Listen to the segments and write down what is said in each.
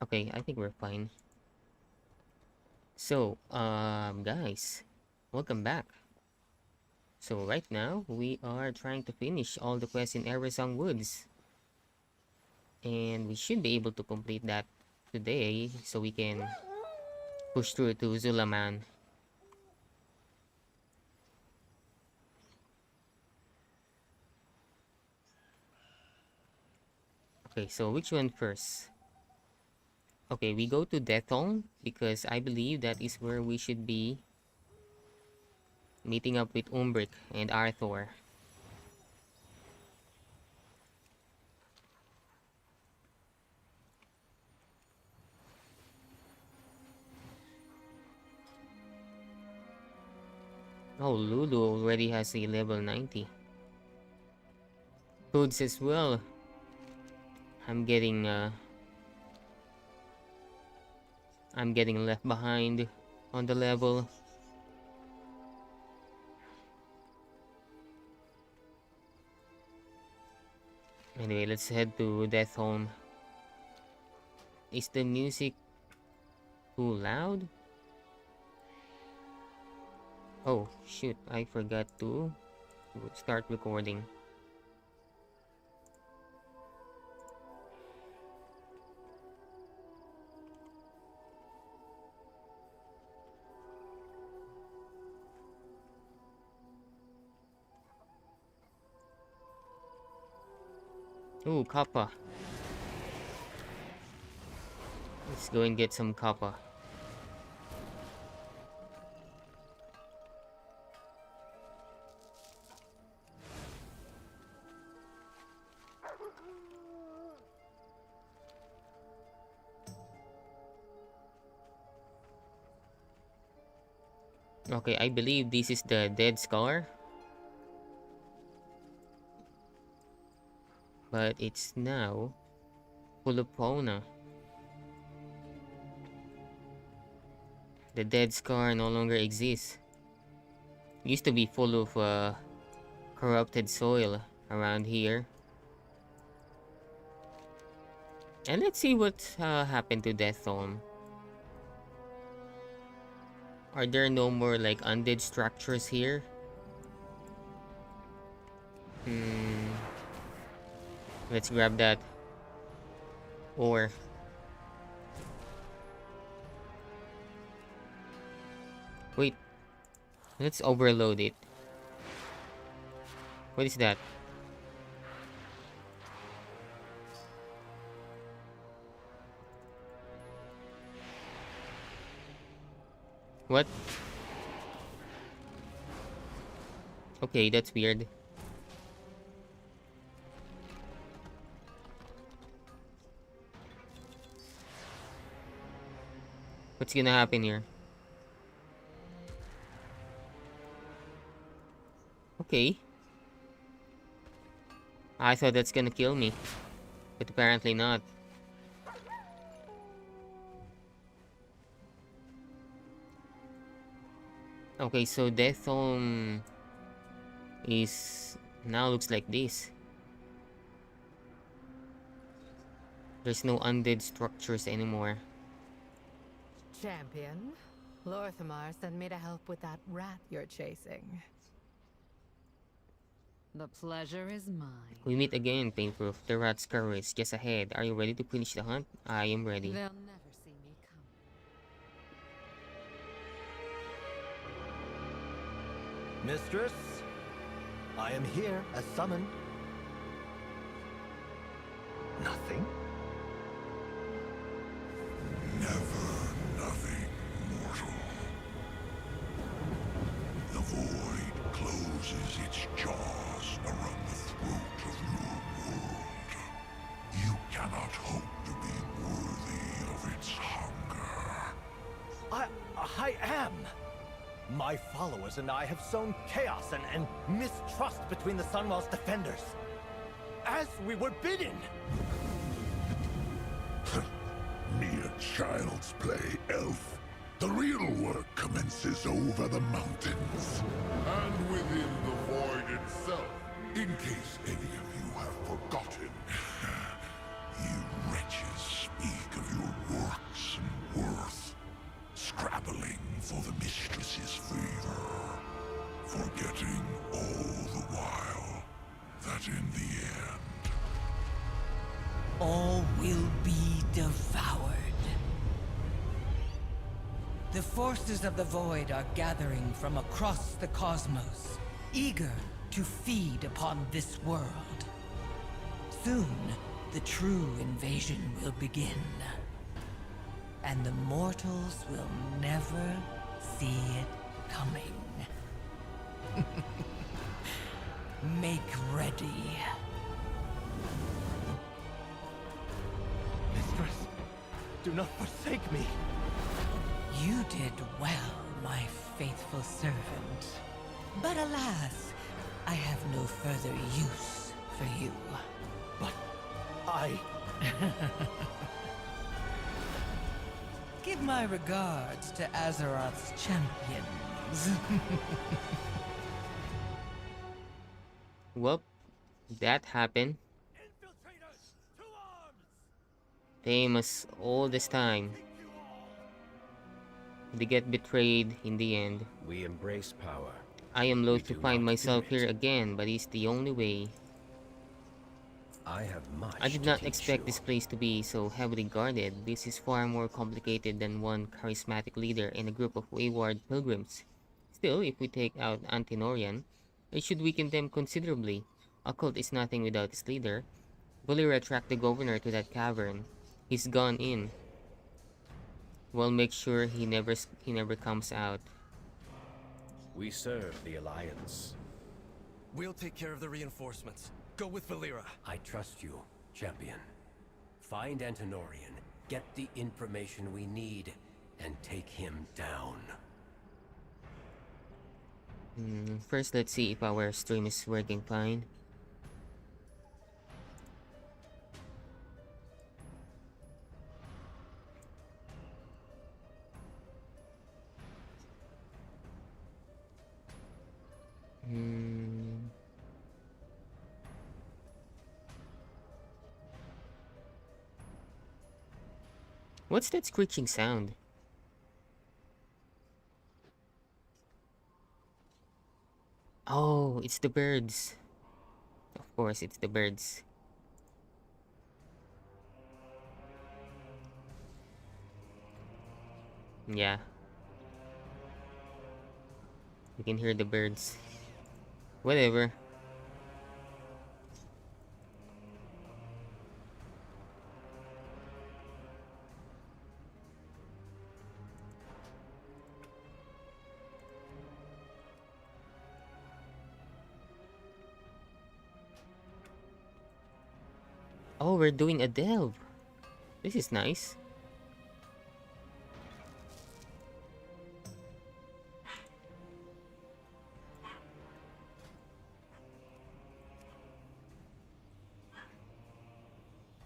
Okay, I think we're fine. So, guys, welcome back. So right now, we are trying to finish all the quests in Erisong Woods. And we should be able to complete that today, so we can push through to Zulaman. Okay, so which one first? Okay, we go to Deathong, because I believe that is where we should be meeting up with Umbric and Arthur. Oh, Lulu already has a level 90. Foods as well. I'm getting I'm getting left behind on the level. Anyway, let's head to Death Home. Is the music too loud? Oh, shoot, I forgot to start recording. Ooh, Kappa. Let's go and get some Kappa. Okay, I believe this is the Dead Scar. But it's now full of fauna. The Dead Scar no longer exists. It used to be full of corrupted soil around here. And let's see what happened to Death Home. Are there no more like undead structures here? Let's grab that. Or wait, let's overload it. What is that? What? Okay, that's weird. What's gonna happen here? Okay. I thought that's gonna kill me. But apparently not. Okay, so Death Home is now looks like this. There's no undead structures anymore. Champion, Lorthamar sent me to help with that rat you're chasing. The pleasure is mine. We meet again, Painproof. The rat's courage just ahead. Are you ready to finish the hunt? I am ready. They'll never see me come. Mistress, I am here as summoned. Nothing? Never nothing, mortal. The void closes its jaws around the throat of your world. You cannot hope to be worthy of its hunger. I am! My followers and I have sown chaos and mistrust between the Sunwell's defenders. As we were bidden! Mere child's play, elf. The real work commences over the mountains. And within the void itself, in case any of you have forgotten. You wretches speak of your all will be devoured. The forces of the void are gathering from across the cosmos, eager to feed upon this world. Soon, the true invasion will begin, and the mortals will never see it coming. Make ready. Mistress, do not forsake me. You did well, my faithful servant. But alas, I have no further use for you. But I... Give my regards to Azeroth's champions. Well, that happened. Infiltrators, to arms! Famous all this time. They get betrayed in the end. We embrace power. I am We loath to do find not myself fear it. here again, but it's the only way. I have much I did to not teach expect you. this place to be so heavily guarded. This is far more complicated than one charismatic leader and a group of wayward pilgrims. Still, if we take out Antinorian, it should weaken them considerably. A cult is nothing without its leader. Bolira tracked the governor to that cavern. He's gone in. We'll make sure he never comes out. We serve the Alliance. We'll take care of the reinforcements. Go with Valera. I trust you, champion. Find Antinorian, get the information we need, and take him down. First, let's see if our stream is working fine. What's that screeching sound? Oh, it's the birds. Of course, it's the birds. Yeah. You can hear the birds. Whatever. Oh, we're doing a delve. This is nice.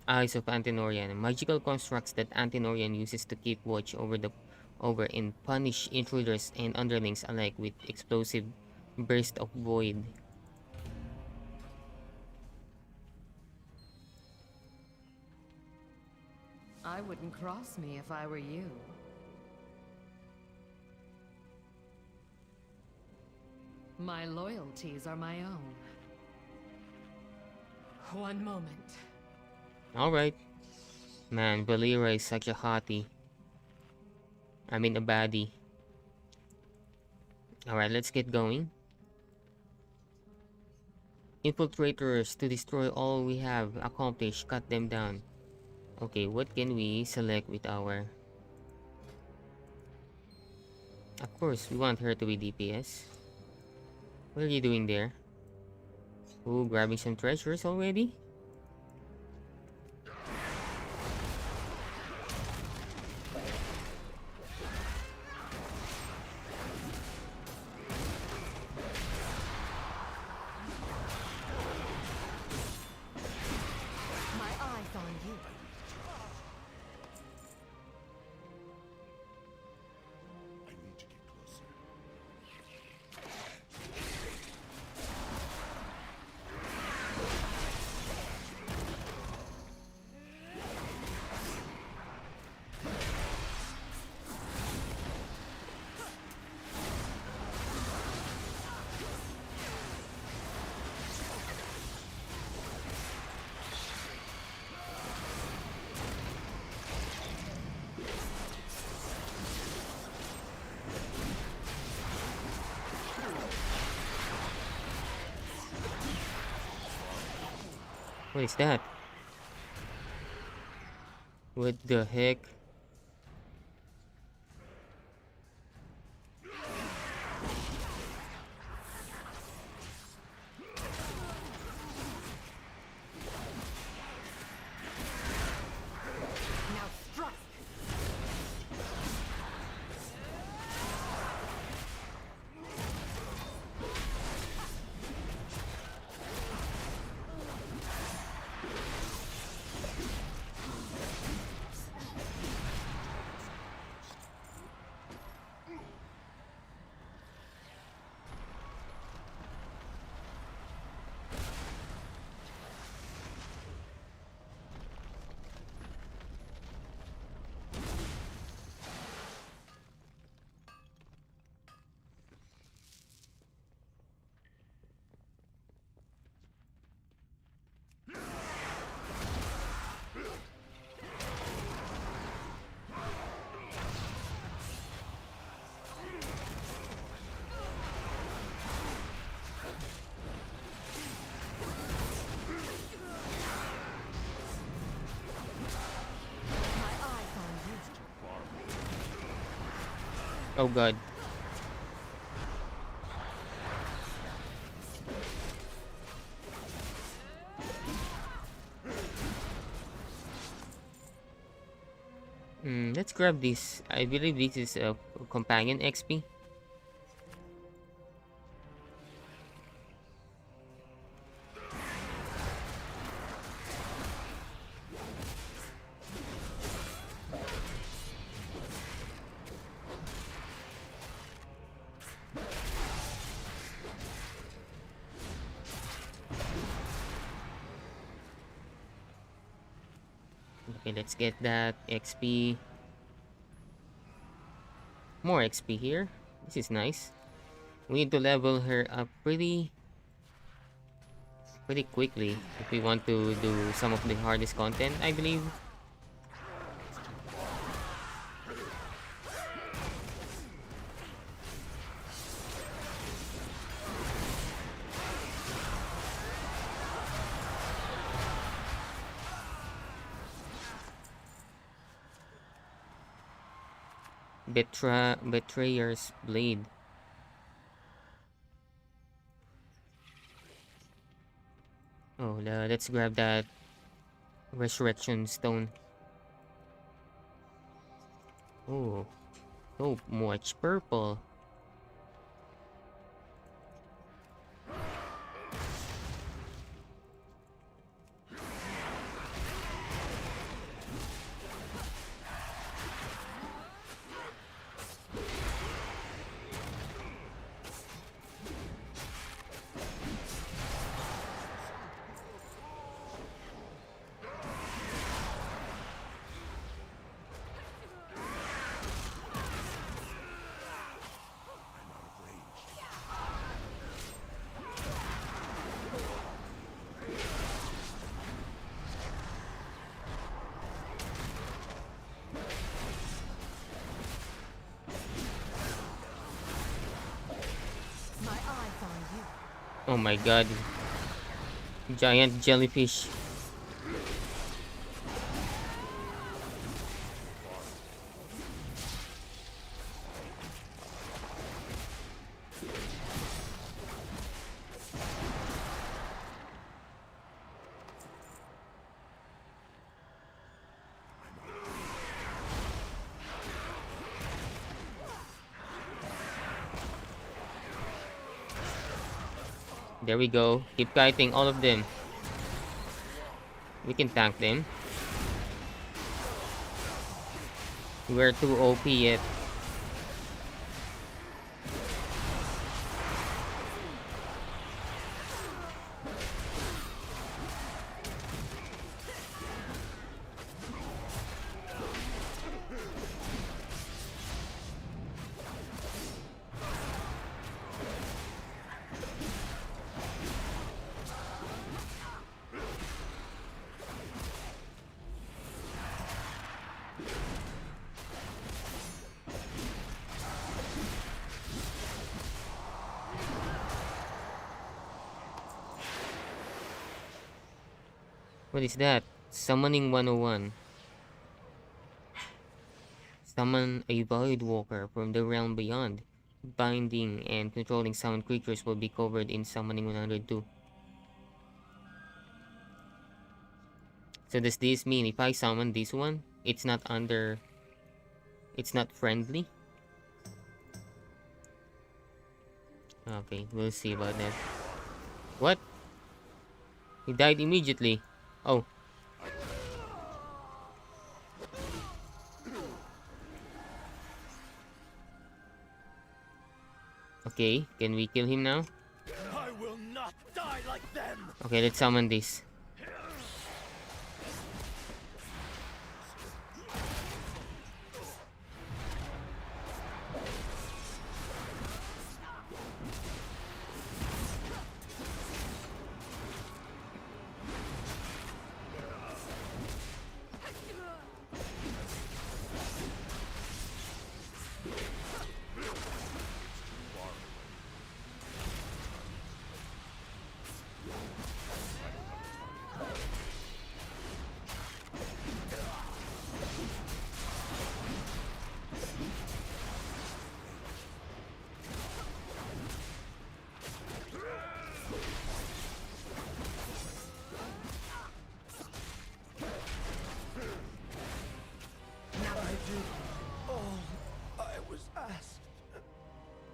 Eyes of Antinorian. Magical constructs that Antinorian uses to keep watch over and punish intruders and underlings alike with explosive burst of void. I wouldn't cross me if I were you. My loyalties are my own. One moment. Alright. Man, Valera is such a hottie. I mean a baddie. Alright, let's get going. Infiltrators to destroy all we have accomplished. Cut them down. Okay, what can we select with our... Of course, we want her to be DPS. What are you doing there? Ooh, grabbing some treasures already? My eyes on you. I need to get closer. What is that? What the heck? Now strike! Oh god. Let's grab this. I believe this is a companion XP. Okay, let's get that XP. More XP here. This is nice. We need to level her up pretty quickly if we want to do some of the hardest content, I believe. Betrayer's Blade. Oh, let's grab that Resurrection Stone. Oh, so much purple. My eyes on you. Oh my god. Giant jellyfish. There we go. Keep kiting all of them. We can tank them. We're too OP yet. What is that? Summoning 101. Summon a Void Walker from the realm beyond. Binding and controlling summoned creatures will be covered in Summoning 102. So does this mean if I summon this one, it's not friendly? Okay, we'll see about that. What? He died immediately. Oh. Okay, can we kill him now? I will not die like them! Okay, let's summon this.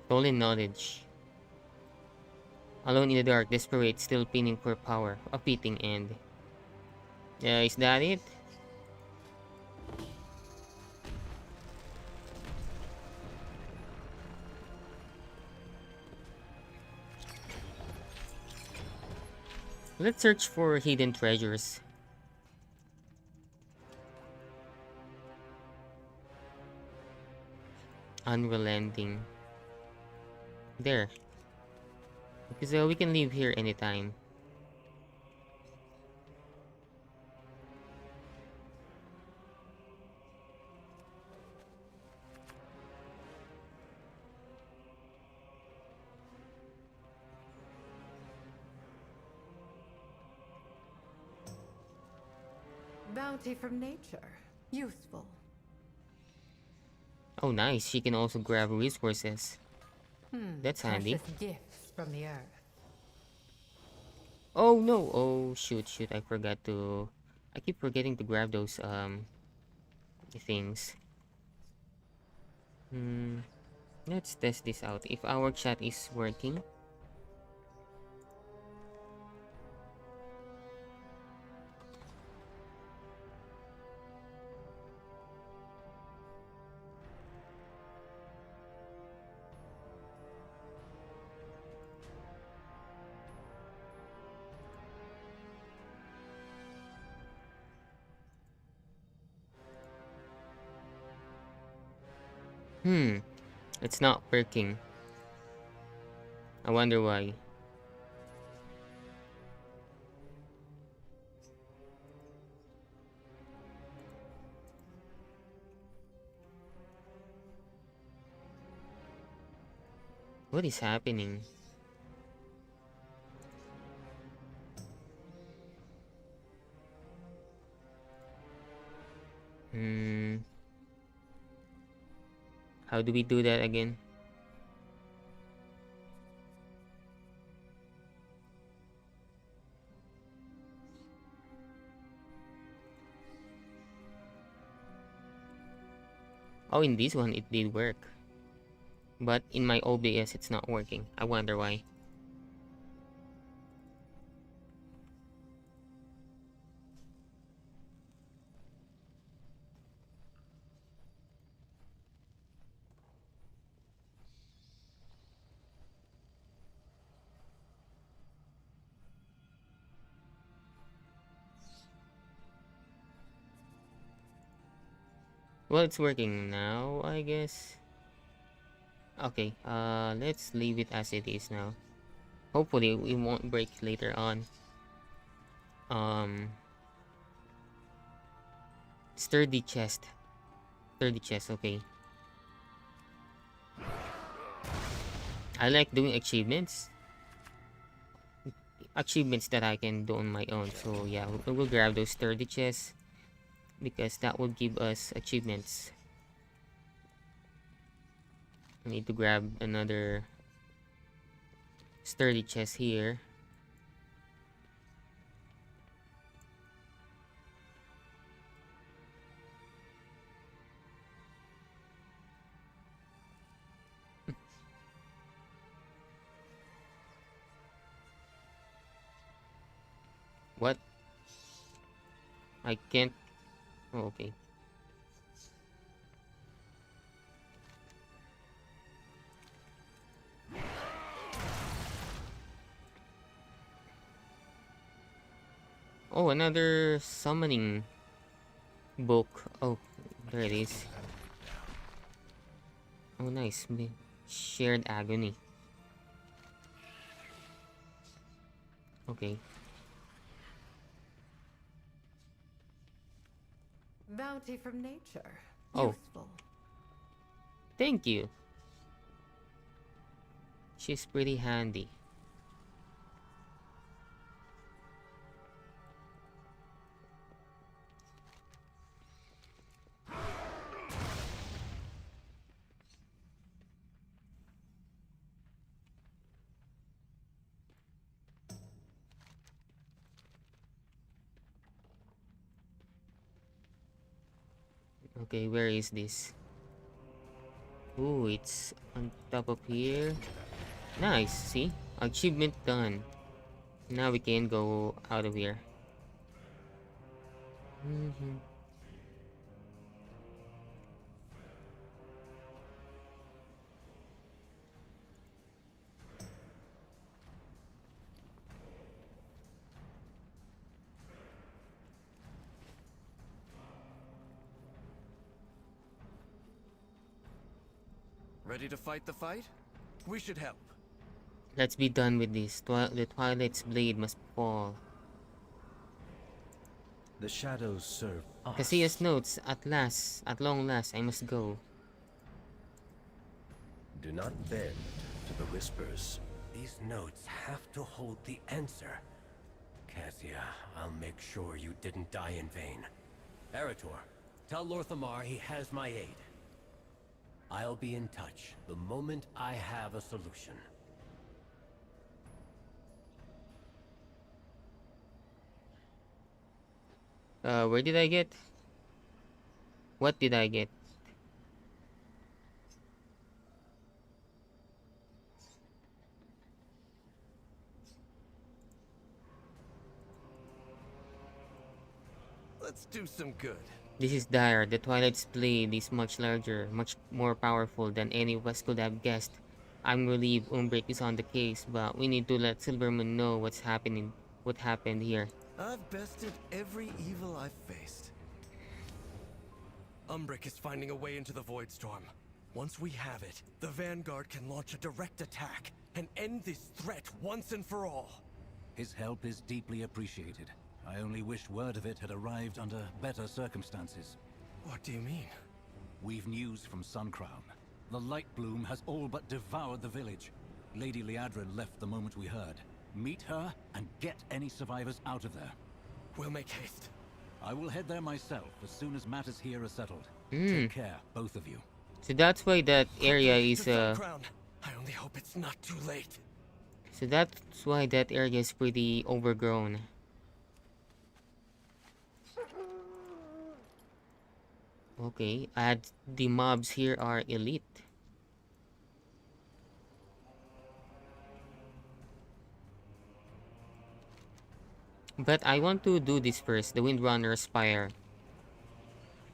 Stolen knowledge. Alone in the dark, desperate, still pinning for power. A fitting end. Is that it? Let's search for hidden treasures. Unrelenting. There. Because we can leave here anytime. Bounty from nature. Useful. Oh nice, she can also grab resources. That's handy. Precious gifts from the earth. Oh no, oh shoot, I forgot to... I keep forgetting to grab those things. Let's test this out. If our chat is working. It's not working. I wonder why. What is happening? How do we do that again? Oh, in this one it did work. But in my OBS it's not working. I wonder why. Well, it's working now, I guess. Okay, let's leave it as it is now. Hopefully, it won't break later on. Sturdy chest. Sturdy chest, okay. I like doing achievements. achievements that I can do on my own. So yeah, we'll grab those sturdy chests because that will give us achievements. I need to grab another sturdy chest here. What? I can't. Oh, okay. Oh, another summoning book. Oh, there it is. Oh, nice. Shared agony. Okay. Bounty from nature. Oh. Useful. Thank you. She's pretty handy. Okay, where is this? Ooh, it's on top of here. Nice, see? Achievement done. Now we can go out of here. Ready to fight the fight? We should help. Let's be done with this. The Twilight's blade must fall. The shadows serve us. Casillas notes, at long last, I must go. Do not bend to the whispers. These notes have to hold the answer. Cassia, I'll make sure you didn't die in vain. Eritor, tell Lorthamar he has my aid. I'll be in touch the moment I have a solution. Where did I get? What did I get? Let's do some good. This is dire. The Twilight's blade is much larger, much more powerful than any of us could have guessed. I'm relieved Umbric is on the case, but we need to let Silvermoon know what happened here. I've bested every evil I've faced. Umbric is finding a way into the Void Storm. Once we have it, the Vanguard can launch a direct attack and end this threat once and for all. His help is deeply appreciated. I only wish word of it had arrived under better circumstances. What do you mean? We've news from Suncrown. The Light Bloom has all but devoured the village. Lady Liadrin left the moment we heard. Meet her and get any survivors out of there. We'll make haste. I will head there myself as soon as matters here are settled. Hmm. Take care, both of you. So that's why that area is Crown. I only hope it's not too late. So that's why that area is pretty overgrown. Okay, the mobs here are elite. But I want to do this first, the Windrunner Spire.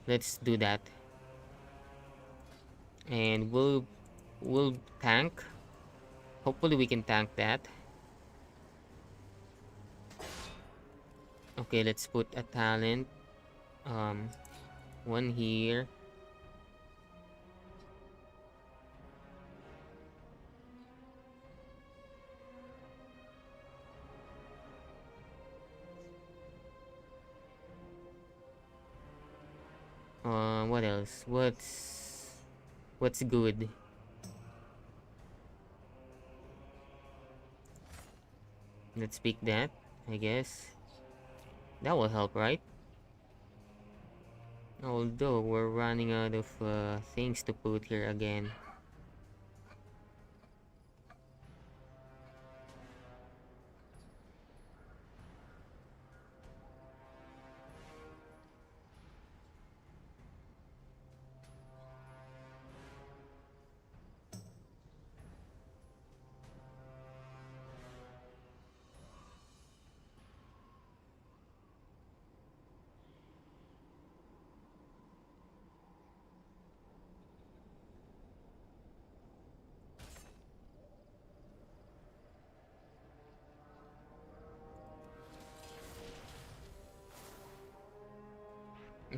Let's do that. And we'll tank. Hopefully we can tank that. Okay, let's put a talent. One here. What else? What's good? Let's pick that, I guess. That will help, right? Although we're running out of things to put here again.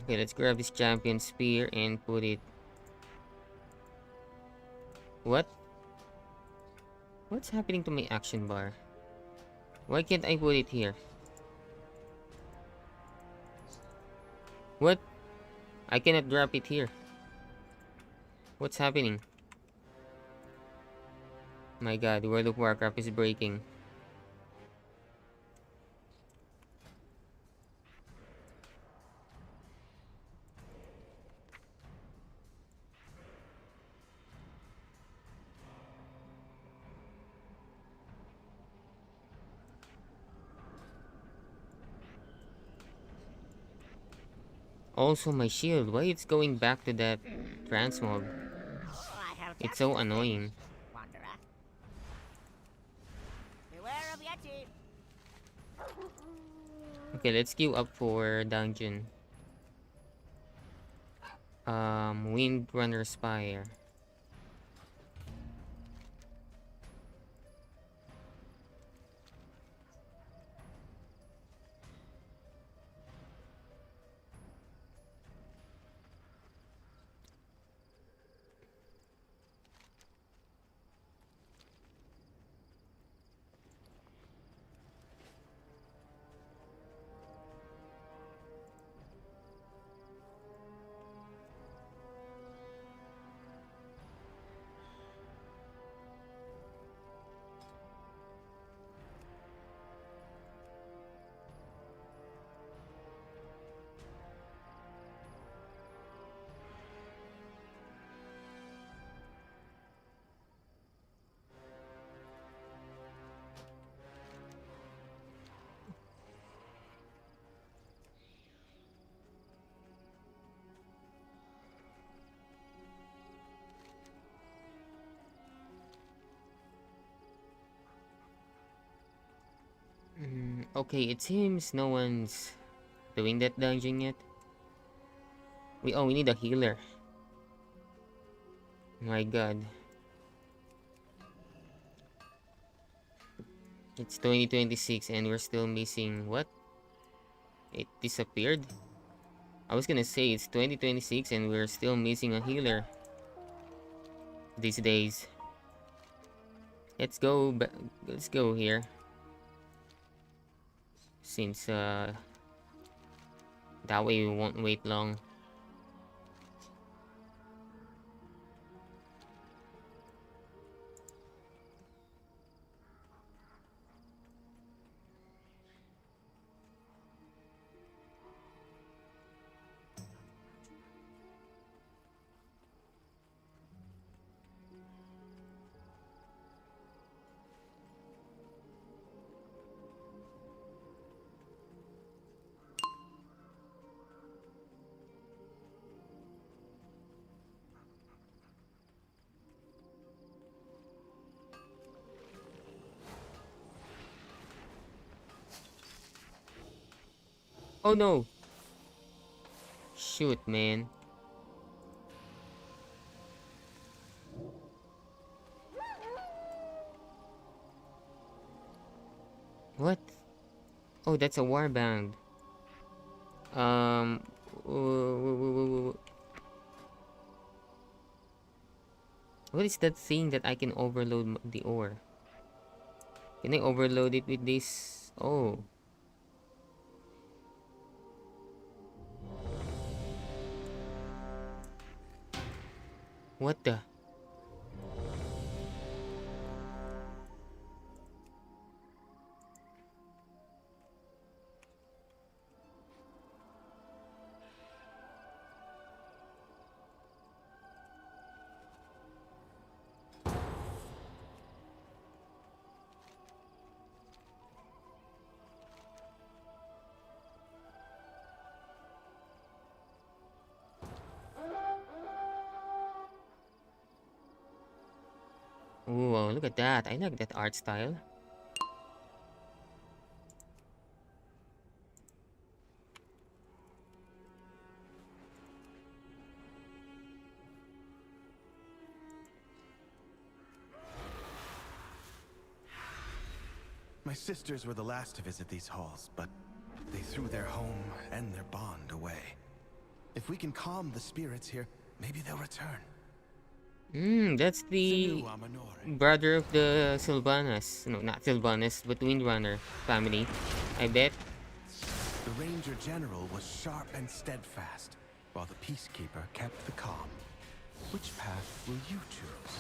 Okay, let's grab this champion spear and put it. What? What's happening to my action bar? Why can't I put it here? What? I cannot drop it here. What's happening? My god, World of Warcraft is breaking. Also, my shield. Why it's going back to that transmog? It's so annoying. Wanderer. Beware of Yeti. Okay, let's queue up for dungeon. Windrunner Spire. Okay, it seems no one's doing that dungeon yet. We need a healer. My god. It's 2026 and we're still missing what? It disappeared? I was gonna say it's 2026 and we're still missing a healer these days. Let's go here. Since that way we won't wait long. Oh no! Shoot, man. What? Oh, that's a warband. What is that thing that I can overload the ore? Can I overload it with this? Oh. What the? Oh, look at that. I like that art style. My sisters were the last to visit these halls, but they threw their home and their bond away. If we can calm the spirits here, maybe they'll return. That's the brother of the Sylvanas. No, not Sylvanas, but Windrunner family. I bet. The Ranger General was sharp and steadfast, while the Peacekeeper kept the calm. Which path will you choose?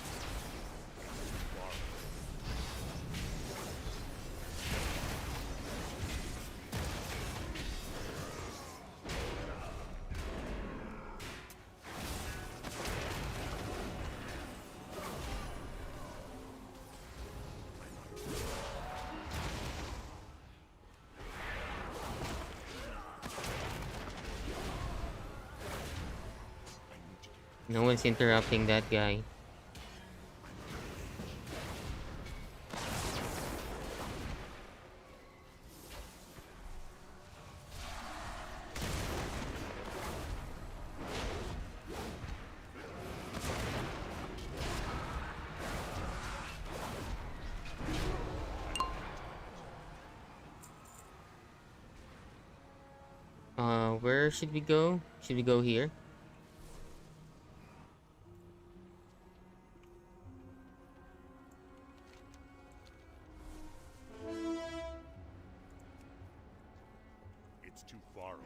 No one's interrupting that guy. Where should we go? Should we go here? It's too far away.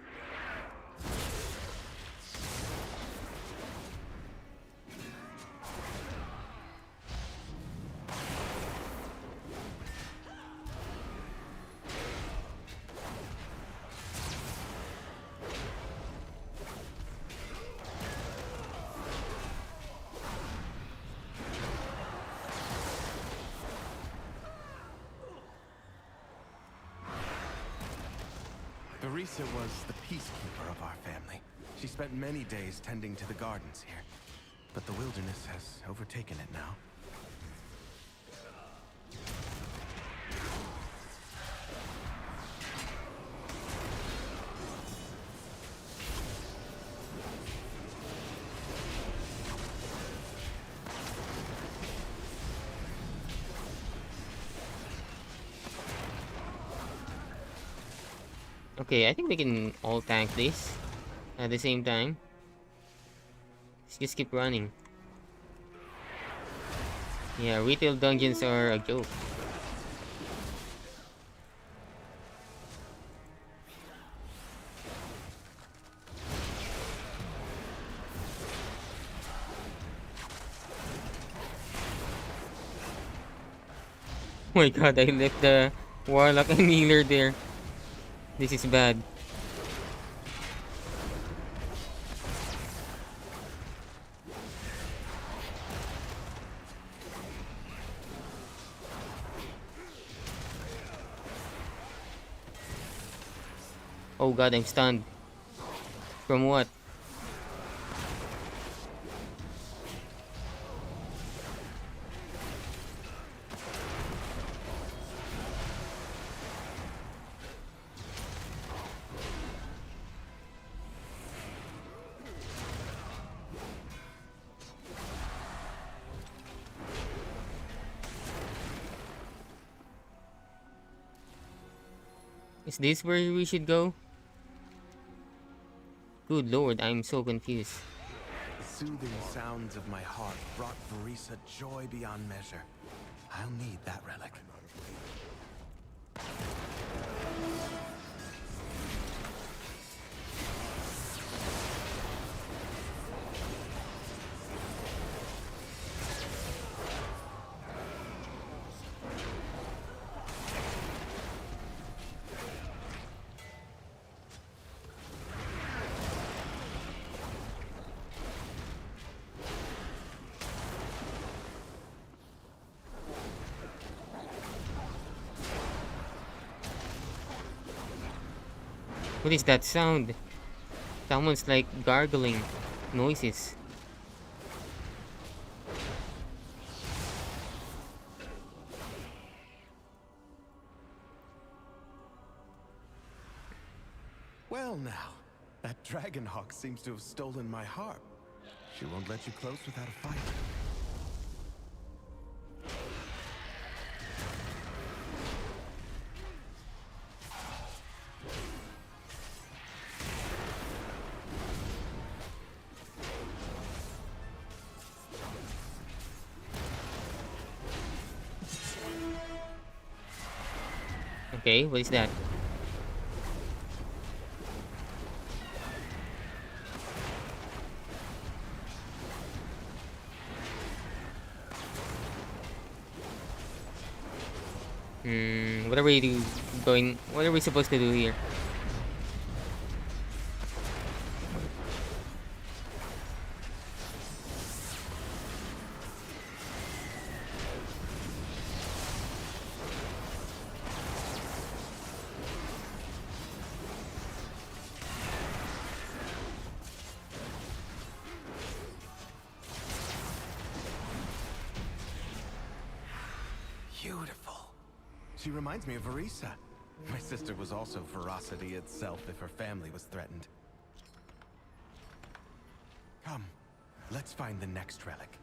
Barisa was the peacekeeper of our family. She spent many days tending to the gardens here, but the wilderness has overtaken it now. Okay, I think we can all tank this at the same time. Let's just keep running. Yeah, retail dungeons are a joke. Oh my god, I left the warlock and healer there. This is bad. Oh god, I'm stunned. From what? Is this where we should go? Good lord, I'm so confused. The soothing sounds of my heart brought Barisa joy beyond measure. I'll need that relic. What is that sound? Someone's like gargling noises. Dragonhawk seems to have stolen my harp. She won't let you close without a fight. Okay, what is that? What are we going? What are we supposed to do here? Beautiful. She reminds me of Arisa. My sister was also ferocity itself if her family was threatened. Come, let's find the next relic.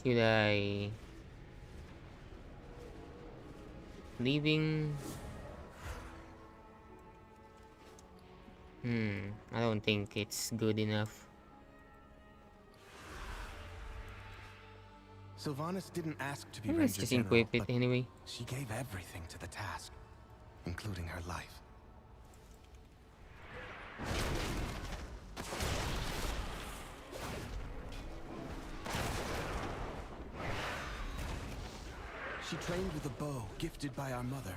Should I... Leaving... I don't think it's good enough. Sylvanas didn't ask to be Let's Ranger just General, equip it but anyway. she gave everything to the task, including her life. She trained with a bow gifted by our mother.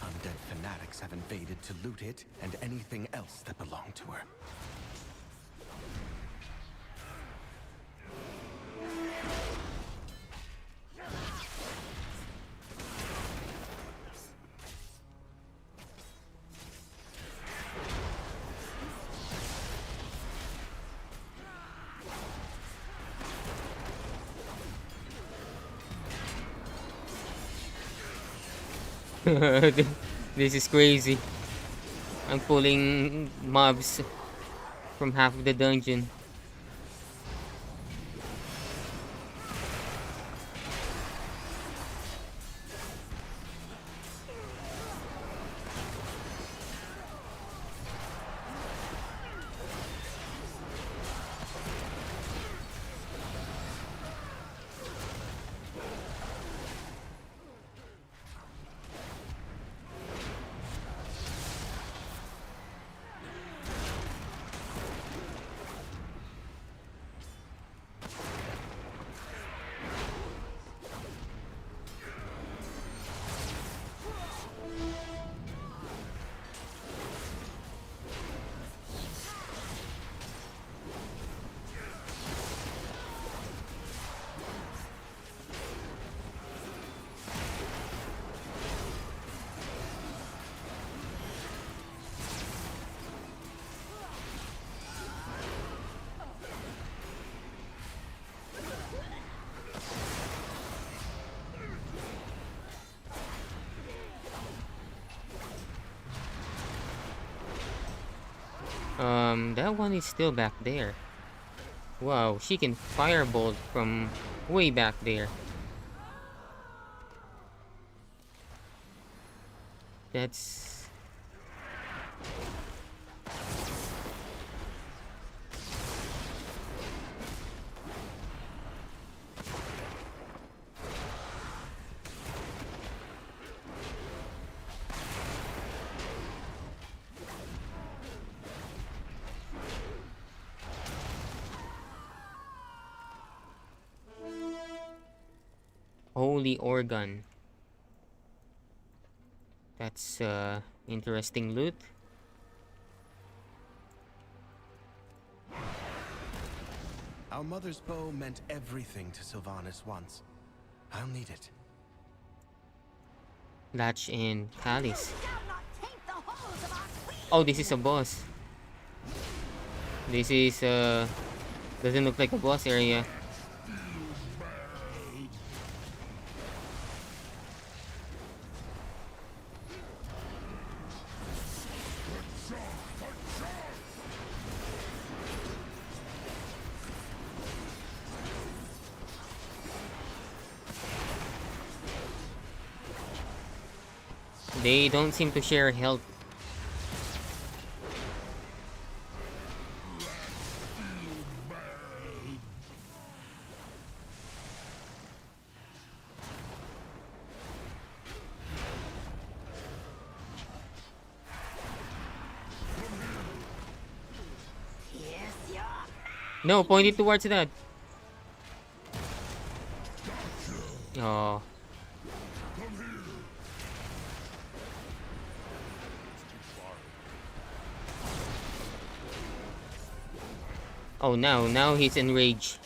Undead fanatics have invaded to loot it and anything else that belonged to her. This is crazy. I'm pulling mobs from half of the dungeon. That one is still back there. Wow, she can firebolt from way back there. That's... Holy organ. That's interesting loot. Our mother's bow meant everything to Sylvanas once. I'll need it. Latch and Calice. Oh, this is a boss. This is doesn't look like a boss area. They don't seem to share health. No, point it towards that. Oh. Oh, now he's enraged.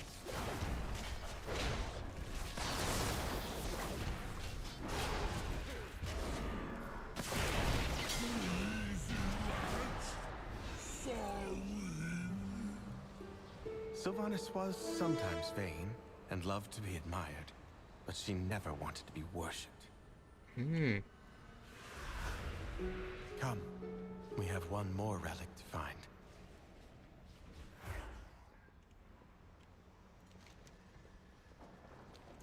Sylvanas was sometimes vain and loved to be admired, but she never wanted to be worshipped. Come, we have one more relic to find.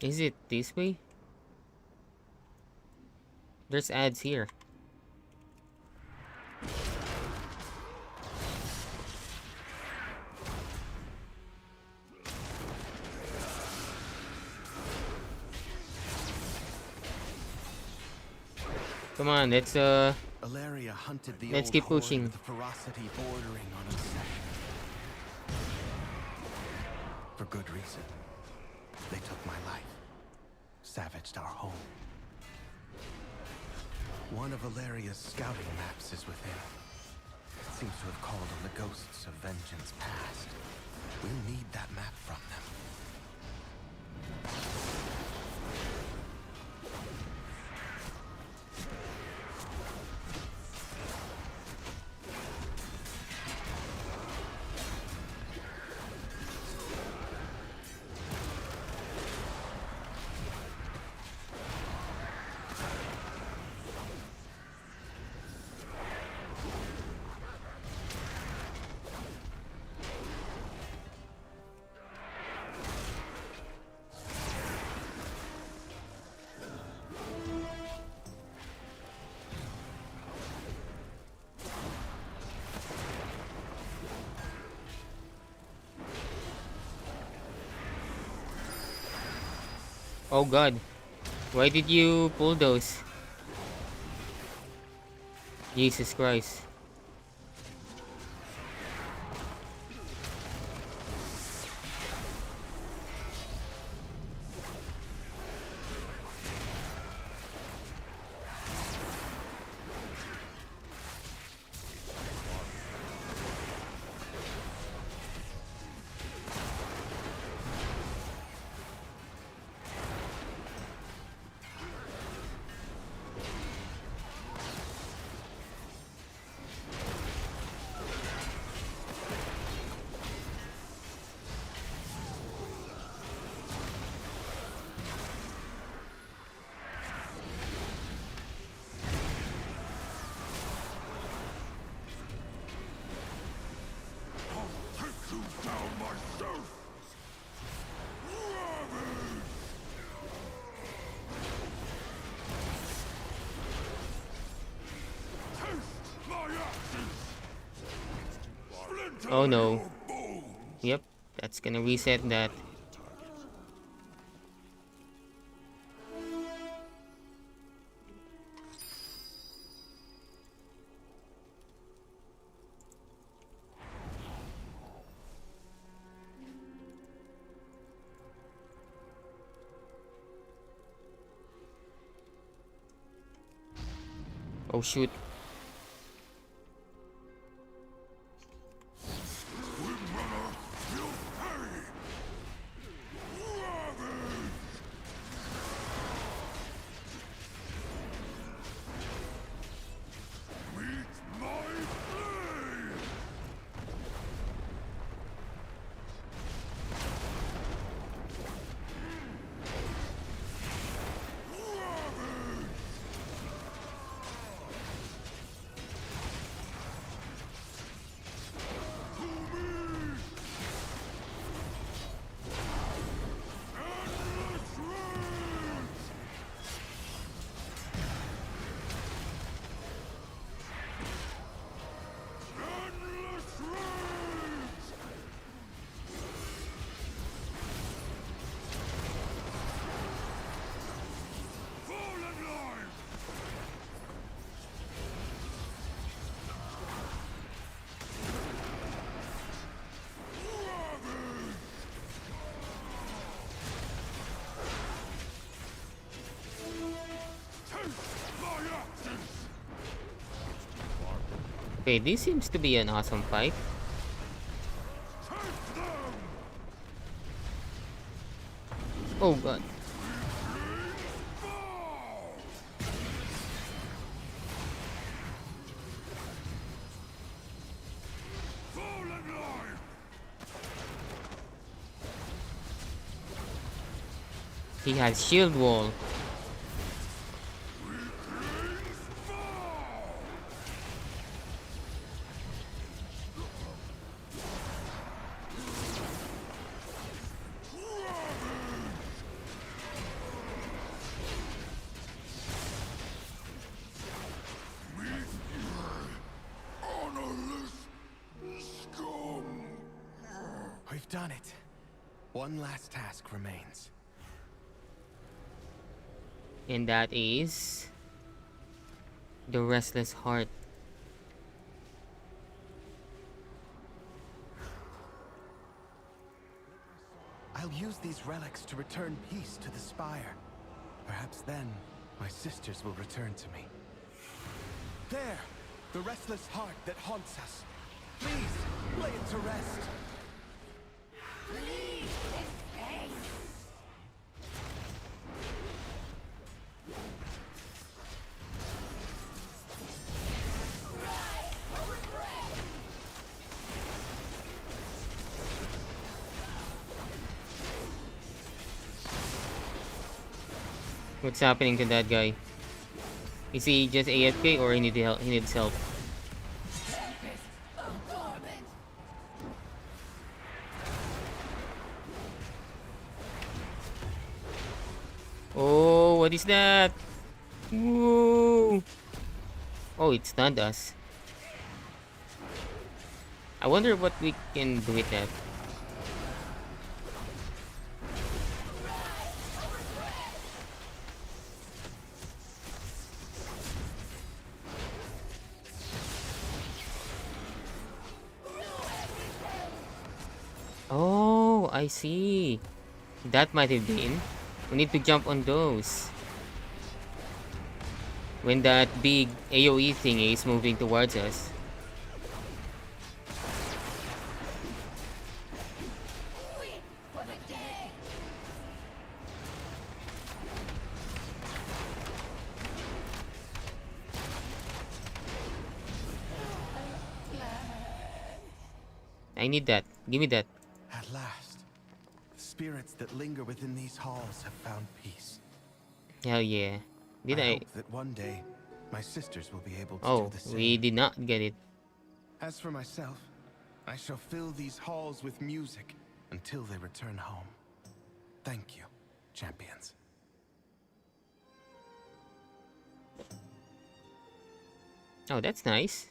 Is it this way? There's ads here. Come on, let's Alaria hunted the let's old keep horde pushing. with a ferocity bordering on obsession. For good reason. They took my life, savaged our home. One of Alaria's scouting maps is within. It seems to have called on the ghosts of vengeance past. We'll need that map from them. Oh god. Why did you pull those? Jesus Christ. Oh no. Yep, that's gonna reset that. Oh shoot. Okay, this seems to be an awesome fight. Oh god. He has shield wall. We've done it. One last task remains. And that is the restless heart. I'll use these relics to return peace to the Spire. Perhaps then, my sisters will return to me. There! The restless heart that haunts us. Please, lay it to rest. What's happening to that guy? Is he just AFK or he needs help? Oh, what is that? Whoa! Oh, it stunned us. I wonder what we can do with that. Oh, I see. That might have been. We need to jump on those. When that big AoE thing is moving towards us. I need that. Give me that. At last, the spirits that linger within these halls have found peace. Hell yeah. Did I? Hope that one day, my sisters will be able to Oh, do the same. we did not get it. As for myself, I shall fill these halls with music until they return home. Thank you, champions. Oh, that's nice.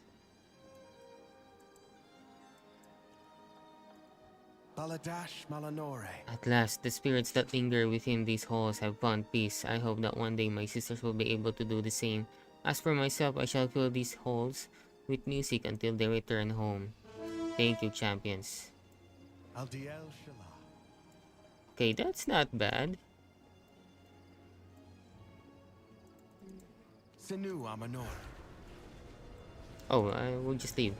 Baladash Malanore. At last, the spirits that linger within these halls have found peace. I hope that one day my sisters will be able to do the same. As for myself, I shall fill these halls with music until they return home. Thank you, champions. Aldiel Shala. Okay, that's not bad. Sinu Amanor. Oh, I will just leave.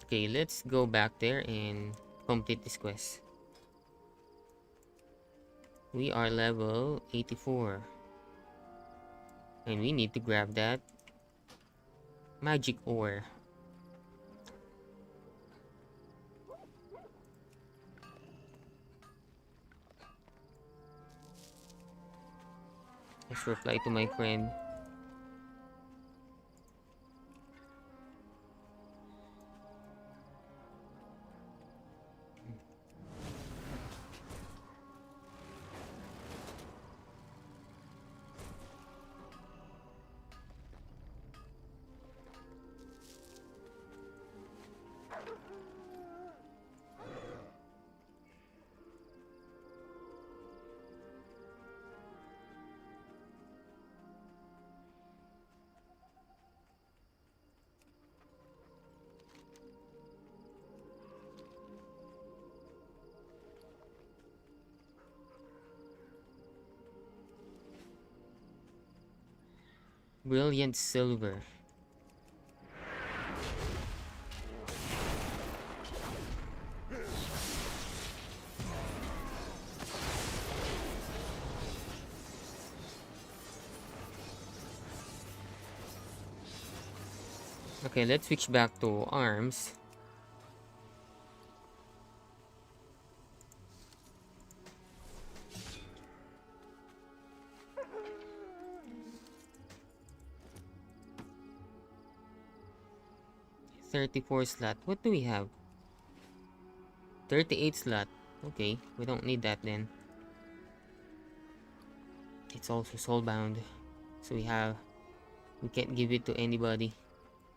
Okay, let's go back there and complete this quest. We are level 84. And we need to grab that magic ore. Let's reply to my friend. Brilliant silver. Okay, let's switch back to arms. $34 slot. What do we have? 38 slot. Okay, we don't need that then. It's also soulbound. So we can't give it to anybody.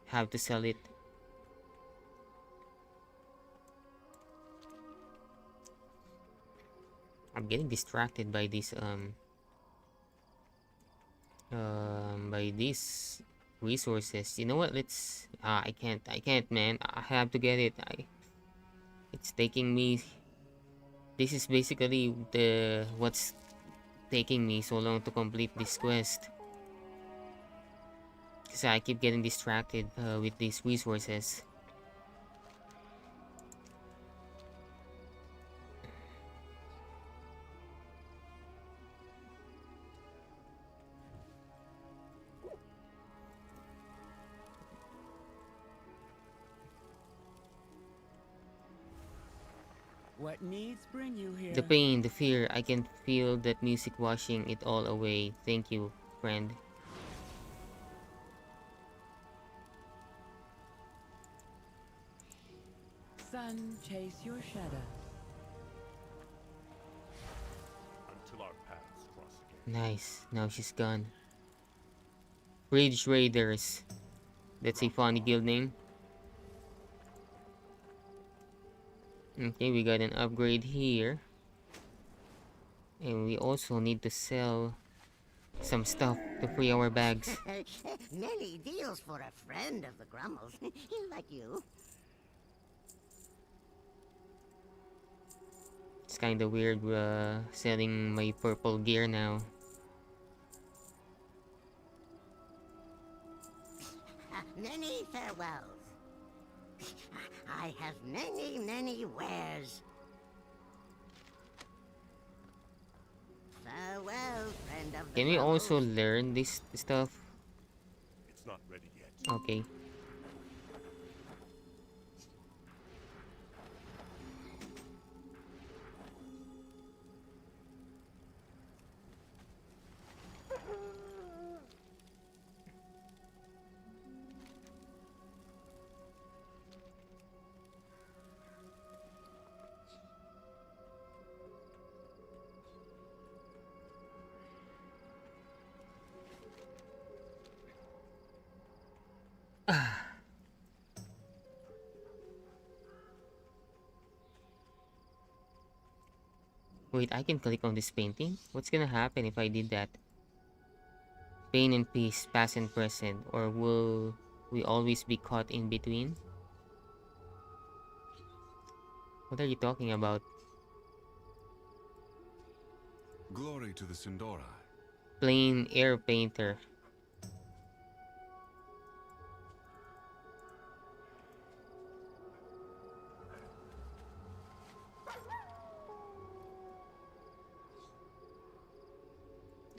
Have to sell it. I'm getting distracted by this by these resources. You know what? I can't, man. I have to get it. It's taking me. This is basically what's taking me so long to complete this quest. Because I keep getting distracted with these resources. What needs bring you here? The pain, the fear, I can feel that music washing it all away. Thank you, friend. Sun, chase your shadow. Until our paths cross again. Nice. Now she's gone. Rage Raiders. That's a funny guild name. Okay, we got an upgrade here. And we also need to sell some stuff to free our bags. Many deals for a friend of the Grummles. Like you. It's kind of weird selling my purple gear now. Many farewells. I have many, many wares. Farewell, friend of the Can we also Grummles. learn this stuff? It's not ready yet. Okay. Wait, I can click on this painting? What's gonna happen if I did that? Pain and peace, past and present, or will we always be caught in between? What are you talking about? Glory to the Sindora. Plain air painter.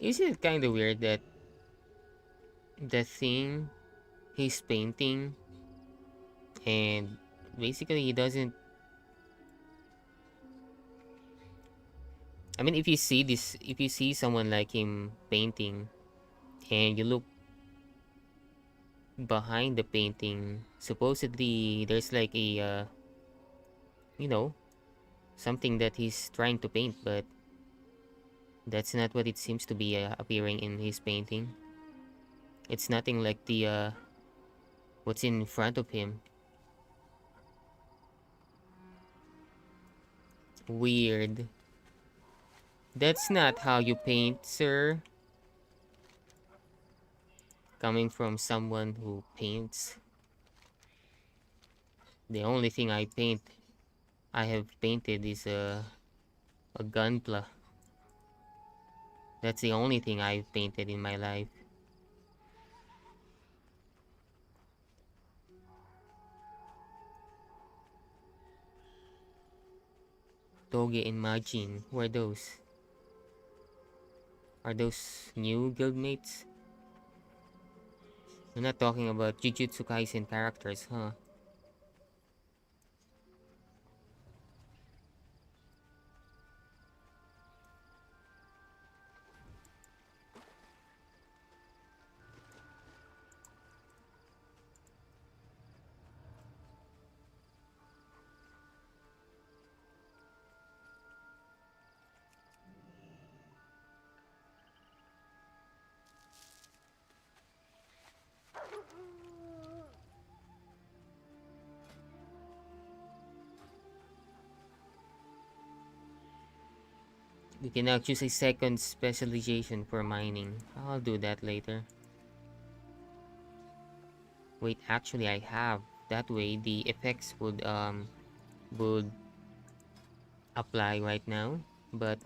Isn't it kind of weird that the thing he's painting and basically he doesn't. I mean, if you see someone like him painting and you look behind the painting, supposedly there's like a you know, something that he's trying to paint, but that's not what it seems to be appearing in his painting. It's nothing like the what's in front of him. Weird. That's not how you paint, sir. Coming from someone who paints. The only thing I have painted is a gunpla. That's the only thing I've painted in my life. Toge and Majin. Who are those? Are those new guildmates? You're not talking about Jujutsu Kaisen characters, huh? We can now choose a second specialization for mining. I'll do that later. Wait, actually I have. That way the effects would apply right now. But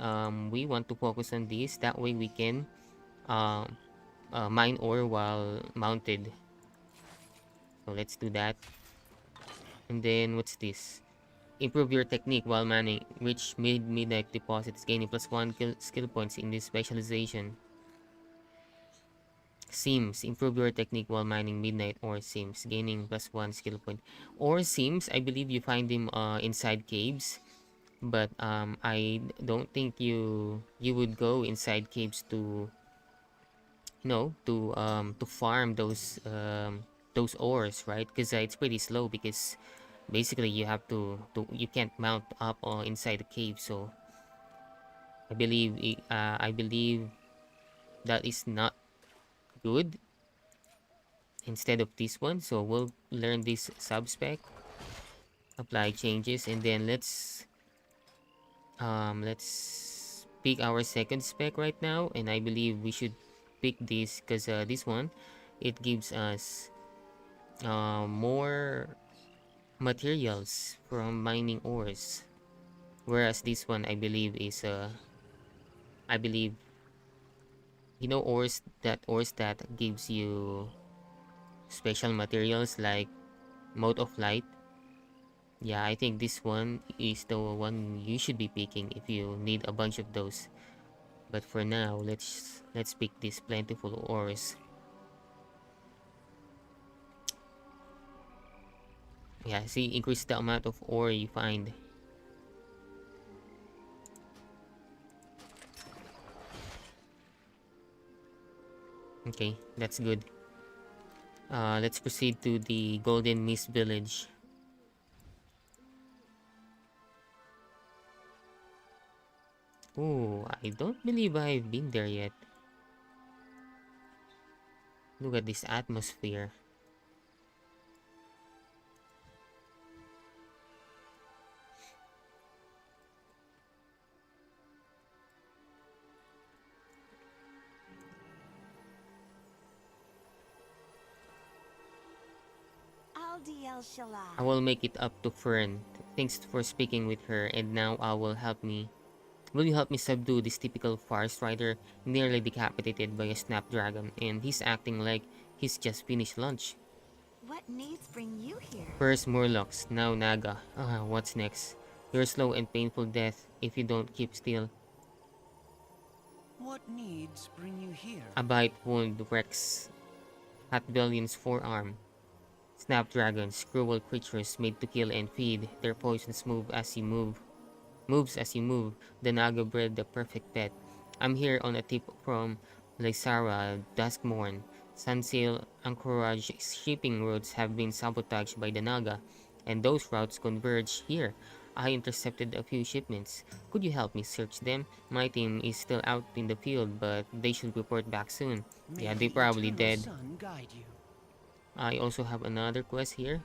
we want to focus on this. That way we can um mine ore while mounted. So let's do that. And then what's this? Improve your technique while mining. Reach midnight deposits, gaining +1 skill points in this specialization. Sims. Improve your technique while mining midnight ore sims, gaining +1 skill point. Ore sims, I believe you find them inside caves. But I don't think you would go inside caves to to farm those ores, right? Because it's pretty slow, because basically you have you can't mount up inside the cave. So I believe that is not good instead of this one. So we'll learn this subspec, apply changes, and then let's pick our second spec right now. And I believe we should pick this because this one, it gives us more materials from mining ores, whereas this one I believe is I believe ores that gives you special materials like mode of light. Yeah, I think this one is the one you should be picking if you need a bunch of those. But for now, let's pick these plentiful ores. Yeah, see, increase the amount of ore you find. Okay, that's good. Let's proceed to the Golden Mist Village. Oh, I don't believe I've been there yet. Look at this atmosphere. I will make it up to Fern. Thanks for speaking with her, and now will you help me subdue this typical forest rider, nearly decapitated by a snapdragon, and he's acting like he's just finished lunch? What needs bring you here? First Murlocs, now Naga. What's next? Your slow and painful death if you don't keep still. What needs bring you here? A bite wound wrecks Hatbellion's forearm. Snapdragons, cruel creatures made to kill and feed. Their poisons moves as you move. The Naga bred the perfect pet. I'm here on a tip from Lysara Duskmorn. Sunsail Anchorage shipping routes have been sabotaged by the Naga, and those routes converge here. I intercepted a few shipments. Could you help me search them? My team is still out in the field, but they should report back soon. Yeah, they probably dead. I also have another quest here.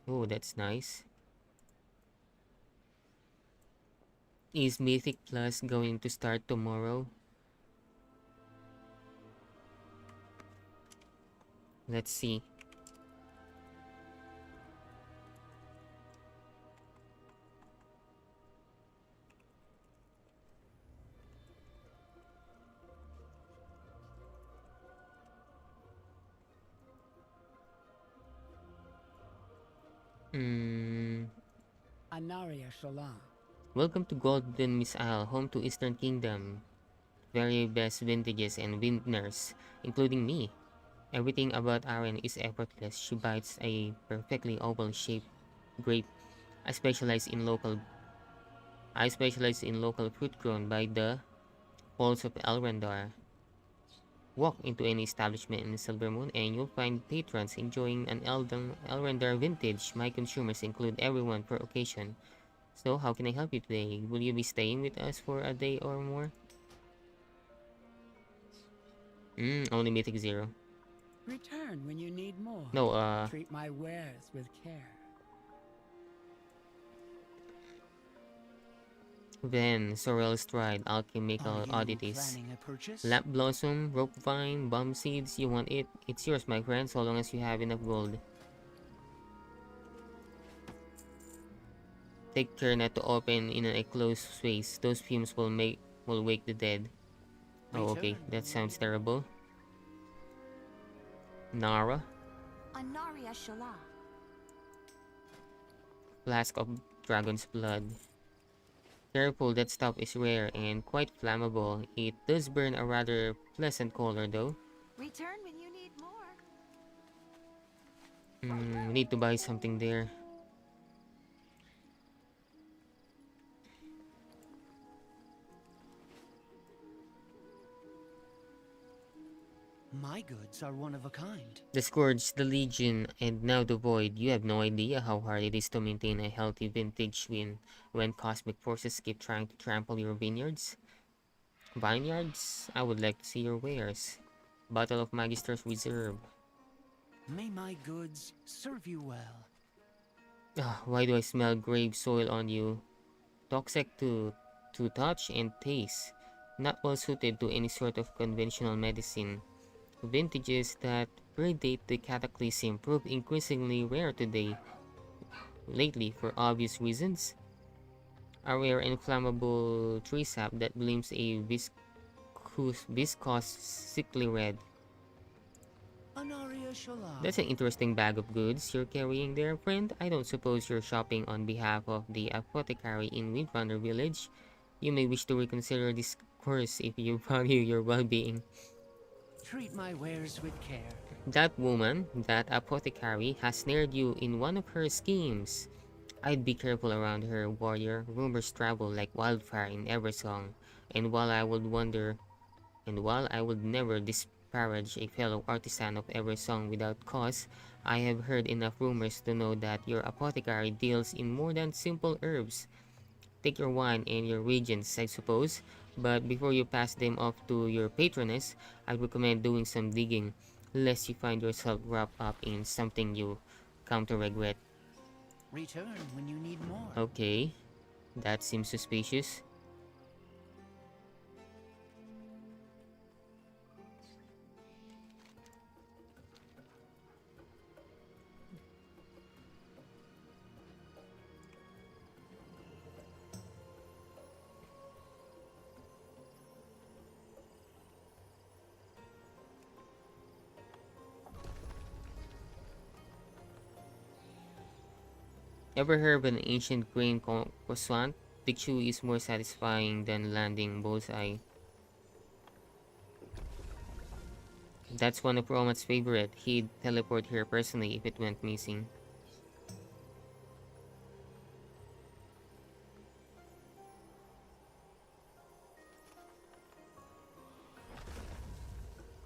Oh, that's nice. Is Mythic Plus going to start tomorrow? Let's see. Mm, Anaria Sholan. welcome to Golden Missile, home to Eastern Kingdom. Very best vintages and vintners, including me. Everything about Aren is effortless. She bites a perfectly oval-shaped grape. I specialize in local I specialize in local fruit grown by the halls of Elrondar. Walk into any establishment in Silvermoon and you'll find patrons enjoying an Elrondar vintage. My consumers include everyone per occasion. So how can I help you today? Will you be staying with us for a day or more? Only Mythic 0. Return when you need more. No, Treat my wares with care. then Sorrel Stride, Alchemical Oddities. Planning a purchase? Lamp Blossom, Rope Vine, Bomb Seeds, you want it? It's yours, my friend, so long as you have enough gold. Take care not to open in a closed space. Those fumes will wake the dead. Oh, okay, that sounds terrible. Nara. Anaria Shala. Flask of Dragon's Blood. Careful, that stuff is rare and quite flammable. It does burn a rather pleasant color though. Return when you need more. We need to buy something there. My goods are one of a kind. The Scourge, the Legion, and now the Void. You have no idea how hard it is to maintain a healthy vintage when cosmic forces keep trying to trample your vineyards. Vineyards? I would like to see your wares. Bottle of Magister's Reserve. May my goods serve you well. Why do I smell grave soil on you? Toxic to touch and taste. Not well suited to any sort of conventional medicine. Vintages that predate the cataclysm prove increasingly rare lately for obvious reasons. A rare inflammable tree sap that gleams a viscous sickly red. Anaria Shala. That's an interesting bag of goods you're carrying there, friend. I don't suppose you're shopping on behalf of the apothecary in Windrunner Village. You may wish to reconsider this course if you value your well-being. Treat my wares with care. That woman, that apothecary, has snared you in one of her schemes. I'd be careful around her, warrior. Rumors travel like wildfire in Eversong, and while I would never disparage a fellow artisan of Eversong without cause, I have heard enough rumors to know that your apothecary deals in more than simple herbs. Take your wine and your reagents, I suppose, but before you pass them off to your patroness, I'd recommend doing some digging, lest you find yourself wrapped up in something you come to regret. Return when you need more. Okay, that seems suspicious. Ever heard of an ancient grain croissant? The chew is more satisfying than landing bullseye. That's one of Roman's favorite. He'd teleport here personally if it went missing.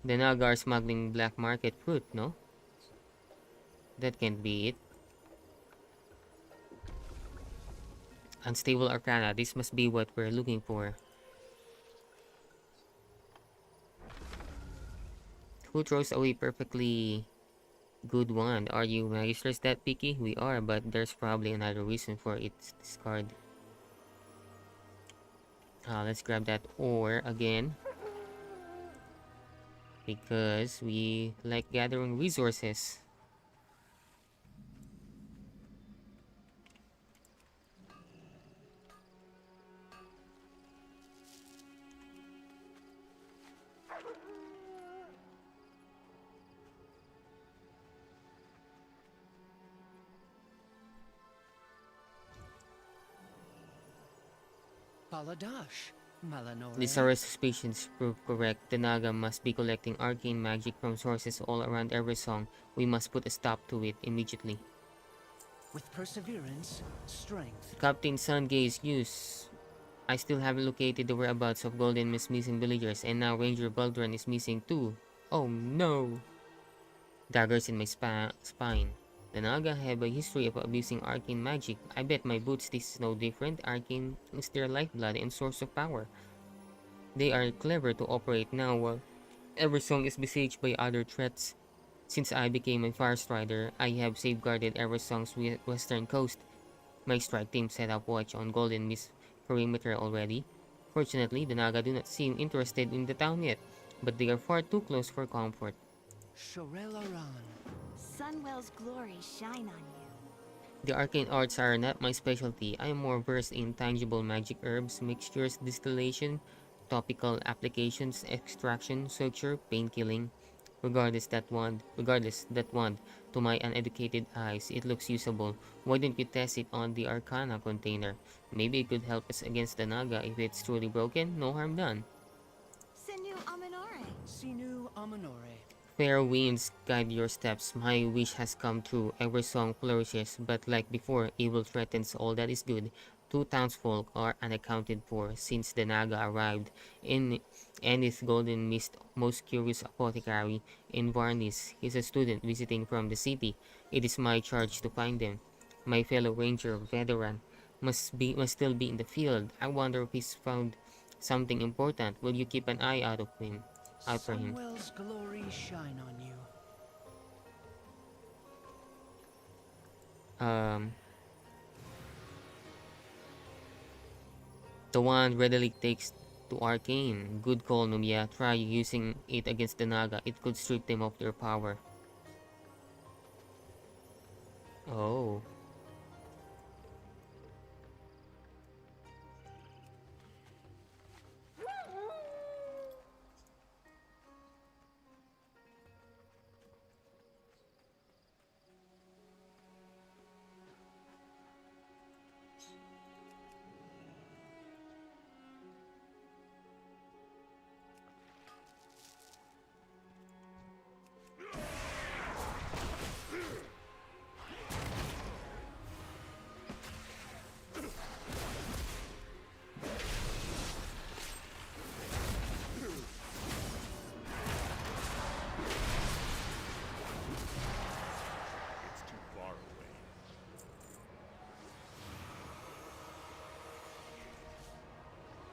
The Nagar smuggling black market fruit, no? That can't be it. Unstable Arcana, this must be what we're looking for. Who throws away perfectly good wand? Are you magisters that picky? We are, but there's probably another reason for its discard. Let's grab that ore again. Because we like gathering resources. Faladash, Malanore. These our suspicions prove correct. The Naga must be collecting arcane magic from sources all around Eversong. We must put a stop to it immediately. With perseverance, strength. Captain Sungaze use. I still haven't located the whereabouts of Golden Mist missing villagers, and now Ranger Baldron is missing too. Oh no! Daggers in my spine. The Naga have a history of abusing arcane magic. I bet my boots this is no different. Arcane is their lifeblood and source of power. They are clever to operate now while Eversong is besieged by other threats. Since I became a Fire Strider, I have safeguarded Eversong's western coast. My strike team set up watch on Golden Mist perimeter already. Fortunately, the Naga do not seem interested in the town yet, but they are far too close for comfort. Shorelaran. Sunwell's glory shine on you. The arcane arts are not my specialty. I am more versed in tangible magic herbs, mixtures, distillation, topical applications, extraction, suture, pain killing. Regardless that wand, to my uneducated eyes, it looks usable. Why don't you test it on the Arcana container? Maybe it could help us against the Naga if it's truly broken. No harm done. Sinu Amanore. Sinu Amanore. Fair winds guide your steps. My wish has come true. Eversong flourishes, but like before, evil threatens all that is good. 2 townsfolk are unaccounted for since the Naga arrived. Ennis Golden Mist, most curious apothecary in Varnis. He's a student visiting from the city. It is my charge to find them. My fellow ranger veteran must still be in the field. I wonder if he's found something important. Will you keep an eye out for him? Sunwell's glory shine on you. The wand readily takes to arcane. Good call, Numia. Try using it against the Naga. It could strip them of their power. Oh.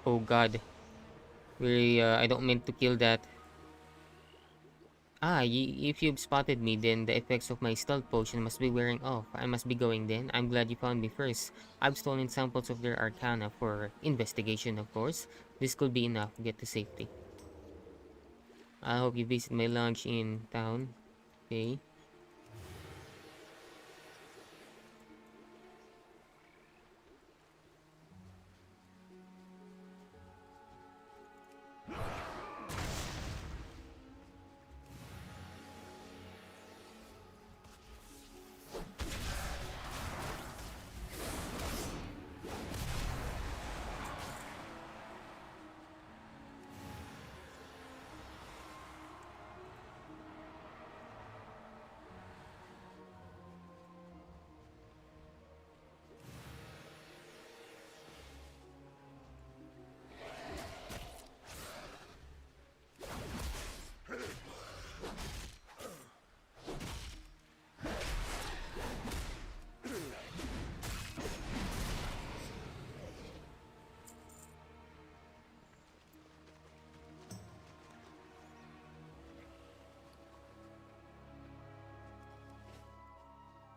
Oh god. I don't mean to kill that. If you've spotted me, then the effects of my stealth potion must be wearing off. I must be going then. I'm glad you found me first. I've stolen samples of their arcana for investigation, of course. This could be enough to get to safety. I hope you visit my lounge in town. Okay.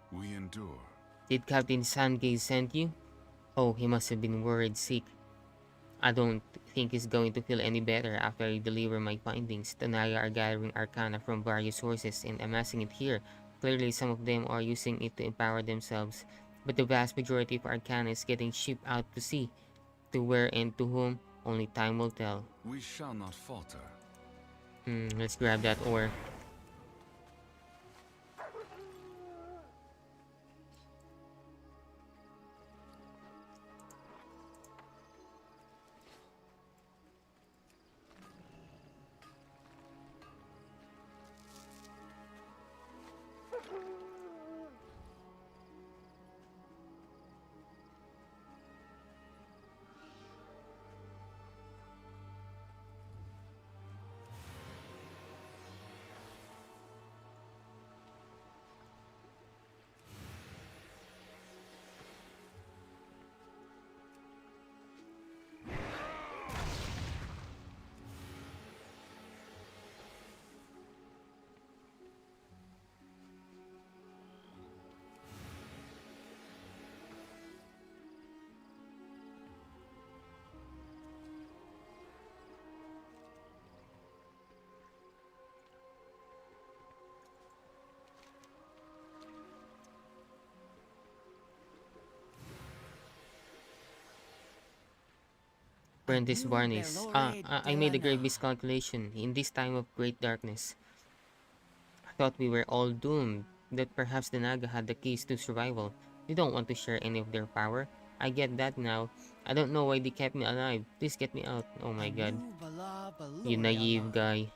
We endure. Did Captain Sangay send you? Oh, he must have been worried sick. I don't think he's going to feel any better after I deliver my findings. The Naga are gathering arcana from various sources and amassing it here. Clearly, some of them are using it to empower themselves, but the vast majority of arcana is getting shipped out to sea. To where and to whom, only time will tell. We shall not falter. Let's grab that ore. Apprentice Barnes. I made a grave miscalculation in this time of great darkness. I thought we were all doomed, that perhaps the Naga had the keys to survival. They don't want to share any of their power. I get that now. I don't know why they kept me alive. Please get me out. Oh my god. You naive guy.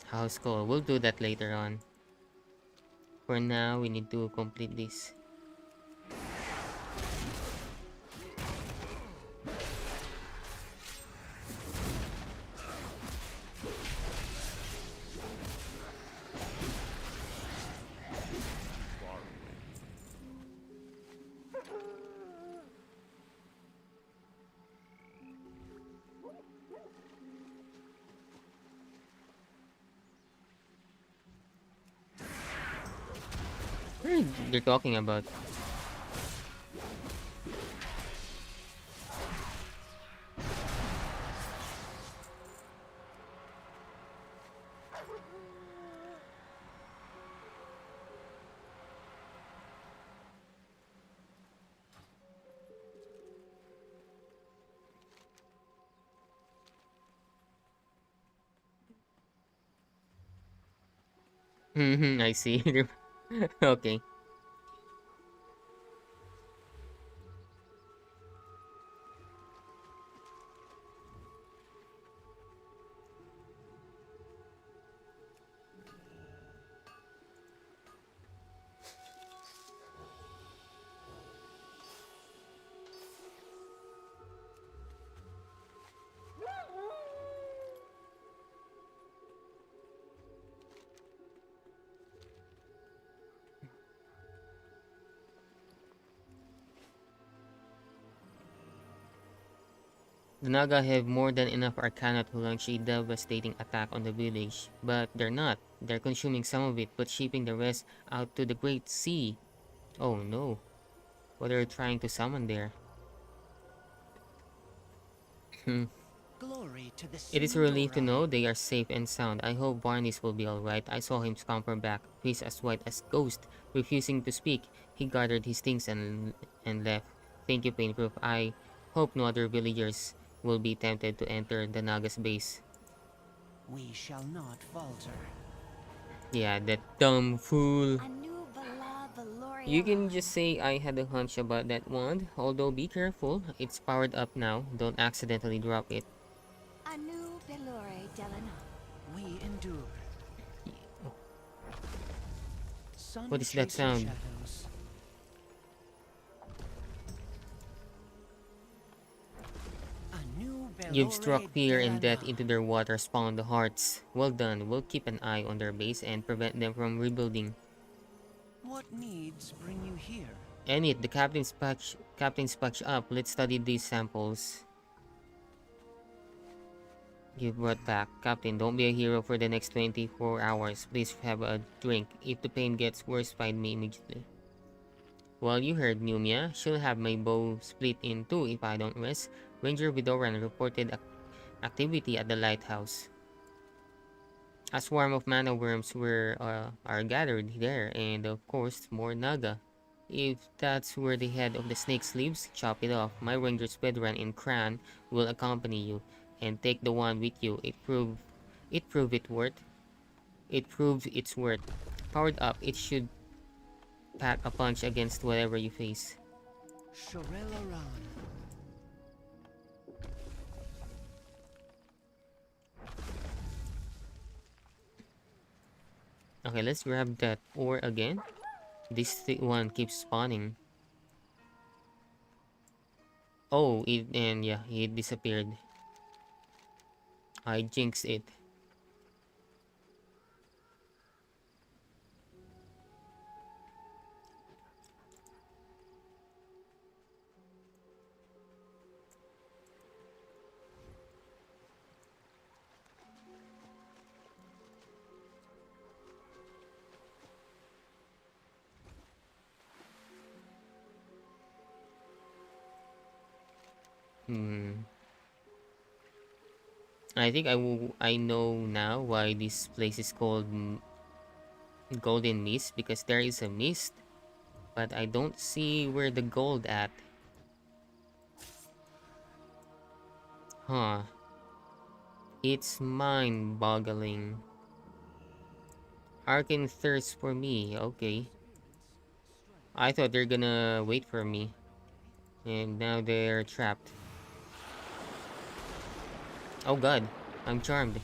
House call. We'll do that later on. For now, we need to complete this. What are they talking about? I see. Okay. The Naga have more than enough arcana to launch a devastating attack on the village, but they're not. They're consuming some of it, but shipping the rest out to the Great Sea. Oh no. What are you trying to summon there? Glory to the It is a relief to Sindora. know they are safe and sound. I hope Barnes will be alright. I saw him scamper back, face as white as ghost, refusing to speak. He gathered his things and left. Thank you, Painproof. I hope no other villagers will be tempted to enter the Naga's base. We shall not falter. Yeah, that dumb fool. Anu Vala Valoria. You can just say I had a hunch about that wand, although be careful, it's powered up now. Don't accidentally drop it. Anu Belore Delana. We endure. Sun What is that chasing sound? shadows. Anu You've struck Belore fear and Delana. death into their water-spawned hearts. Well done. We'll keep an eye on their base and prevent them from rebuilding. What needs bring you here? Enid, the captain's patch up. Let's study these samples you brought back. Captain, don't be a hero for the next 24 hours. Please have a drink. If the pain gets worse, find me immediately. Well, you heard Numia. She'll have my bow split in two if I don't rest. Ranger Vidoran reported activity at the lighthouse. A swarm of mana worms are gathered there, and of course, more Naga. If that's where the head of the snake lives, chop it off. My Ranger's veteran in Kran will accompany you, and take the one with you. It proved its worth. Powered up, it should pack a punch against whatever you face. Shorelaran. Okay, let's grab that ore again. This one keeps spawning. Oh, yeah, it disappeared. I jinxed it. I think I know now why this place is called Golden Mist, because there is a mist, but I don't see where the gold at. Huh. It's mind-boggling. Arcane thirst for me, okay. I thought they're gonna wait for me, and now they're trapped. Oh god, I'm charmed.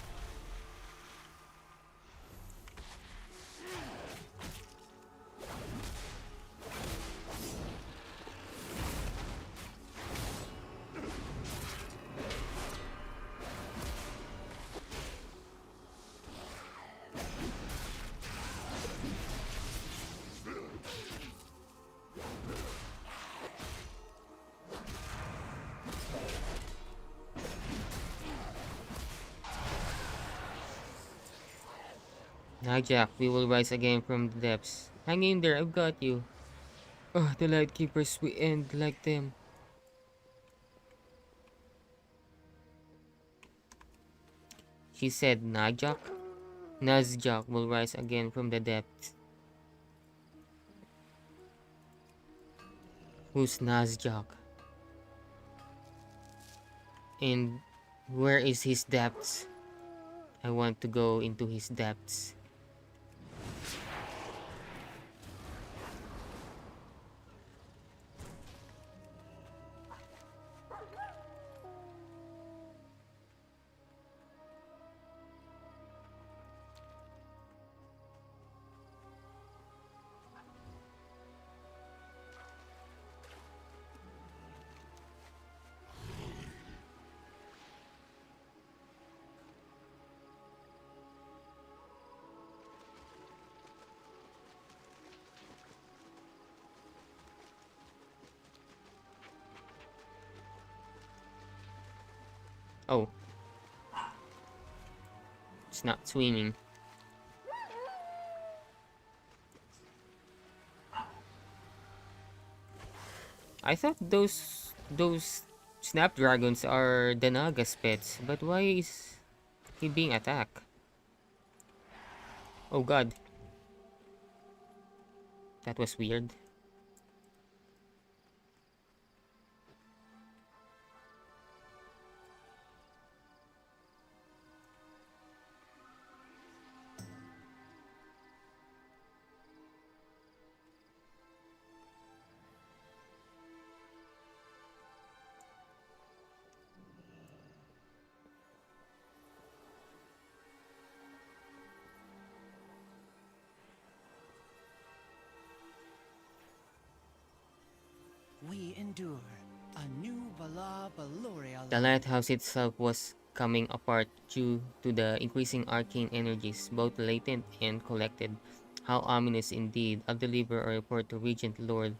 Jack, we will rise again from the depths. Hang in there, I've got you. Oh, the light keepers, we end like them. She said Najak? Nazjak will rise again from the depths. Who's Nazjak? And where is his depths? I want to go into his depths. Oh. It's not swimming. I thought those snapdragons are the Naga's pets, but why is he being attacked? Oh god. That was weird. We endure a new Bala Baloria. The lighthouse itself was coming apart due to the increasing arcane energies, both latent and collected. How ominous indeed. I'll deliver a report to Regent Lord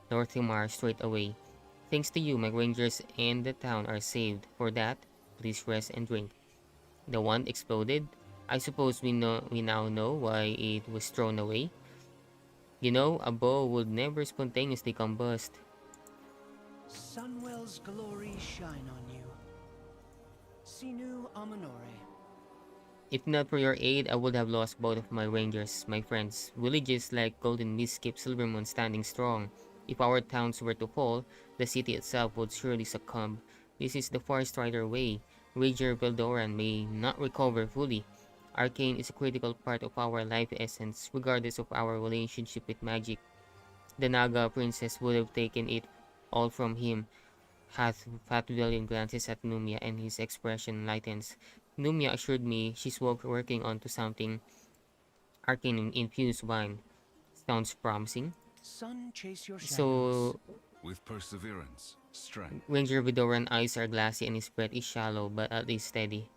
Lorthimar straight away. Thanks to you, my rangers and the town are saved. For that, please rest and drink. The wand exploded. I suppose we now know why it was thrown away. You know, a bow would never spontaneously combust. Sunwell's glory shine on you. Sinu Amanore. If not for your aid, I would have lost both of my rangers, my friends. Villages like Golden Mist keep Silvermoon standing strong. If our towns were to fall, the city itself would surely succumb. This is the Far Strider way. Ranger Veldoran may not recover fully. Arcane is a critical part of our life essence, regardless of our relationship with magic. The Naga princess would have taken it all from him. Fat William glances at Numia and his expression lightens. Numia assured me she's working on to something arcane-infused wine. Sounds promising. Sun, chase your shadows. So, With perseverance, strength. Ranger Vidoran eyes are glassy and his breath is shallow but at least steady.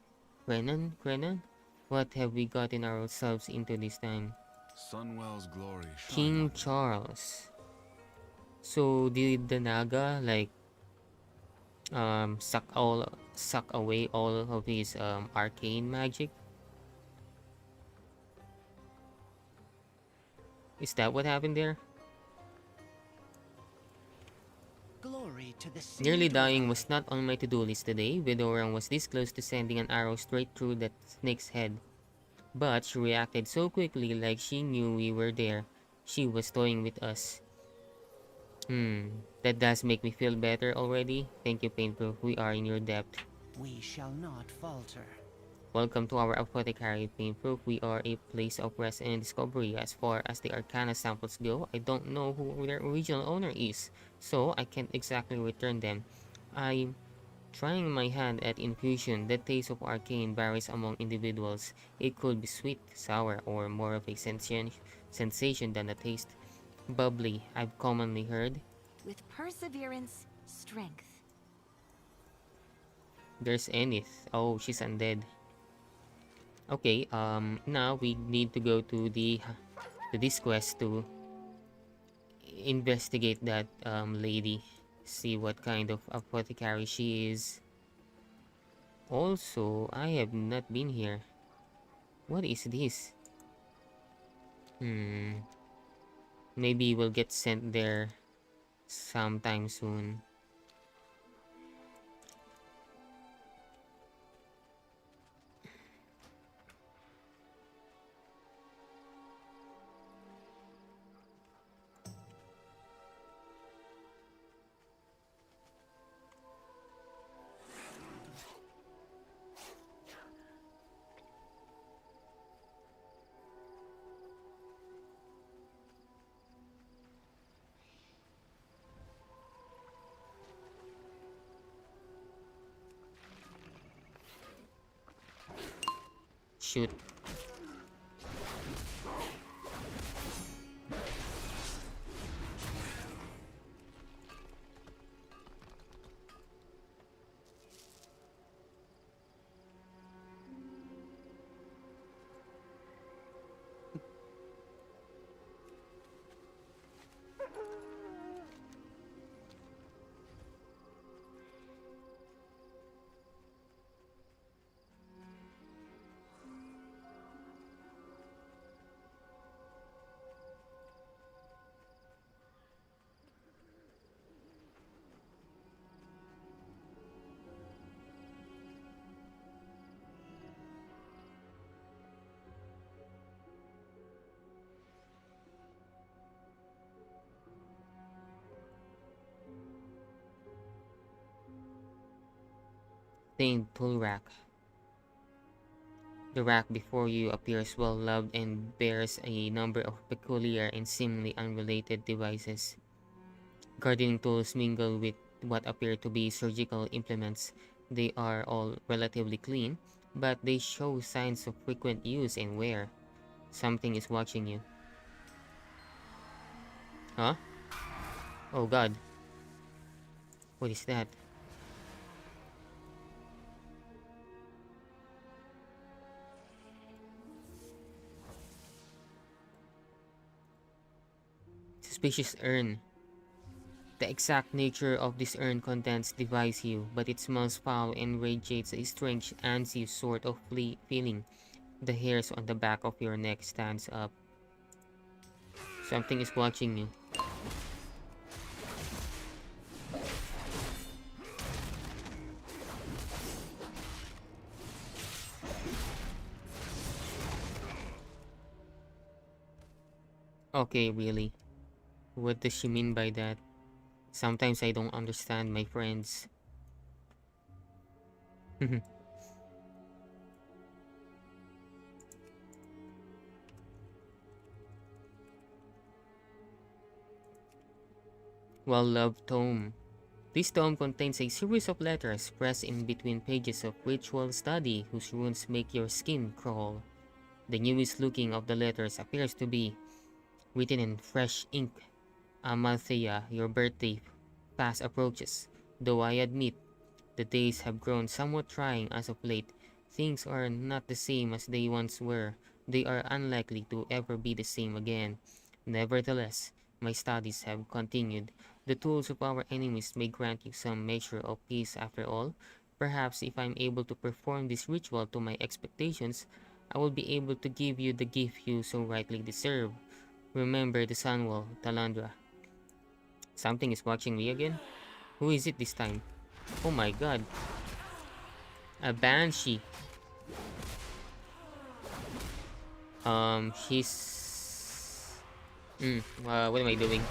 Krenan? What have we gotten ourselves into this time? Sunwell's glory shine King on you. Charles. So did the Naga like suck away all of his arcane magic? Is that what happened there? Glory to the Nearly seed dying divine. was not on my to-do list today. Vidoran was this close to sending an arrow straight through that snake's head. But she reacted so quickly like she knew we were there. She was toying with us. That does make me feel better already. Thank you, Painproof. We are in your debt. We shall not falter. Welcome to our apothecary, Painproof. We are a place of rest and discovery. As far as the Arcana samples go, I don't know who their original owner is, so I can't exactly return them. I'm trying my hand at infusion. The taste of arcane varies among individuals. It could be sweet, sour, or more of a sensation than a taste. Bubbly, I've commonly heard. With perseverance, strength. There's Enith. Oh, she's undead. Okay, now we need to go to this quest to investigate that lady. See what kind of apothecary she is. Also, I have not been here. What is this? Maybe we'll get sent there sometime soon. Shoot. Stained tool rack. The rack before you appears well loved and bears a number of peculiar and seemingly unrelated devices. Gardening tools mingle with what appear to be surgical implements. They are all relatively clean, but they show signs of frequent use and wear. Something is watching you. Huh? Oh god. What is that? Suspicious urn. The exact nature of this urn contents defies you, but it smells foul and radiates a strange, uneasy sort of feeling. The hairs on the back of your neck stands up. Something is watching you. Okay, really. What does she mean by that? Sometimes I don't understand, my friends. Well-loved tome. This tome contains a series of letters pressed in between pages of ritual study whose runes make your skin crawl. The newest looking of the letters appears to be written in fresh ink. Amalthea, your birthday fast approaches. Though I admit the days have grown somewhat trying as of late, things are not the same as they once were. They are unlikely to ever be the same again. Nevertheless, my studies have continued. The tools of our enemies may grant you some measure of peace after all. Perhaps if I'm able to perform this ritual to my expectations, I will be able to give you the gift you so rightly deserve. Remember the Sunwall, Talandra. Something is watching me again? Who is it this time? Oh my god. A banshee. She's... what am I doing?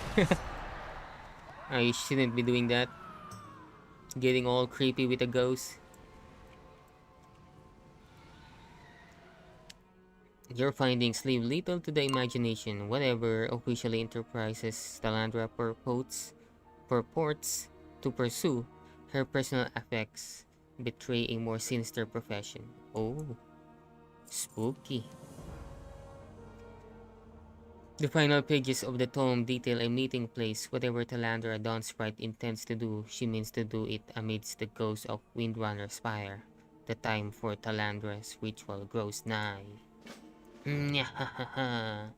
I shouldn't be doing that. Getting all creepy with a ghost. Your findings leave little to the imagination. Whatever officially enterprises Talandra purports to pursue, her personal effects betray a more sinister profession. Oh, spooky. The final pages of the tome detail a meeting place. Whatever Talandra Dawnspite intends to do, she means to do it amidst the ghost of Windrunner's Spire. The time for Talandra's ritual grows nigh. Nyahaha.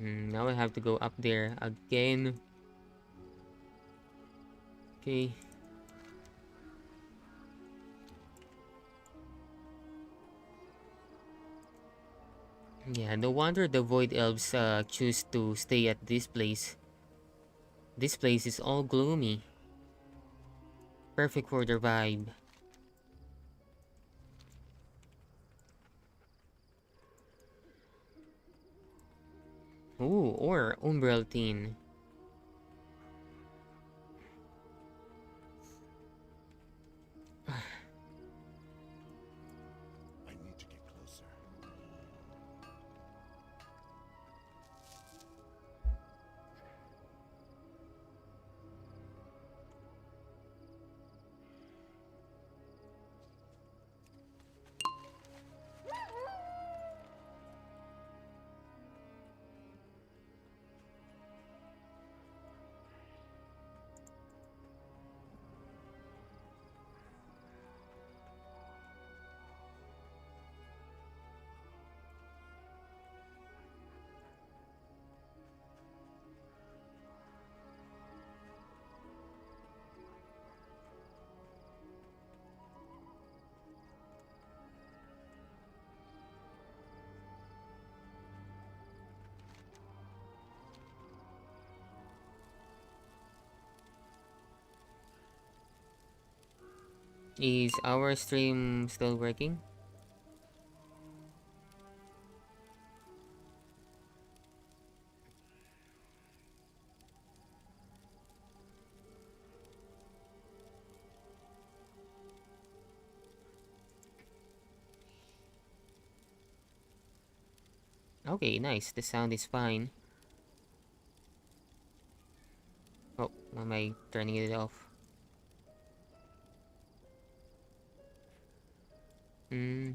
Now I have to go up there again. Okay. Yeah, no wonder the Void Elves choose to stay at this place. This place is all gloomy. Perfect for their vibe. Ooh, or Umbral Teen. I need to get closer. Is our stream still working? Okay, nice. The sound is fine. Oh, why am I turning it off? Hmm.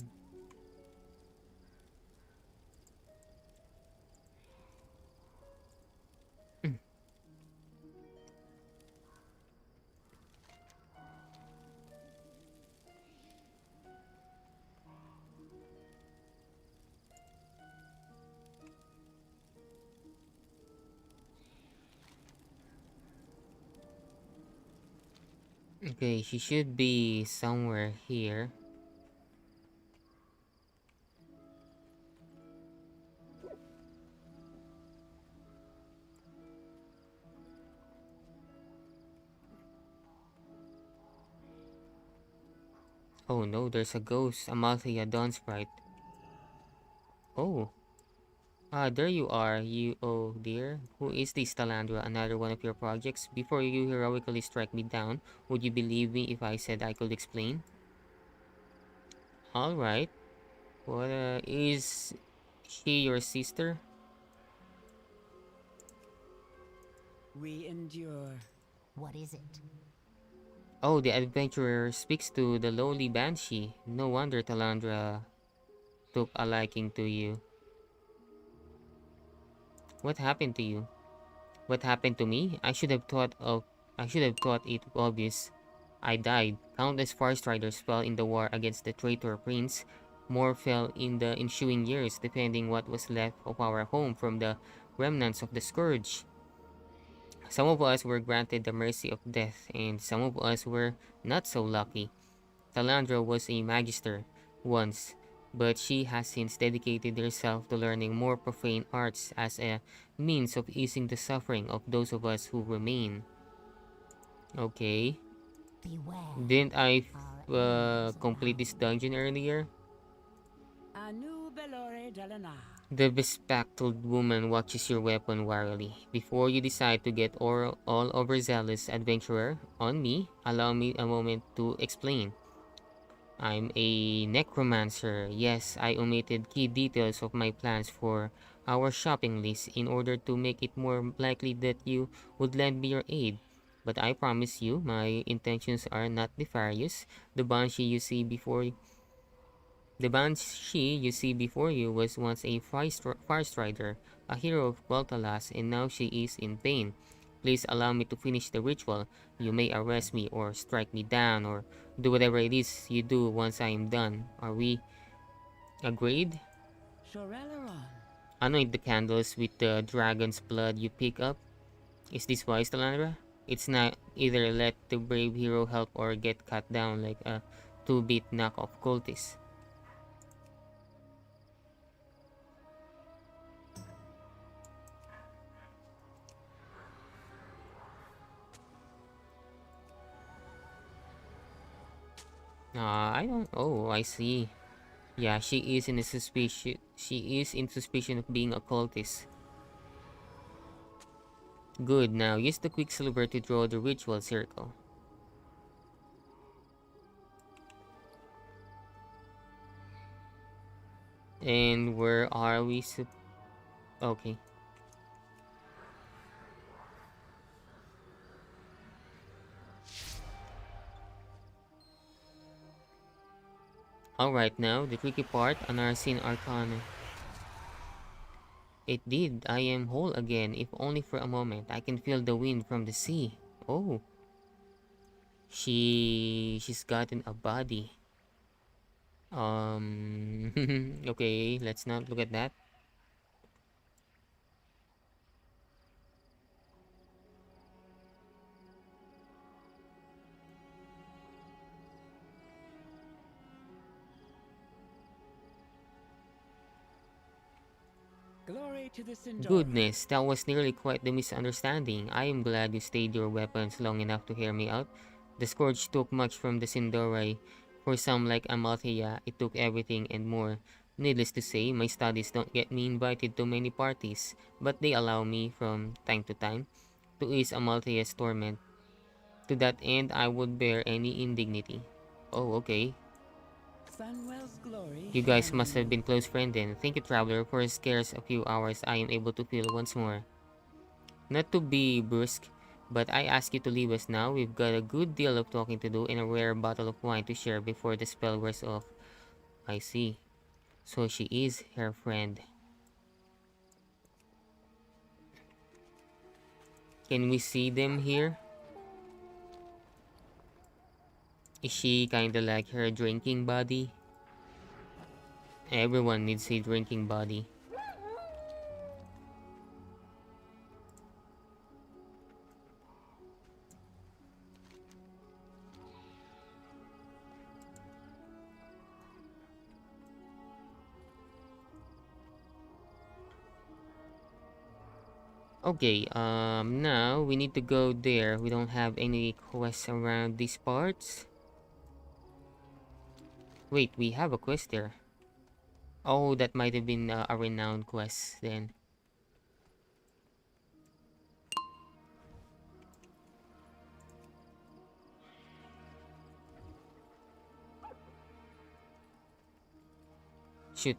Okay, she should be somewhere here. Oh no, there's a ghost, Amalthea Dawn Sprite. Oh. Ah, there you are, you oh dear. Who is this Talandra? Another one of your projects? Before you heroically strike me down, would you believe me if I said I could explain? Alright. What, is she your sister? We endure. What is it? Oh, the adventurer speaks to the lowly banshee. No wonder Talandra took a liking to you. What happened to you? What happened to me? I should have thought it obvious. I died. Countless forest riders fell in the war against the traitor prince. More fell in the ensuing years, defending what was left of our home from the remnants of the scourge. Some of us were granted the mercy of death, and some of us were not so lucky. Talandra was a magister once, but she has since dedicated herself to learning more profane arts as a means of easing the suffering of those of us who remain. Okay. Beware. Didn't I complete this dungeon earlier? Anu Belore Delana. The bespectacled woman watches your weapon warily. Before you decide to get all overzealous adventurer on me, allow me a moment to explain. I'm a necromancer. Yes, I omitted key details of my plans for our shopping list in order to make it more likely that you would lend me your aid. But I promise you, my intentions are not nefarious. The banshee you see before the banshee you see before you was once a forest rider, a hero of Quel'Thalas, and now she is in pain. Please allow me to finish the ritual. You may arrest me or strike me down or do whatever it is you do once I am done. Are we agreed? Shoreleron. Anoint the candles with the dragon's blood you pick up. Is this wise, Talandra? It's not either let the brave hero help or get cut down like a two-bit knockoff cultist. I don't. Oh, I see. Yeah, she is in a suspicion. She is in suspicion of being a cultist. Good. Now use the quicksilver to draw the ritual circle. And where are we? Okay. Alright, now the tricky part, an Unseen Arcana. It did. I am whole again, if only for a moment. I can feel the wind from the sea. Oh. She's gotten a body. Okay, let's not look at that. Glory to the Sindor. Goodness, that was nearly quite the misunderstanding. I am glad you stayed your weapons long enough to hear me out. The Scourge took much from the Sindorai. For some like Amalthea, it took everything and more. Needless to say, my studies don't get me invited to many parties, but they allow me, from time to time, to ease Amalthea's torment. To that end, I would bear any indignity. Oh, okay. Sunwell's glory. You guys must have been close friends then. Thank you, traveler. For scarce a few hours, I am able to feel once more. Not to be brusque, but I ask you to leave us now. We've got a good deal of talking to do and a rare bottle of wine to share before the spell wears off. I see. So she is her friend. Can we see them here? Is she kinda like her drinking buddy? Everyone needs a drinking buddy. Okay, now we need to go there. We don't have any quests around these parts. Wait, we have a quest there. Oh, that might have been a renowned quest then. Shoot.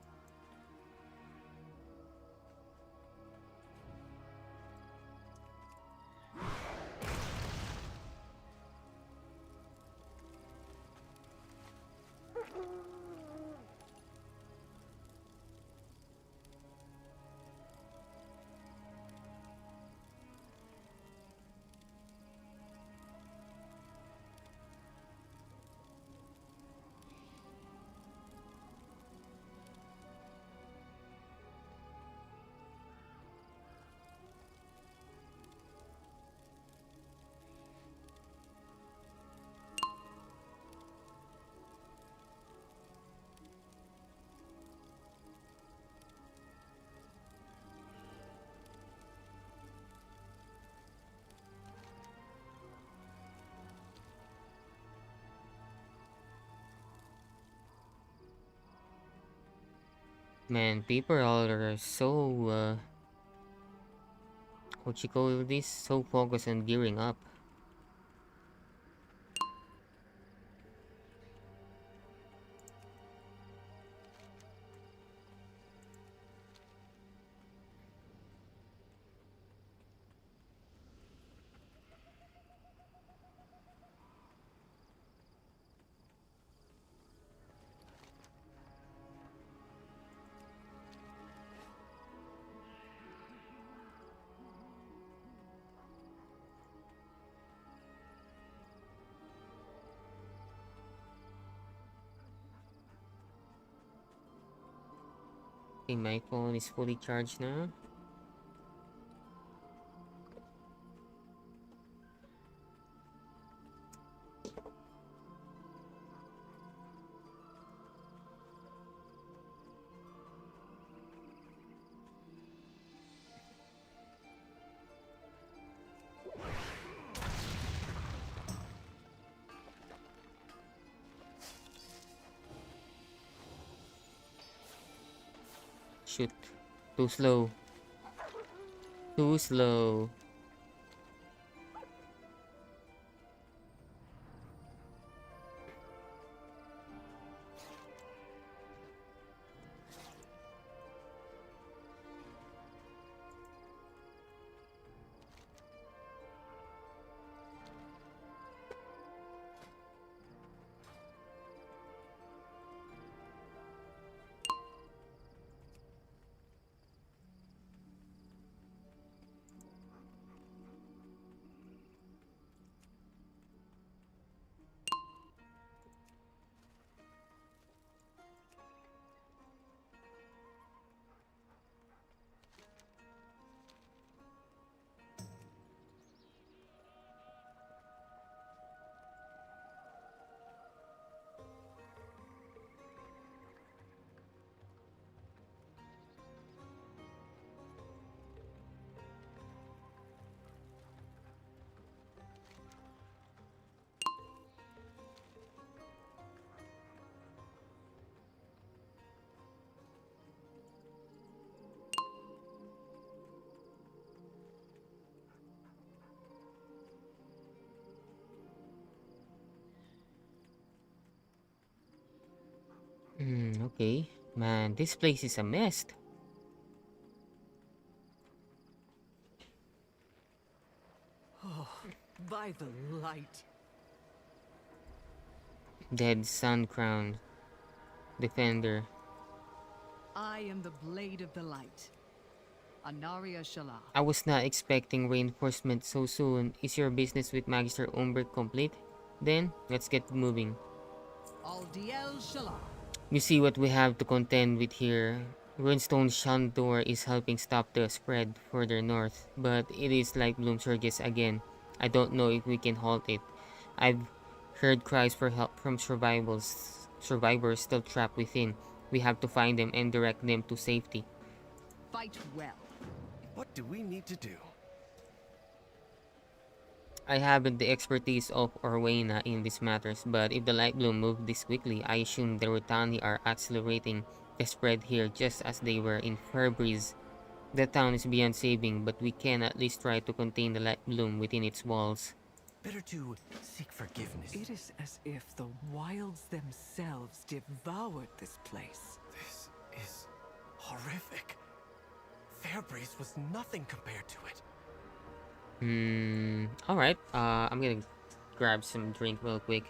Man, people are so what you call this? So focused on gearing up. Okay, my phone is fully charged now. Shoot. Too slow. Too slow. Okay. Man, this place is a mess. Oh, by the light. Dead Sun Crown. Defender. I am the Blade of the Light. Anaria Shala. I was not expecting reinforcement so soon. Is your business with Magister Umber complete? Then, let's get moving. Aldiel Shala. You see what we have to contend with here. Runestone Shandor is helping stop the spread further north, but it is like Bloom surges again. I don't know if we can halt it. I've heard cries for help from survivors still trapped within. We have to find them and direct them to safety. Fight well. What do we need to do? I haven't the expertise of Orwena in these matters, but if the Light Bloom moved this quickly, I assume the Rutani are accelerating spread here just as they were in Fairbreeze. The town is beyond saving, but we can at least try to contain the light bloom within its walls. Better to seek forgiveness. It is as if the wilds themselves devoured this place. This is horrific. Fairbreeze was nothing compared to it. Alright, I'm gonna grab some drink real quick.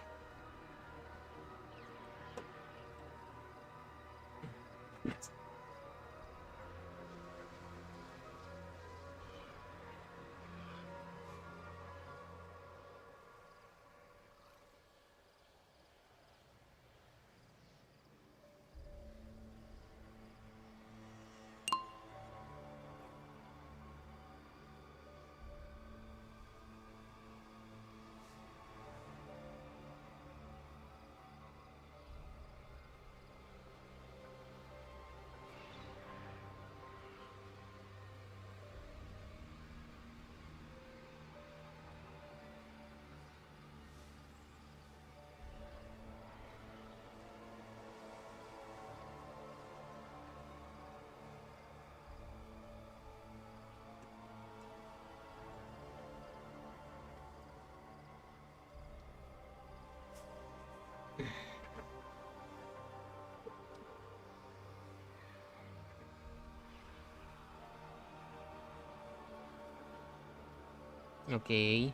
Okay.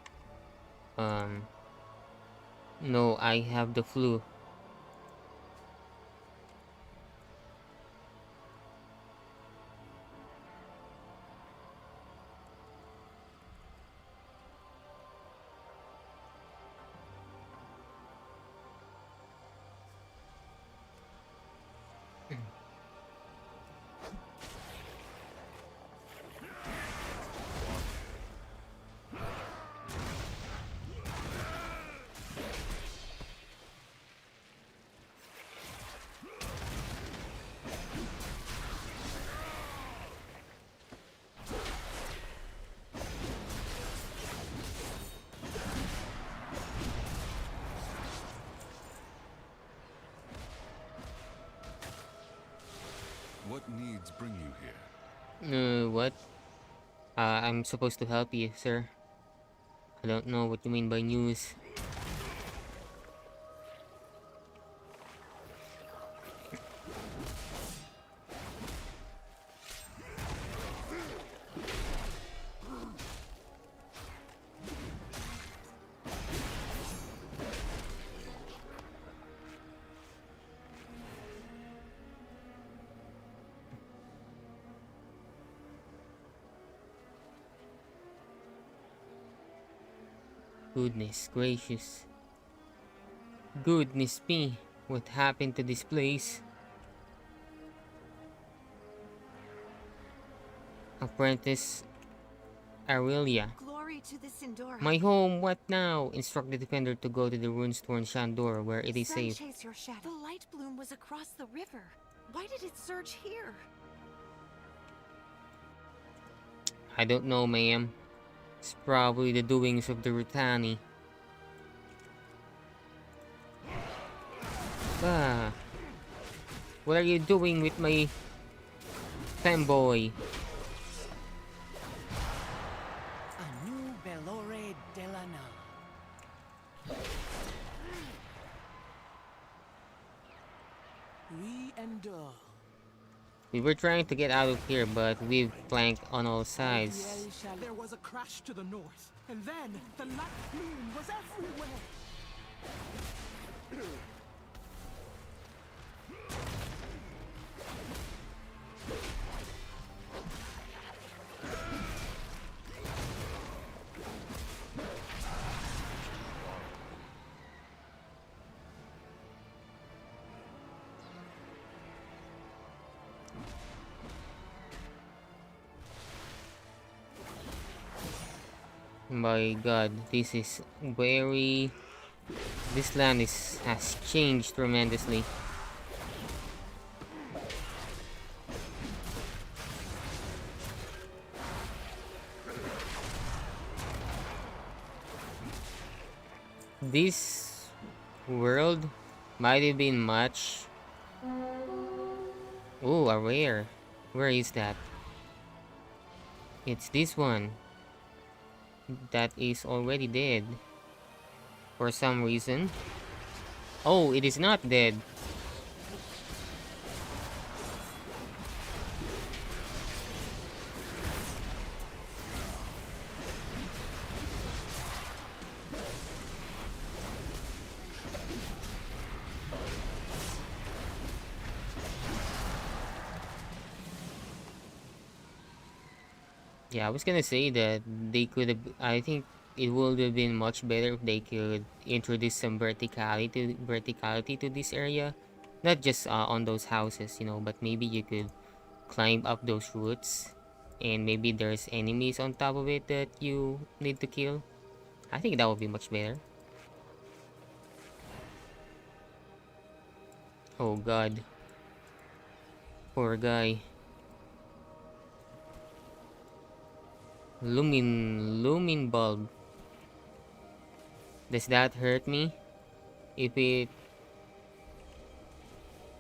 No, I have the flu. What needs bring you here? What? I'm supposed to help you, sir. I don't know what you mean by news. Goodness gracious. Goodness me, what happened to this place? Apprentice Aurelia. Glory to the Sindora. My home, what now? Instruct the defender to go to the runestorn Shandor where it is Sun safe. chase your shadow. The light bloom was across the river. Why did it surge here? I don't know, ma'am. It's probably the doings of the Rutani. What are you doing with my femboy? Anu Belore Delana. We endure. We were trying to get out of here, but we've flanked on all sides. There was a crash to the north, and then the light bloom was everywhere. My god, this is very... This land has changed tremendously. This world might have been much Oh, a rare. Where is that? It's this one. That is already dead. For some reason. Oh, it is not dead. Yeah, I was gonna say that they could have. I think it would have been much better if they could introduce some verticality to this area, not just on those houses, you know. But maybe you could climb up those roots, and maybe there's enemies on top of it that you need to kill. I think that would be much better. Oh God, poor guy. Lumin bulb. Does that hurt me? If it...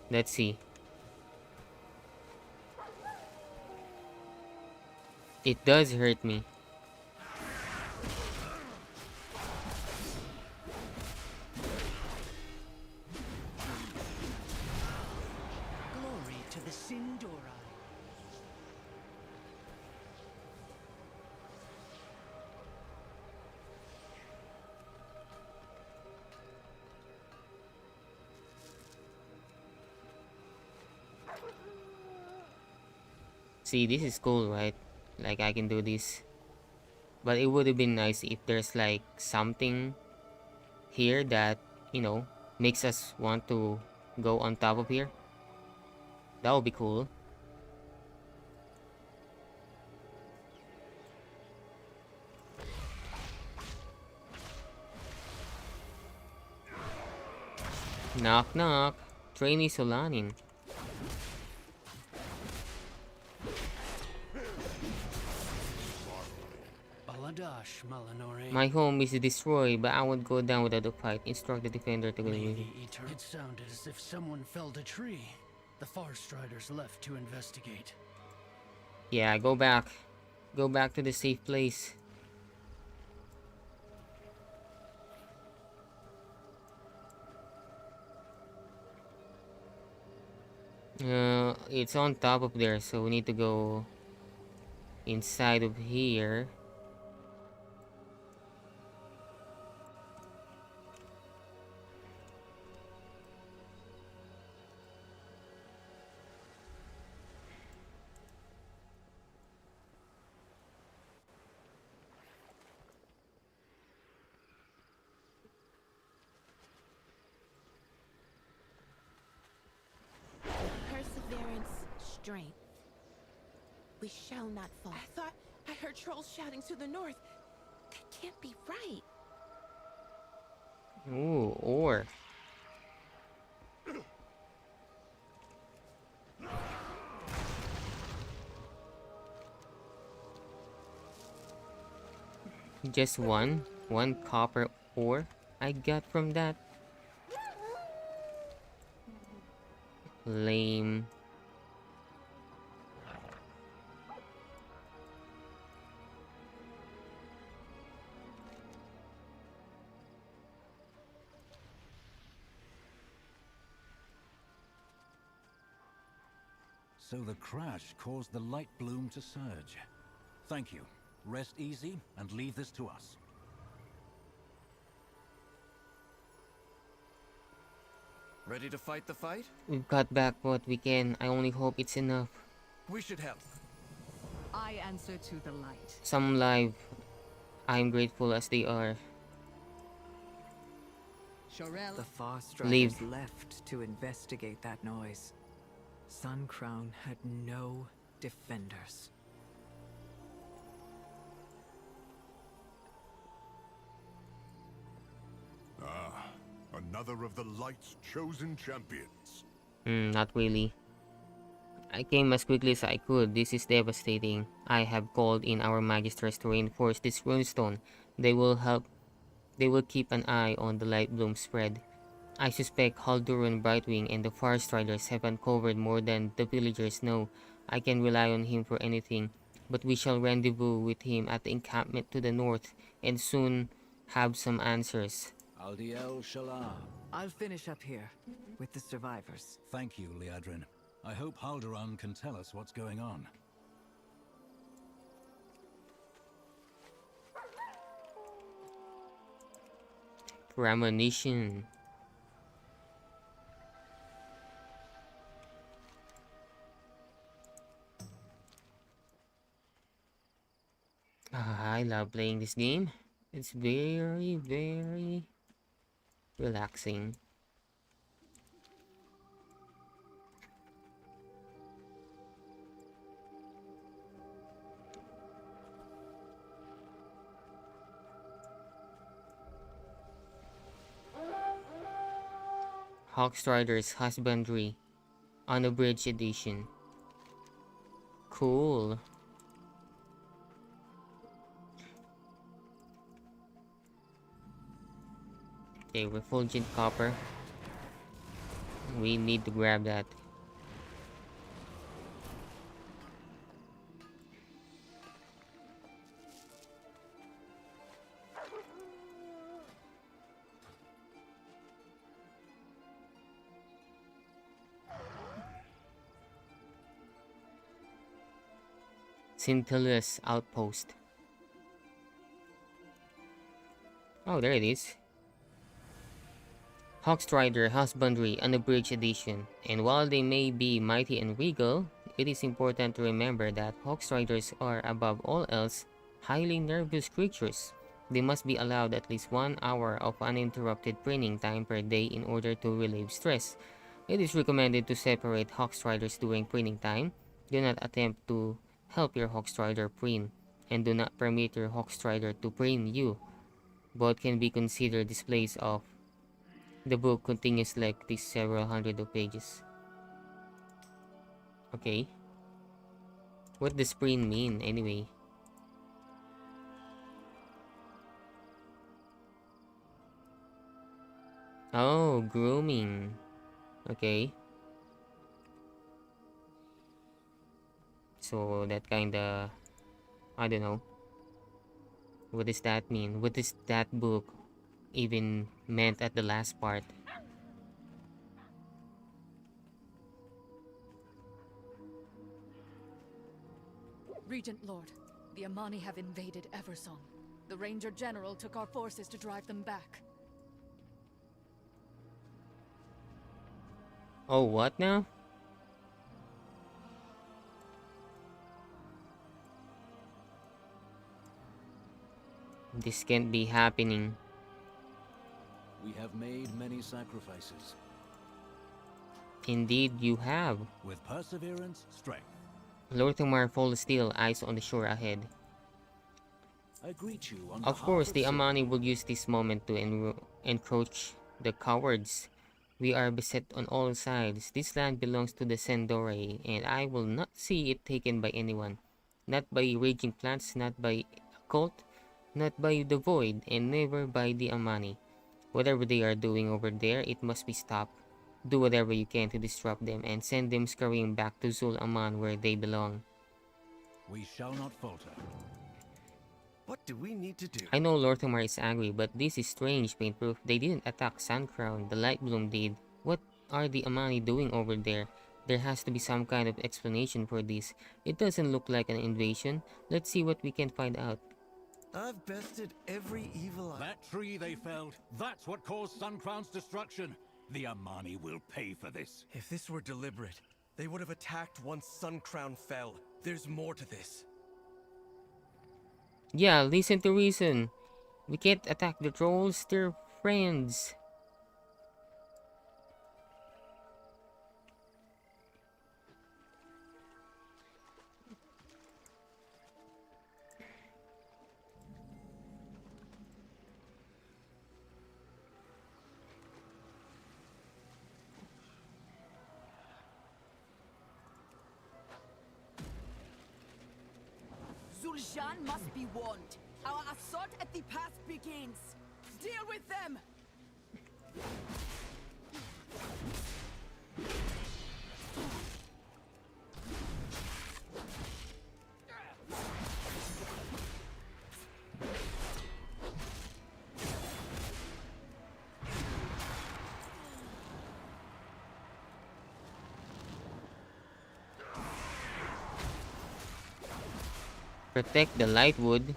Let's see. It does hurt me. Glory to the Sindora. See, this is cool, right? Like, I can do this. But it would have been nice if there's like something here that, you know, makes us want to go on top of here. That would be cool. Knock knock. Trainee Solanin. Baladash, Malinore. My home is destroyed, but I won't go down without a fight. Instruct the defender to go with me. It sounded as if someone felled a tree. The Farstriders left to investigate. Yeah, go back. Go back to the safe place. It's on top of there, so we need to go inside of here. Perseverance, strength. We shall not fall. I thought I heard trolls shouting to the north. That can't be right. Ooh, ore. Just one copper ore I got from that. Lame. So the crash caused the light bloom to surge. Thank you. Rest easy and leave this to us. Ready to fight the fight? We've got back what we can. I only hope it's enough. We should help. I answer to the light. Some live. I'm grateful as they are. Shorel. The Farstriders Leave. left to investigate that noise. Sun Crown had no defenders. Ah, another of the Light's chosen champions. Not really. I came as quickly as I could. This is devastating. I have called in our magisters to reinforce this runestone. They will help. They will keep an eye on the light bloom spread. I suspect Halduran Brightwing and the Forest Riders have uncovered more than the villagers know. I can rely on him for anything, but we shall rendezvous with him at the encampment to the north and soon have some answers. Aldiel Shalah. I'll finish up here with the survivors. Thank you, Liadrin. I hope Halduran can tell us what's going on. Premonition. I love playing this game. It's very, very relaxing. Hawkstrider's Husbandry, Unabridged Edition. Cool. Okay, Refulgent Copper. We need to grab that. Scintilla's Outpost. Oh, there it is. Hawkstrider Husbandry Unabridged Edition. And while they may be mighty and regal, it is important to remember that Hawkstriders are, above all else, highly nervous creatures. They must be allowed at least 1 hour of uninterrupted preening time per day in order to relieve stress. It is recommended to separate Hawkstriders during preening time. Do not attempt to help your Hawkstrider preen, and do not permit your Hawkstrider to preen you. Both can be considered displays of. The book continues like this several hundred of pages. Okay. What does preen mean anyway? Oh, grooming. Okay. So that kinda, I don't know. What does that mean? What does that book even meant at the last part? Regent Lord, the Amani have invaded Eversong. The Ranger General took our forces to drive them back. Oh, what now? This can't be happening. We have made many sacrifices. Indeed, you have. With perseverance, strength. Lorthomar falls still, eyes on the shore ahead. I greet you on Of behalf course, the Sylvan. Amani will use this moment to encroach the cowards. We are beset on all sides. This land belongs to the Sendore, and I will not see it taken by anyone. Not by raging plants, not by a cult, not by the Void, and never by the Amani. Whatever they are doing over there, it must be stopped. Do whatever you can to disrupt them and send them scurrying back to Zul Aman where they belong. We shall not falter. What do we need to do? I know Lorthomar is angry, but this is strange, Paintproof. They didn't attack Suncrown, the Lightbloom did. What are the Amani doing over there? There has to be some kind of explanation for this. It doesn't look like an invasion. Let's see what we can find out. I've bested every evil eye. That tree they felled, that's what caused Suncrown's destruction. The Amani will pay for this. If this were deliberate, they would have attacked once Suncrown fell. There's more to this. Yeah, listen to reason. We can't attack the trolls, they're friends. Zul'Shan must be warned. Our assault at the pass begins. Deal with them! Protect the lightwood.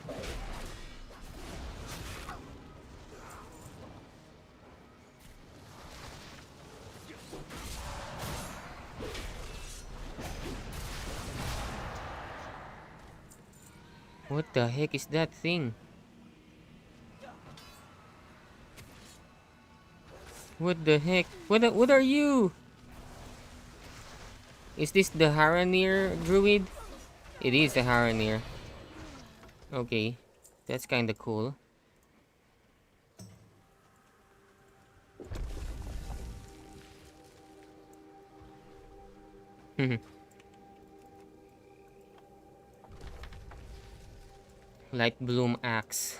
What the heck is that thing? What the heck? What are you? Is this the Haranir druid? It is a Haranir. Okay, that's kind of cool. Light bloom axe.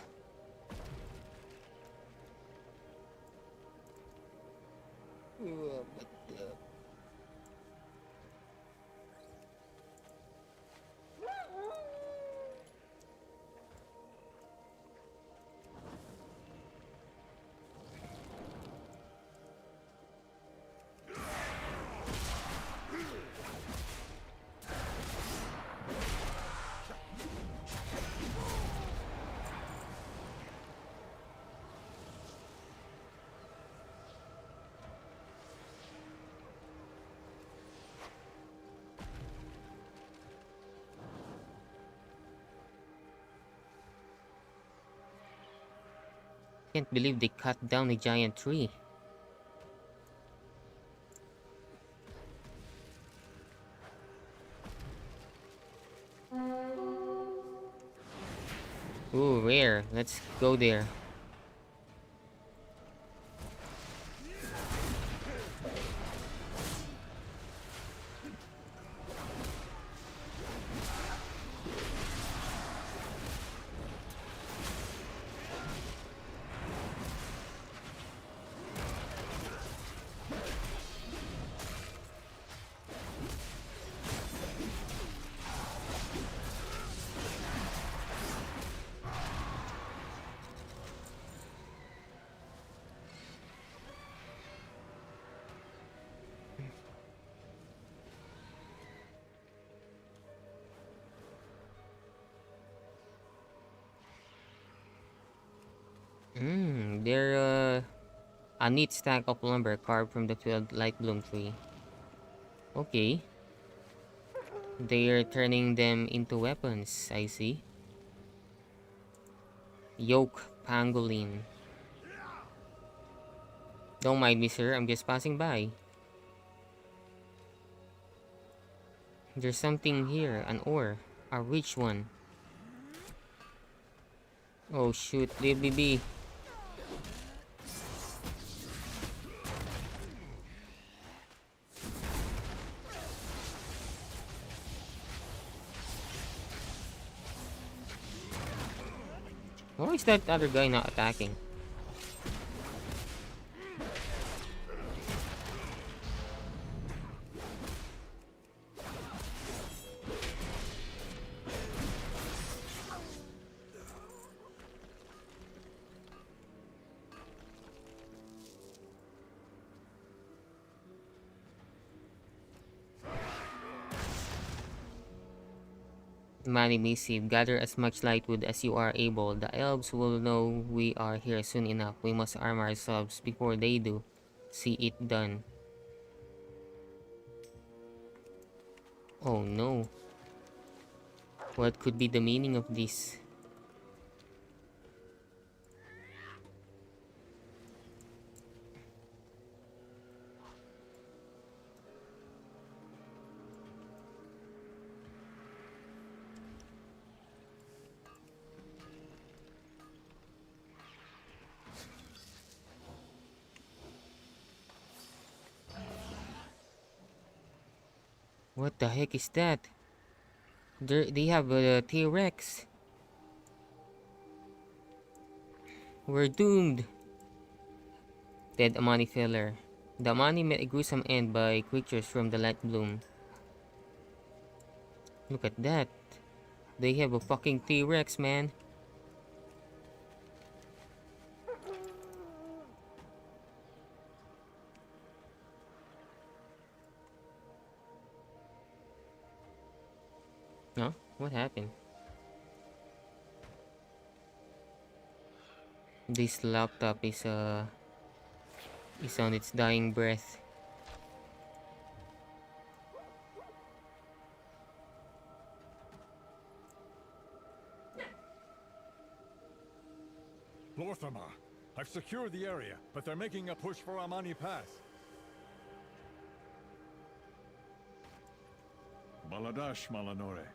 Can't believe they cut down a giant tree. Ooh, rare. Let's go there. They're a neat stack of lumber carved from the felled light bloom tree. Okay. They're turning them into weapons, I see. Yoke pangolin. Don't mind me, sir. I'm just passing by. There's something here. An ore. A rich one. Oh shoot. Leave me be. Why is that other guy not attacking? Mani missive. Gather as much lightwood as you are able. The elves will know we are here soon enough. We must arm ourselves before they do. See it done. Oh no. What could be the meaning of this? What the heck is that? They have a T-Rex. We're doomed. Dead Amani filler. The Amani met a gruesome end by creatures from the light bloom. Look at that. They have a fucking T-Rex, man. Huh? What happened? This laptop is on its dying breath. Lorthamar, I've secured the area, but they're making a push for Amani Pass. Baladash Malanore.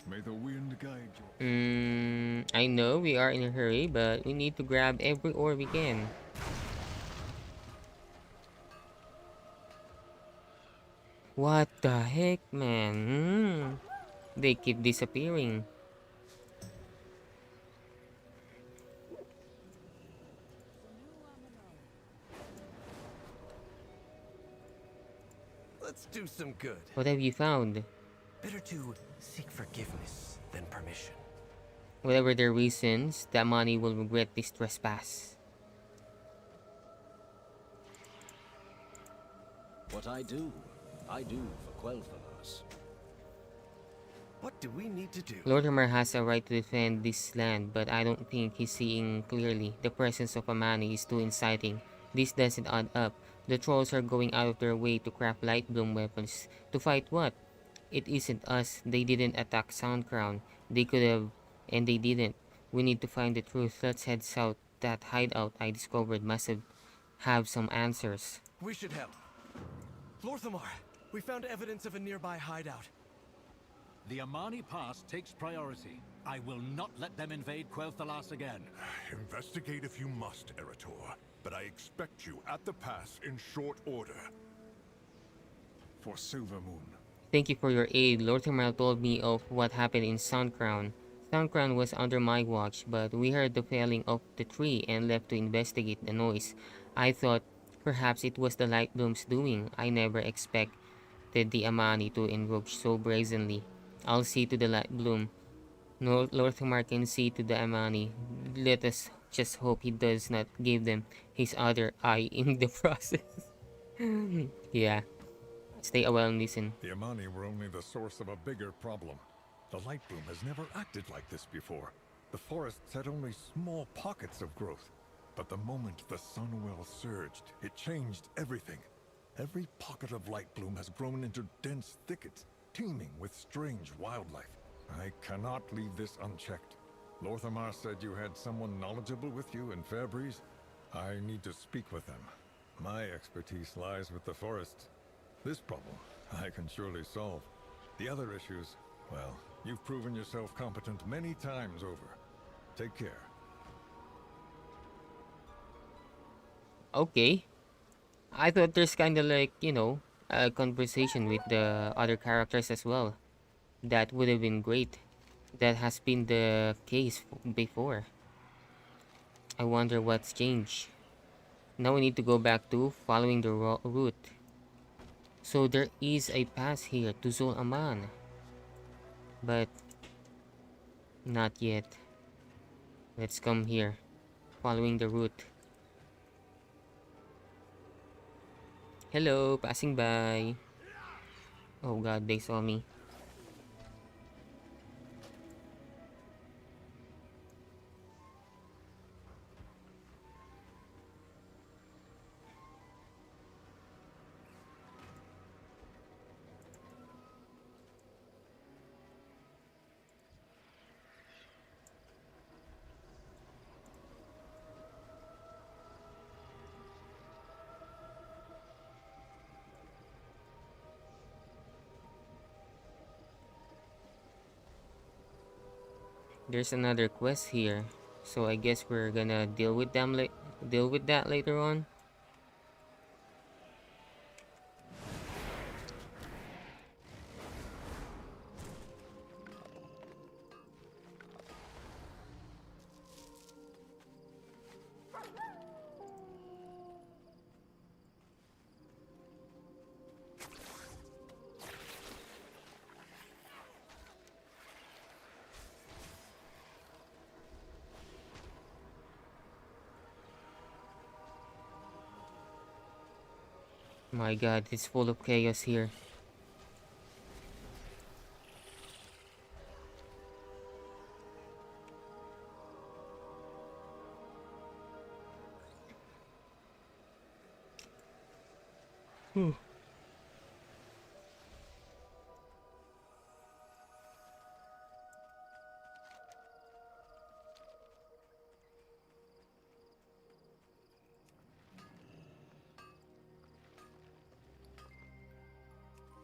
May the wind guide you. I know we are in a hurry, but we need to grab every ore we can. What the heck, man? They keep disappearing. Let's do some good. What have you found? Better to seek forgiveness than permission. Whatever their reasons, the Amani will regret this trespass. What I do for Quel'Thalas. What do we need to do? Lortimer has a right to defend this land, but I don't think he's seeing clearly. The presence of Amani is too inciting. This doesn't add up. The trolls are going out of their way to craft light bloom weapons. To fight what? It isn't us. They didn't attack Soundcrown. They could have, and they didn't. We need to find the truth. Let's head south. That hideout I discovered must have some answers. We should help. Lorthamar, we found evidence of a nearby hideout. The Amani Pass takes priority. I will not let them invade Quel'Thalas again. Investigate if you must, Erator. But I expect you at the pass in short order. For Silvermoon. Thank you for your aid. Lortimer told me of what happened in Soundcrown. Soundcrown was under my watch, but we heard the felling of the tree and left to investigate the noise. I thought perhaps it was the Light Bloom's doing. I never expected the Amani to encroach so brazenly. I'll see to the Light Bloom. No, Lortimer can see to the Amani. Let us just hope he does not give them his other eye in the process. Yeah. Stay a while and listen. The Amani were only the source of a bigger problem. The Light Bloom has never acted like this before. The forests had only small pockets of growth. But the moment the Sunwell surged, it changed everything. Every pocket of Light Bloom has grown into dense thickets, teeming with strange wildlife. I cannot leave this unchecked. Lorthamar said you had someone knowledgeable with you in Fairbreeze. I need to speak with them. My expertise lies with the forests. This problem, I can surely solve. The other issues, well, you've proven yourself competent many times over. Take care. Okay. I thought there's kind of like, a conversation with the other characters as well. That would have been great. That has been the case before. I wonder what's changed. Now we need to go back to following the route. So there is a pass here to Zul Aman. But not yet. Let's come here. Following the route. Hello, passing by. Oh god, they saw me. There's another quest here, so I guess we're gonna deal with that later on. My god, it's full of chaos here.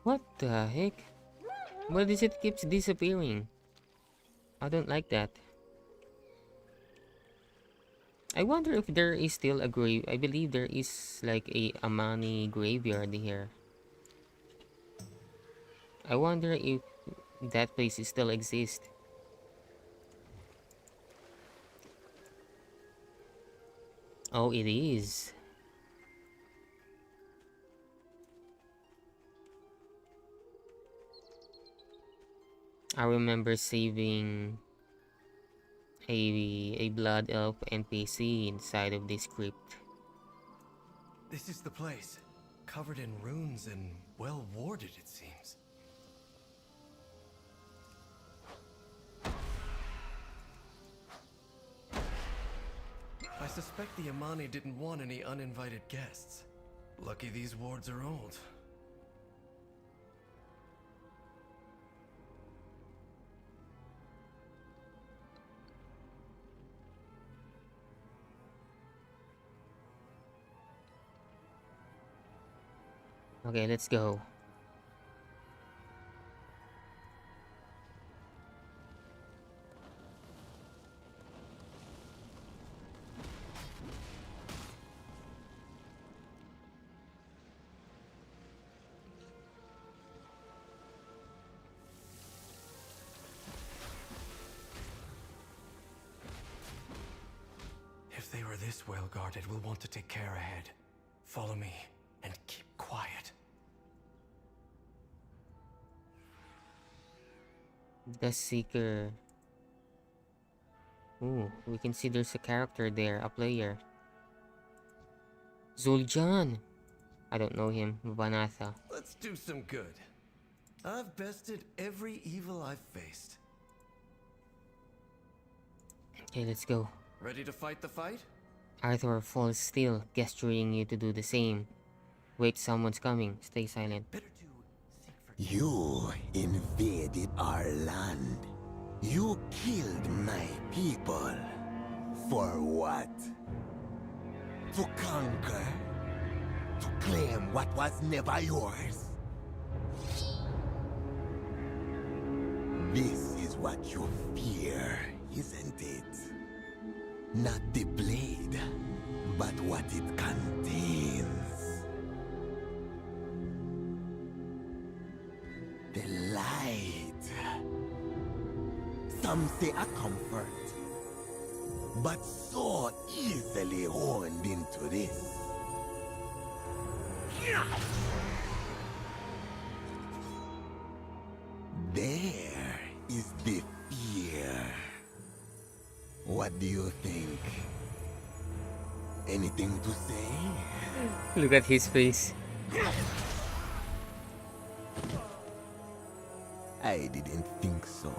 What the heck? Why does it keeps disappearing? I don't like that. I wonder if there is still a grave. I believe there is like a Amani graveyard here. I wonder if that place still exists. Oh, it is. I remember saving a blood elf NPC inside of this crypt. This is the place. Covered in runes and well warded, it seems. I suspect the Amani didn't want any uninvited guests. Lucky these wards are old. Okay, let's go. If they were this well guarded, we'll want to take care ahead. Follow me and keep quiet. The Seeker. Ooh, we can see there's a character there, a player. Zul'Jan. I don't know him. Vanatha. Let's do some good. I've bested every evil I've faced. Okay, let's go. Ready to fight the fight? Arthur falls still, gesturing you to do the same. Wait, someone's coming. Stay silent. You invaded our land. You killed my people. For what? To conquer? To claim what was never yours? This is what you fear, isn't it? Not the blade, but what it contains. The light. Some say a comfort, but so easily honed into this. There is the fear. What do you think? Anything to say? Look at his face. I didn't think so.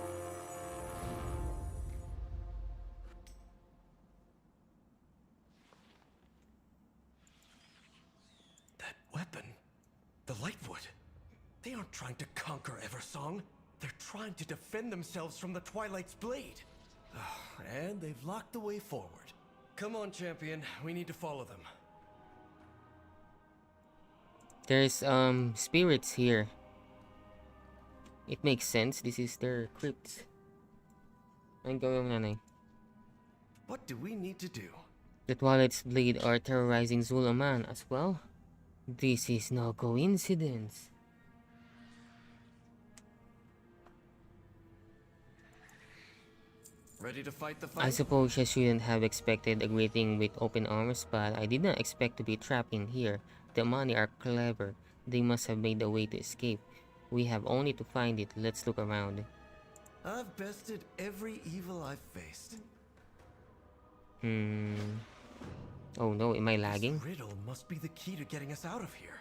That weapon, the Lightwood, they aren't trying to conquer Eversong. They're trying to defend themselves from the Twilight's blade. And they've locked the way forward. Come on, champion. We need to follow them. There's spirits here. It makes sense. This is their crypts. I'm going, nanay. What do we need to do? The Twilight's blade are terrorizing Zulaman as well. This is no coincidence. Ready to fight the fight? I suppose I shouldn't have expected a greeting with open arms, but I did not expect to be trapped in here. The Mani are clever. They must have made a way to escape. We have only to find it. Let's look around. I've bested every evil I've faced. Oh no, am I lagging? This riddle must be the key to getting us out of here.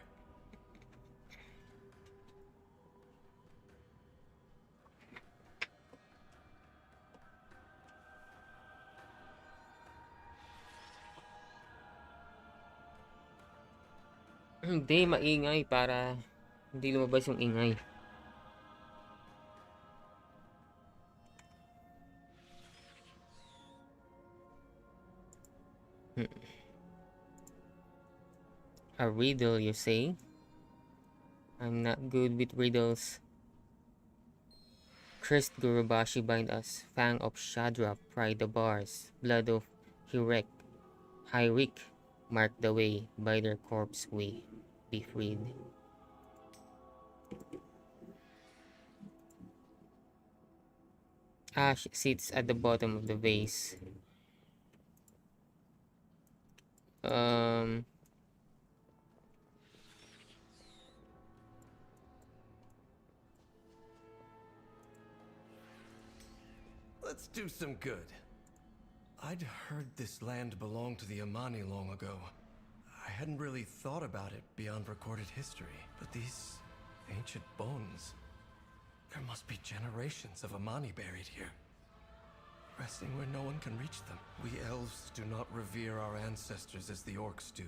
Hindi maingay para hindi lumabas yung ingay. A riddle, you say? I'm not good with riddles. Cursed Gurubashi bind us, Fang of Shadra pry the bars, blood of Hyrik mark the way, by their corpse we be freed. Ash sits at the bottom of the vase. Let's do some good. I'd heard this land belonged to the Amani long ago. I hadn't really thought about it beyond recorded history, but these ancient bones... There must be generations of Amani buried here, resting where no one can reach them. We elves do not revere our ancestors as the orcs do,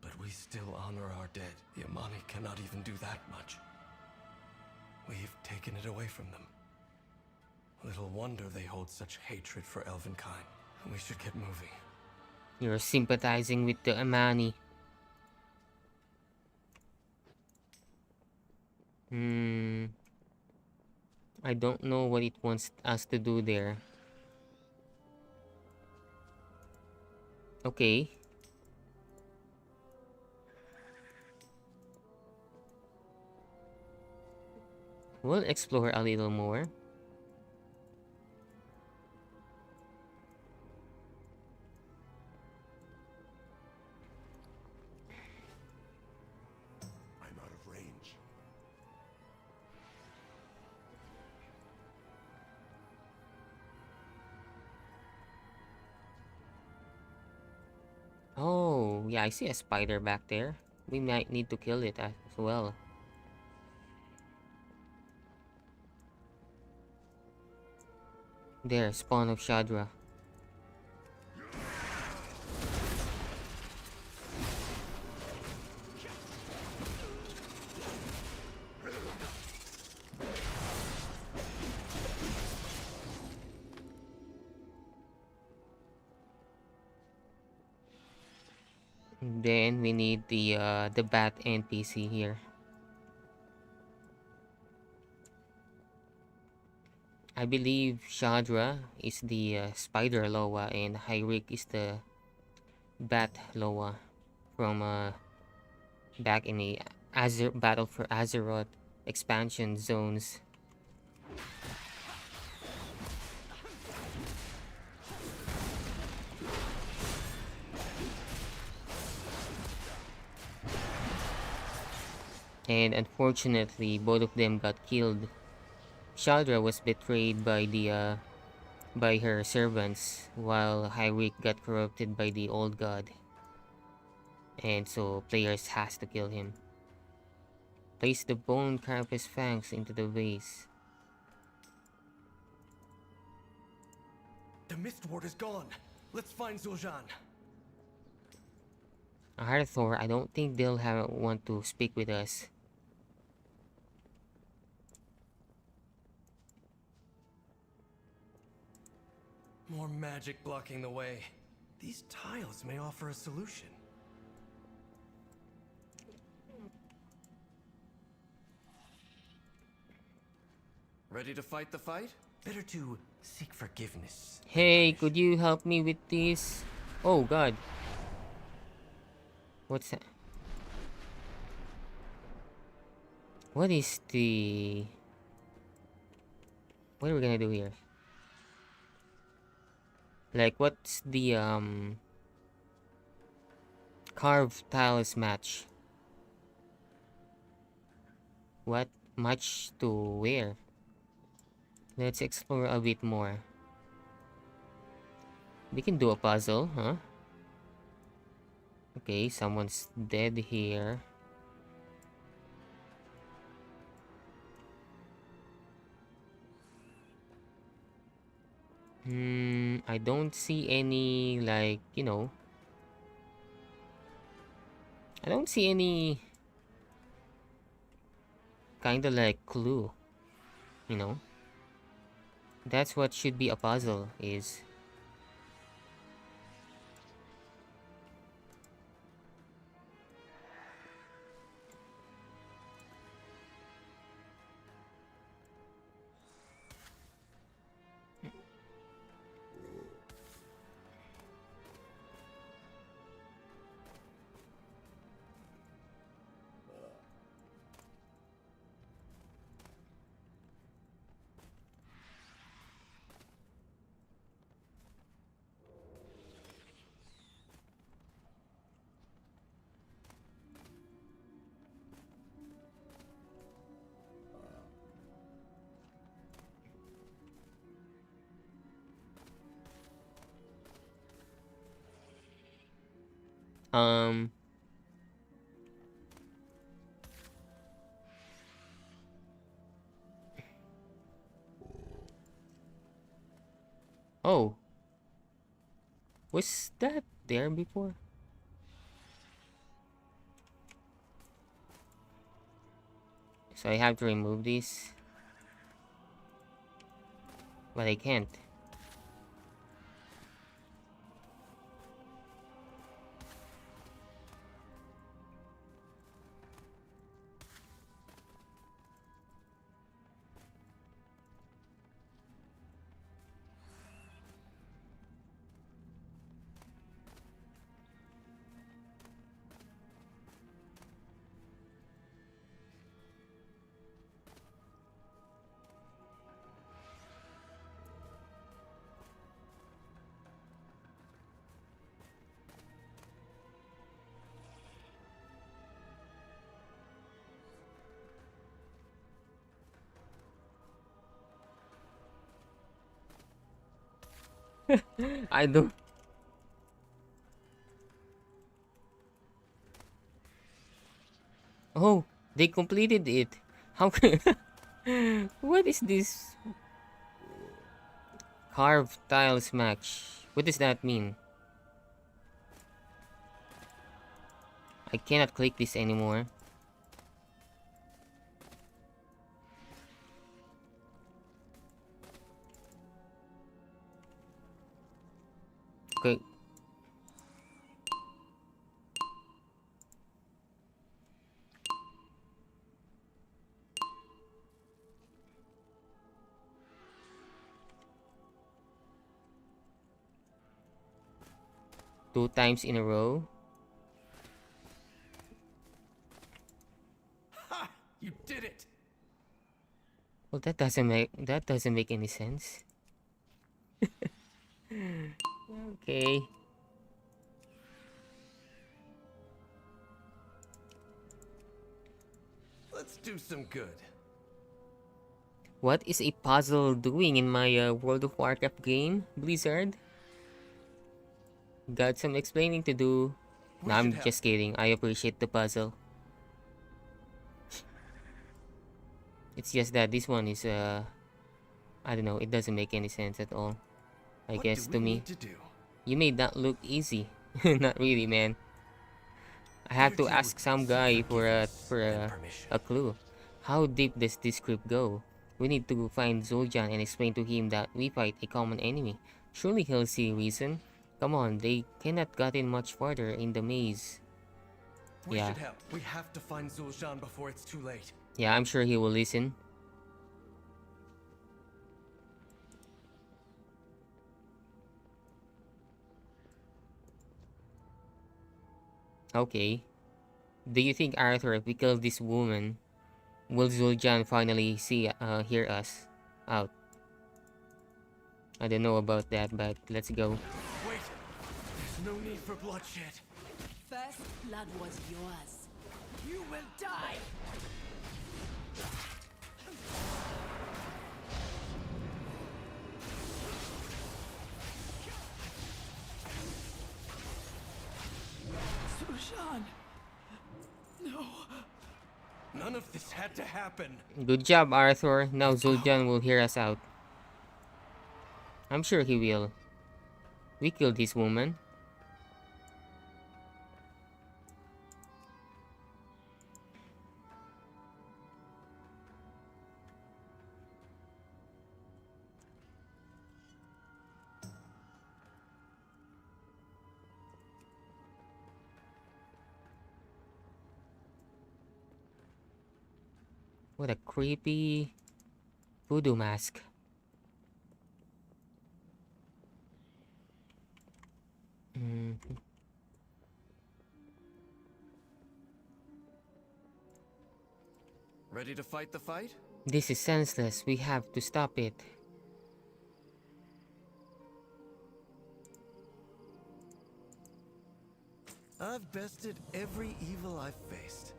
but we still honor our dead. The Amani cannot even do that much. We've taken it away from them. Little wonder they hold such hatred for elvenkind. We should get moving. You're sympathizing with the Amani. I don't know what it wants us to do there. Okay. We'll explore a little more. I'm out of range. Oh, yeah, I see a spider back there. We might need to kill it as well. There, spawn of Shadra. Then we need the bat NPC here. I believe Shadra is the spider Loa and Hyrik is the bat Loa from back in the Battle for Azeroth expansion zones. And unfortunately, both of them got killed. Shadra was betrayed by her servants, while Hyrik got corrupted by the old god. And so players has to kill him. Place the bone carapace fangs into the vase. The Mist Ward is gone. Let's find Zul'jin. Arthur, I don't think they'll want to speak with us. More magic blocking the way. These tiles may offer a solution. Ready to fight the fight? Better to seek forgiveness. Hey, could you help me with this? Oh god. What's that? What is the... What are we gonna do here? Like, what's the carved tiles match? What match to where? Let's explore a bit more. We can do a puzzle, huh? Okay, someone's dead here. I don't see any, like, you know, I don't see any kind of like clue, you know. That's what should be a puzzle is. Um Oh, was that there before? So I have to remove these, but I can't. I don't. Oh, they completed it. How can? What is this carved tiles match? What does that mean? I cannot click this anymore. Okay. Two times in a row. Ha! You did it! Well, that doesn't make any sense. Okay. Let's do some good. What is a puzzle doing in my World of Warcraft game, Blizzard? Got some explaining to do. No, I'm just kidding. I appreciate the puzzle. It's just that this one is I don't know, it doesn't make any sense at all. I guess to me. You made that look easy. Not really, man. I have to ask some guy for a clue. How deep does this script go? We need to find Zuljan and explain to him that we fight a common enemy. Surely he'll see reason. Come on, they cannot gotten much farther in the maze. We Yeah. should help. We have to find Zuljan before it's too late. Yeah, I'm sure he will listen. Okay. Do you think, Arthur, if we kill this woman, will Zuljan finally hear us out? I don't know about that, but let's go. Wait! There's no need for bloodshed. First blood was yours. You will die! Zuljan! No. None of this had to happen. Good job, Arthur. Now Zuljan will hear us out. I'm sure he will. We killed this woman. What a creepy voodoo mask. Mhm. Ready to fight the fight? This is senseless. We have to stop it. I've bested every evil I've faced.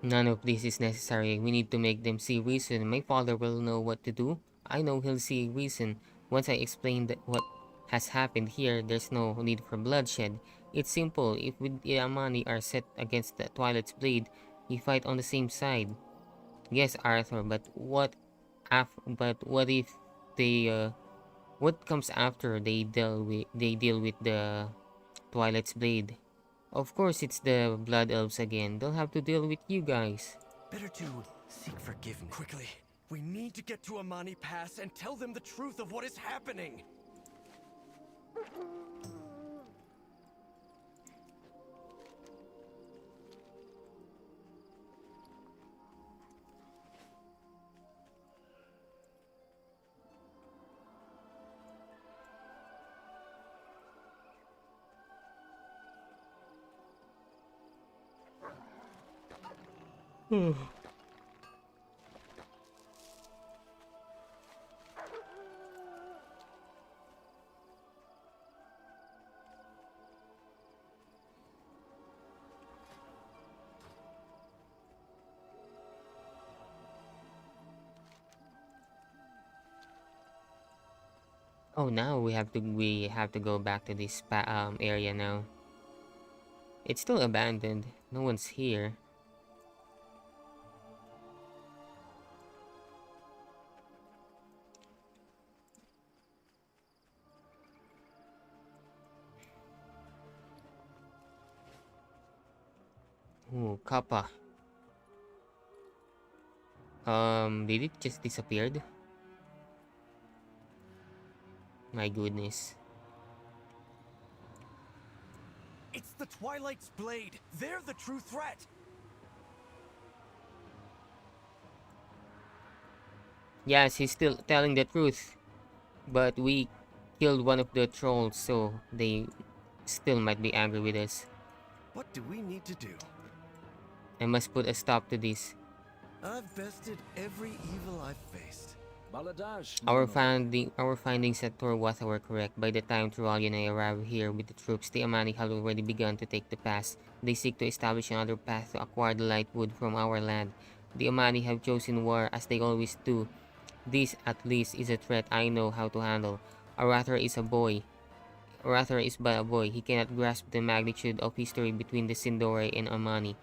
None of this is necessary. We need to make them see reason. My father will know what to do. I know he'll see reason. Once I explain what has happened here, there's no need for bloodshed. It's simple. If we the Amani are set against the Twilight's blade, we fight on the same side. Yes, Arthur, but what if they what comes after they deal with the Twilight's blade? Of course, it's the Blood Elves again. They'll have to deal with you guys. Better to seek forgiveness. Quickly, we need to get to Amani Pass and tell them the truth of what is happening. Oh, now we have to go back to this area now. It's still abandoned. No one's here. Ooh, Kappa. Did it just disappeared? My goodness. It's the Twilight's blade. They're the true threat. Yes, he's still telling the truth. But we killed one of the trolls, so they still might be angry with us. What do we need to do? I must put a stop to this. I've bested every evil I've faced. Baladash. Our findings at Torwatha were correct. By the time Turali and I arrived here with the troops, the Amani had already begun to take the pass. They seek to establish another path to acquire the Lightwood from our land. The Amani have chosen war, as they always do. This, at least, is a threat I know how to handle. Arathar is a boy. Arathar is but a boy. He cannot grasp the magnitude of history between the Sindore and Amani.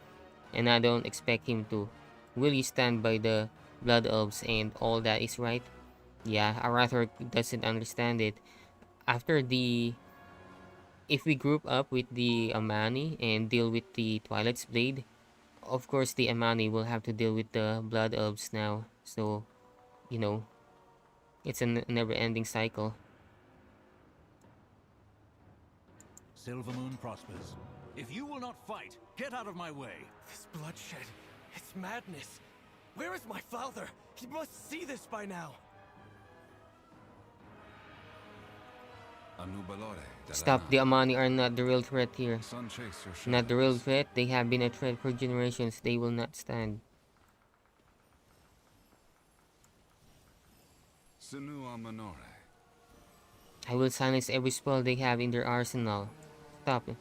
And I don't expect him to. Will you stand by the Blood Elves and all that is right? Yeah, Arathar doesn't understand it. If we group up with the Amani and deal with the Twilight's Blade, of course the Amani will have to deal with the Blood Elves now. So, you know, it's a never-ending cycle. Silvermoon prospers. If you will not fight, get out of my way. This bloodshed, it's madness. Where is my father? He must see this by now. Stop, the Amani are not the real threat here. Not the real threat, they have been a threat for generations. They will not stand. I will silence every spell they have in their arsenal. Stop it.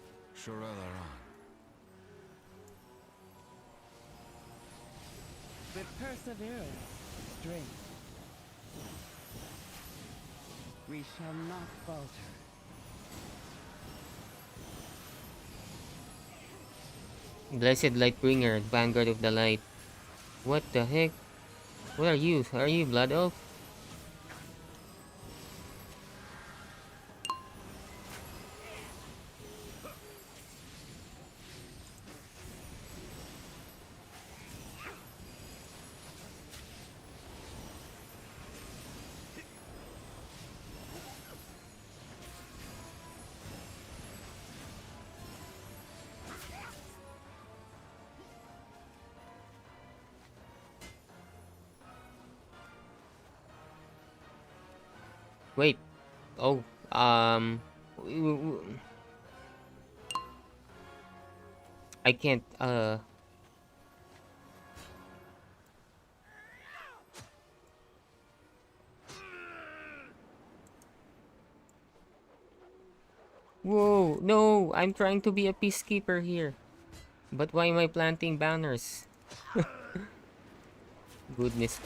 With perseverance, strength, we shall not falter. Blessed Lightbringer, Vanguard of the Light. What the heck? What are you? Are you Blood Elf? Wait. Oh, I can't, Whoa, no, I'm trying to be a peacekeeper here. But why am I planting banners? Goodness.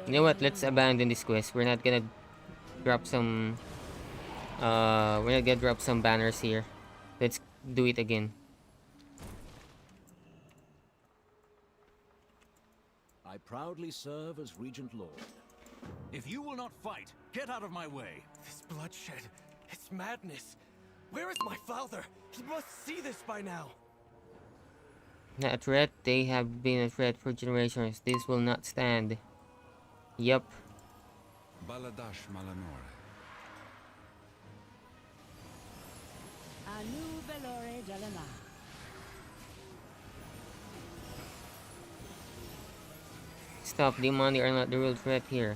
You know what? Let's abandon this quest. We're not gonna drop some banners here. Let's do it again. I proudly serve as Regent Lord. If you will not fight, get out of my way. This bloodshed, it's madness. Where is my father? He must see this by now. Not a threat. They have been a threat for generations. This will not stand. Yup. Baladash Malanore. Anu Velore Dalala. Stop. The money are not the real threat here.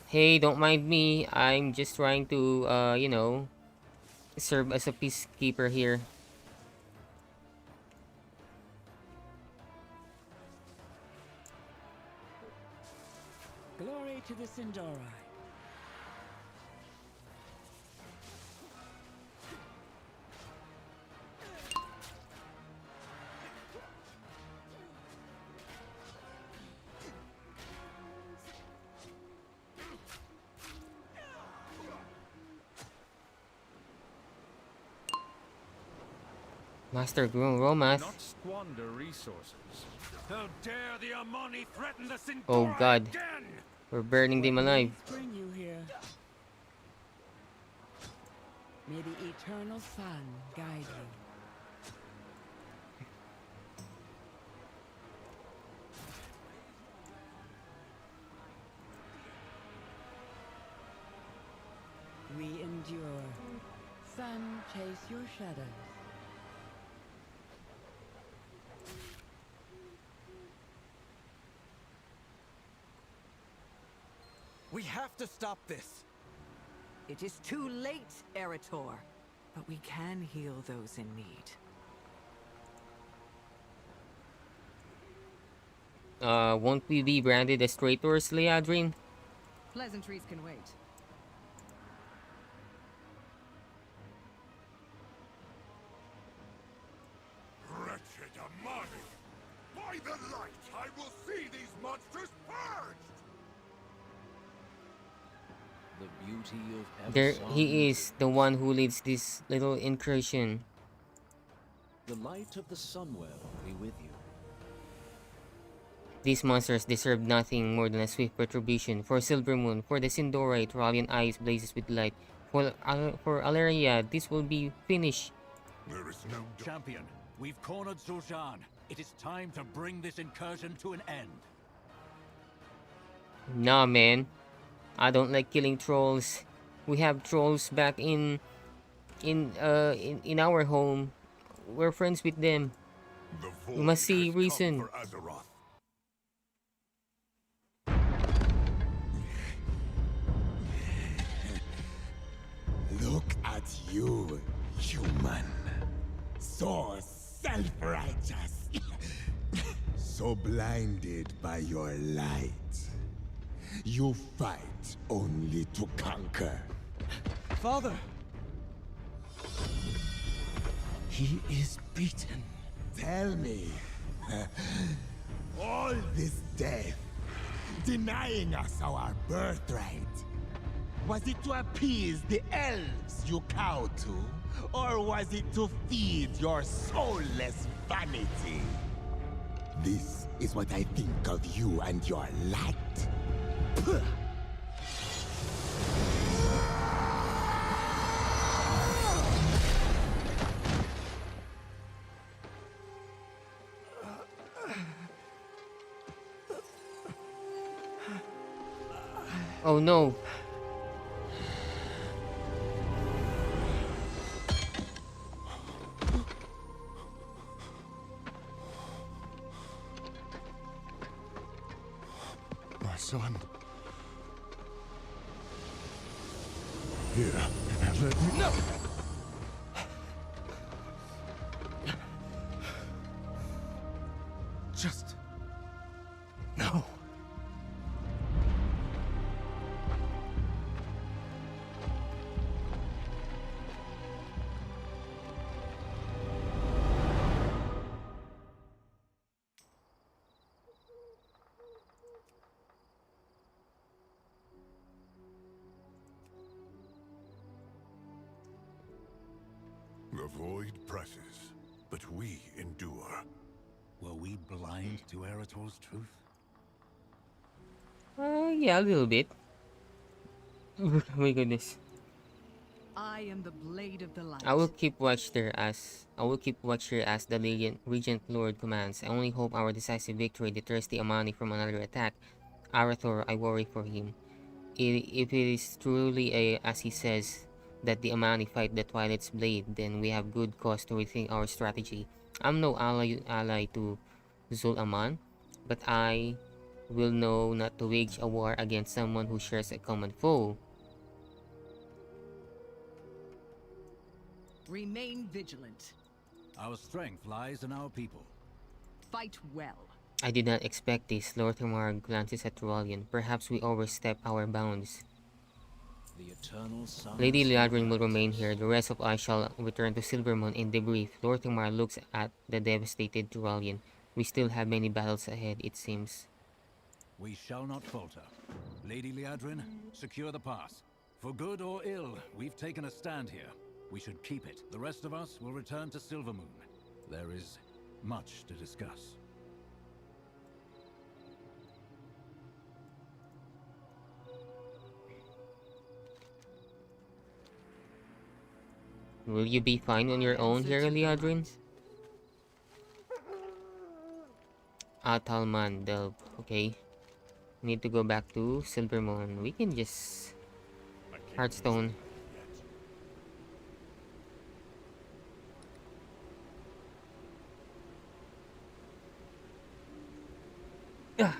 Hey, don't mind me. I'm just trying to, you know, serve as a peacekeeper here. Glory to the Sindori. Master Groom Romath. Not squander resources. How dare the Amani threaten the Sindori Oh God. again? We're burning them alive. Bring you here. May the eternal sun guide you. We endure. Sun, chase your shadows. We have to stop this. It is too late, Erator. But we can heal those in need. Won't we be branded as traitors, Liadrin? Pleasantries can wait. Wretched Amani! By the light, I will see these monsters purged! The beauty of There Eversong. he is, the one who leads this little incursion. The light of the Sunwell be with you. These monsters deserve nothing more than a swift retribution. For Silver Moon, for the Sindorite, Radiant Eyes blazes with light. For Alleria, this will be finished. There is no Champion, we've cornered Zul'Jan. It is time to bring this incursion to an end. Nah, man. I don't like killing trolls. We have trolls back in our home. We're friends with them. We must see reason. Look at you, human. So self-righteous. So blinded by your light. You fight only to conquer. Father! He is beaten. Tell me, all this death, denying us our birthright, was it to appease the elves you cow to? Or was it to feed your soulless vanity? This is what I think of you and your light. Oh no. my son. Here, let me... No! Just... No. The void presses, but we endure. Were we blind to Erator's truth? Yeah, a little bit. Oh my goodness. I am the blade of the light. I will keep watch here as the Regent Lord commands. I only hope our decisive victory deters the Amani from another attack. Arathor, I worry for him. If it is truly as he says, that the Amani fight the Twilight's blade, then we have good cause to rethink our strategy. I'm no ally to Zul-Aman, but I will know not to wage a war against someone who shares a common foe. Remain vigilant. Our strength lies in our people. Fight well. I did not expect this. Lortimer glances at Turalyon. Perhaps we overstep our bounds. The eternal sun. Lady Liadrin will remain here. The rest of us shall return to Silvermoon and debrief. Lortimer looks at the devastated Turalyon. We still have many battles ahead, it seems. We shall not falter. Lady Liadrin, secure the pass. For good or ill, we've taken a stand here. We should keep it. The rest of us will return to Silvermoon. There is much to discuss. Will you be fine on your own here, Liadrin? Atalman Delve. Okay. Need to go back to Silvermoon. We can just... Hearthstone. Yeah.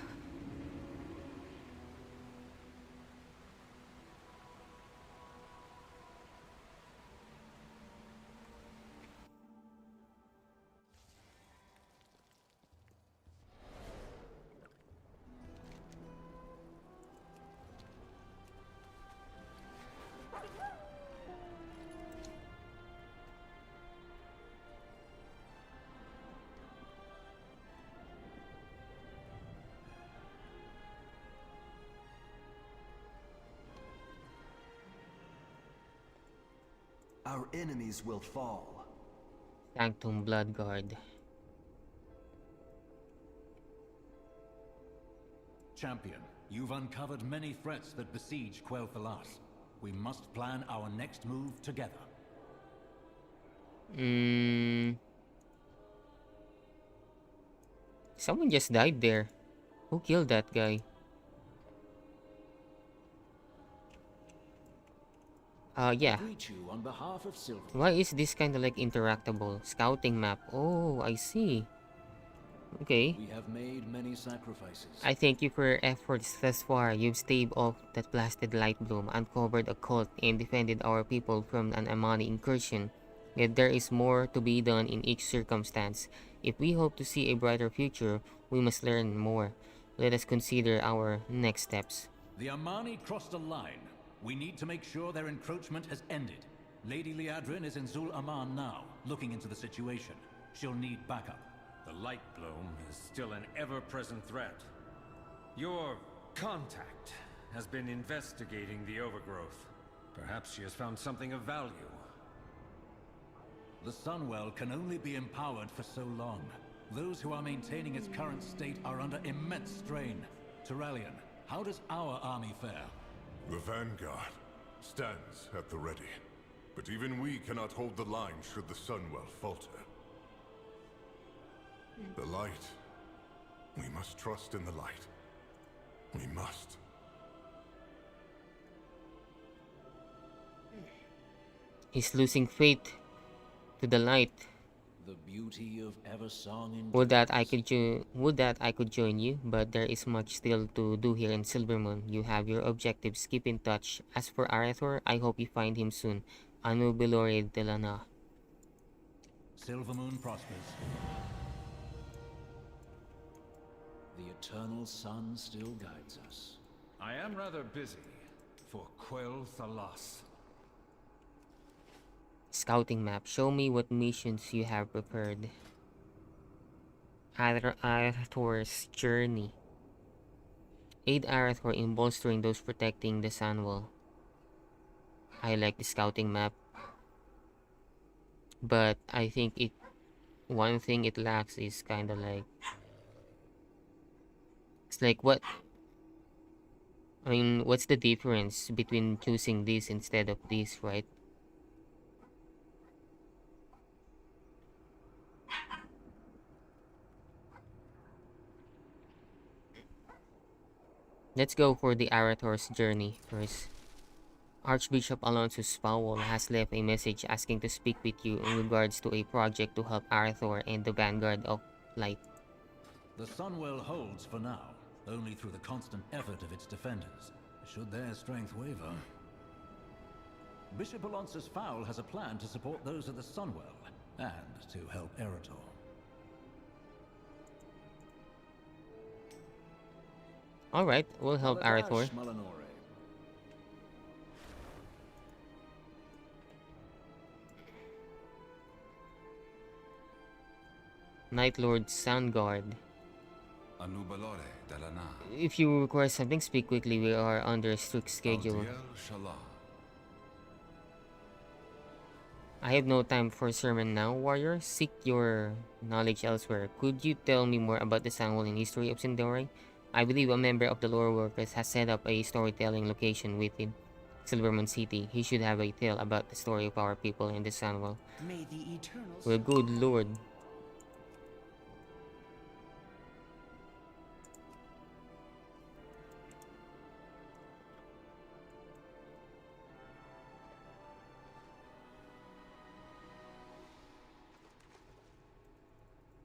Our enemies will fall. Sanctum Bloodguard. Champion, you've uncovered many threats that besiege Quel'Thalas. We must plan our next move together. Someone just died there. Who killed that guy? Yeah. On behalf of Silver. Why is this kind of like interactable? Scouting map. Oh, I see. Okay. We have made many sacrifices. I thank you for your efforts thus far. You've staved off that blasted light bloom, uncovered a cult, and defended our people from an Amani incursion. Yet there is more to be done in each circumstance. If we hope to see a brighter future, we must learn more. Let us consider our next steps. The Amani crossed a line. We need to make sure their encroachment has ended. Lady Liadrin is in Zul-Aman now, looking into the situation. She'll need backup. The light bloom is still an ever-present threat. Your contact has been investigating the overgrowth. Perhaps she has found something of value. The Sunwell can only be empowered for so long. Those who are maintaining its current state are under immense strain. Turalyon, how does our army fare? The vanguard stands at the ready. But even we cannot hold the line should the Sunwell falter. The light. We must trust in the light. We must. He's losing faith to the light. The beauty of Eversong Would that I could join you, but there is much still to do here in Silvermoon. You have your objectives. Keep in touch. As for Arathor, I hope you find him soon. Anu Belore de Lana. Silvermoon prospers. The eternal sun still guides us. I am rather busy for Quell Thalas. Scouting map. Show me what missions you have prepared. Arathor's journey. Aid Arathor in bolstering those protecting the Sunwell. I like the scouting map, but I think one thing it lacks is kind of like, it's like what, I mean, what's the difference between choosing this instead of this, right? Let's go for the Arathor's journey first. Archbishop Alonso Spowell has left a message asking to speak with you in regards to a project to help Arathor and the Vanguard of Light. The Sunwell holds for now, only through the constant effort of its defenders, should their strength waver. Bishop Alonso's Fowl has a plan to support those of the Sunwell, and to help Erator. Alright, we'll help Arathor. Night Lord Soundguard. If you require something, speak quickly. We are under a strict schedule. I have no time for sermon now, warrior. Seek your knowledge elsewhere. Could you tell me more about the Sunwell and history of Sindori? I believe a member of the lore workers has set up a storytelling location within Silvermoon City. He should have a tale about the story of our people in the Sunwell. May the eternal Well, good lord.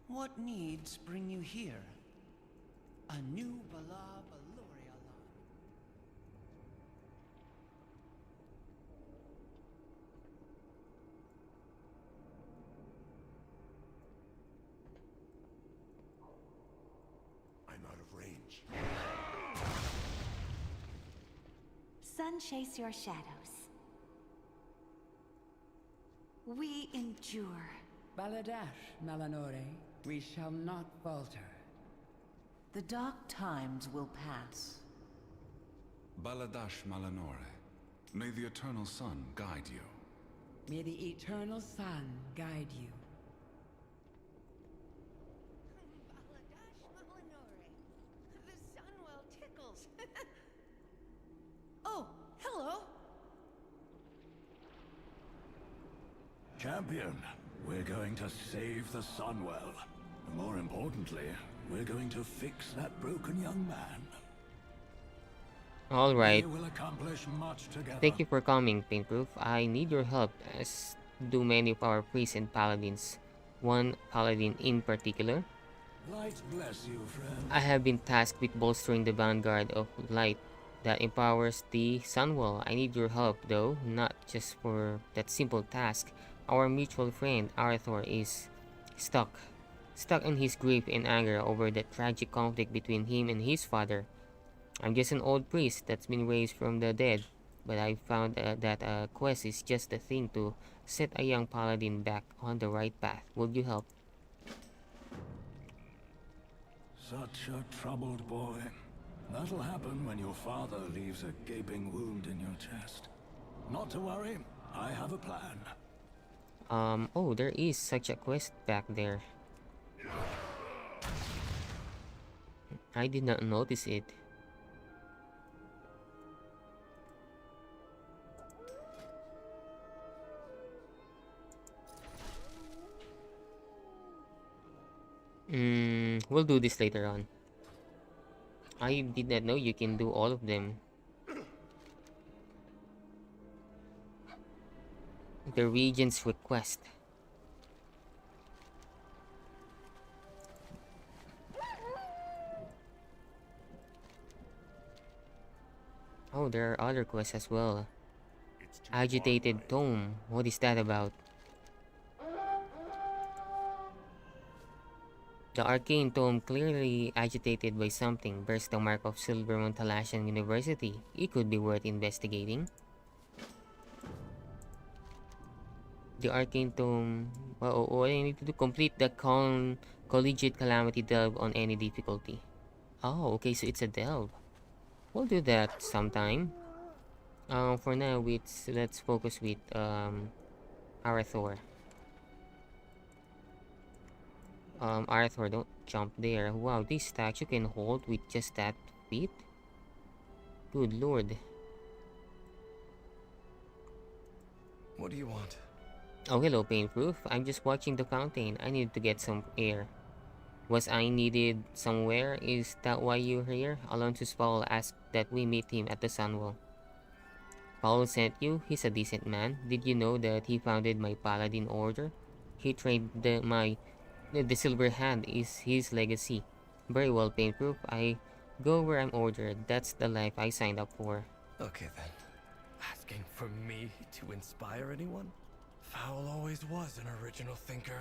What needs bring you here? A new Bala Balorialan. I'm out of range. Sun chase your shadows. We endure. Baladash, Malanore, we shall not falter. The dark times will pass. Baladash Malanore, may the eternal sun guide you. May the eternal sun guide you. The Sunwell tickles. Oh, hello. Champion, we're going to save the Sunwell. More importantly, we're going to fix that broken young man. Alright. We will accomplish much together. Thank you for coming, Paintproof. I need your help, as do many of our priests and paladins. One paladin in particular. Light bless you, friend. I have been tasked with bolstering the Vanguard of Light that empowers the Sunwell. I need your help, though, not just for that simple task. Our mutual friend, Arathor, is stuck in his grief and anger over the tragic conflict between him and his father. I'm just an old priest that's been raised from the dead, but I found that a quest is just the thing to set a young paladin back on the right path. Would you help? Such a troubled boy. That'll happen when your father leaves a gaping wound in your chest. Not to worry, I have a plan. Oh, there is such a quest back there. I did not notice it. We'll do this later on. I did not know you can do all of them. The Regent's request. Oh, there are other quests as well. Agitated Tome. What is that about? The arcane tome, clearly agitated by something, bears the mark of Silvermont Talasian University. It could be worth investigating. The arcane tome. What I need to do? Complete the collegiate calamity delve on any difficulty. Oh, okay, so it's a delve. We'll do that sometime. For now, let's focus with Arathor. Arthur, don't jump there. Wow, this statue can hold with just that feet? Good lord. What do you want? Oh, hello, Painproof. I'm just watching the fountain. I need to get some air. Was I needed somewhere? Is that why you're here? Alonso's Paul asked that we meet him at the Sunwell. Paul sent you? He's a decent man. Did you know that he founded my paladin order? He trained the silver hand is his legacy. Very well, Painproof. I go where I'm ordered. That's the life I signed up for. Okay then. Asking for me to inspire anyone? Fowl always was an original thinker.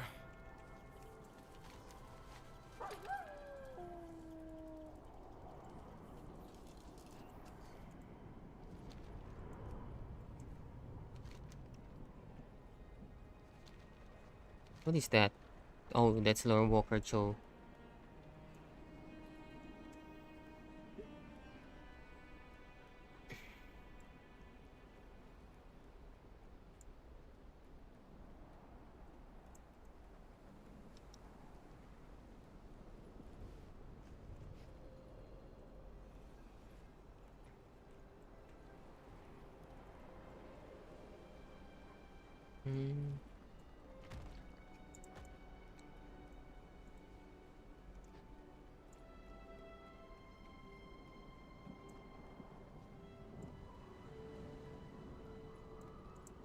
What is that? Oh, that's Lord Walker Cho.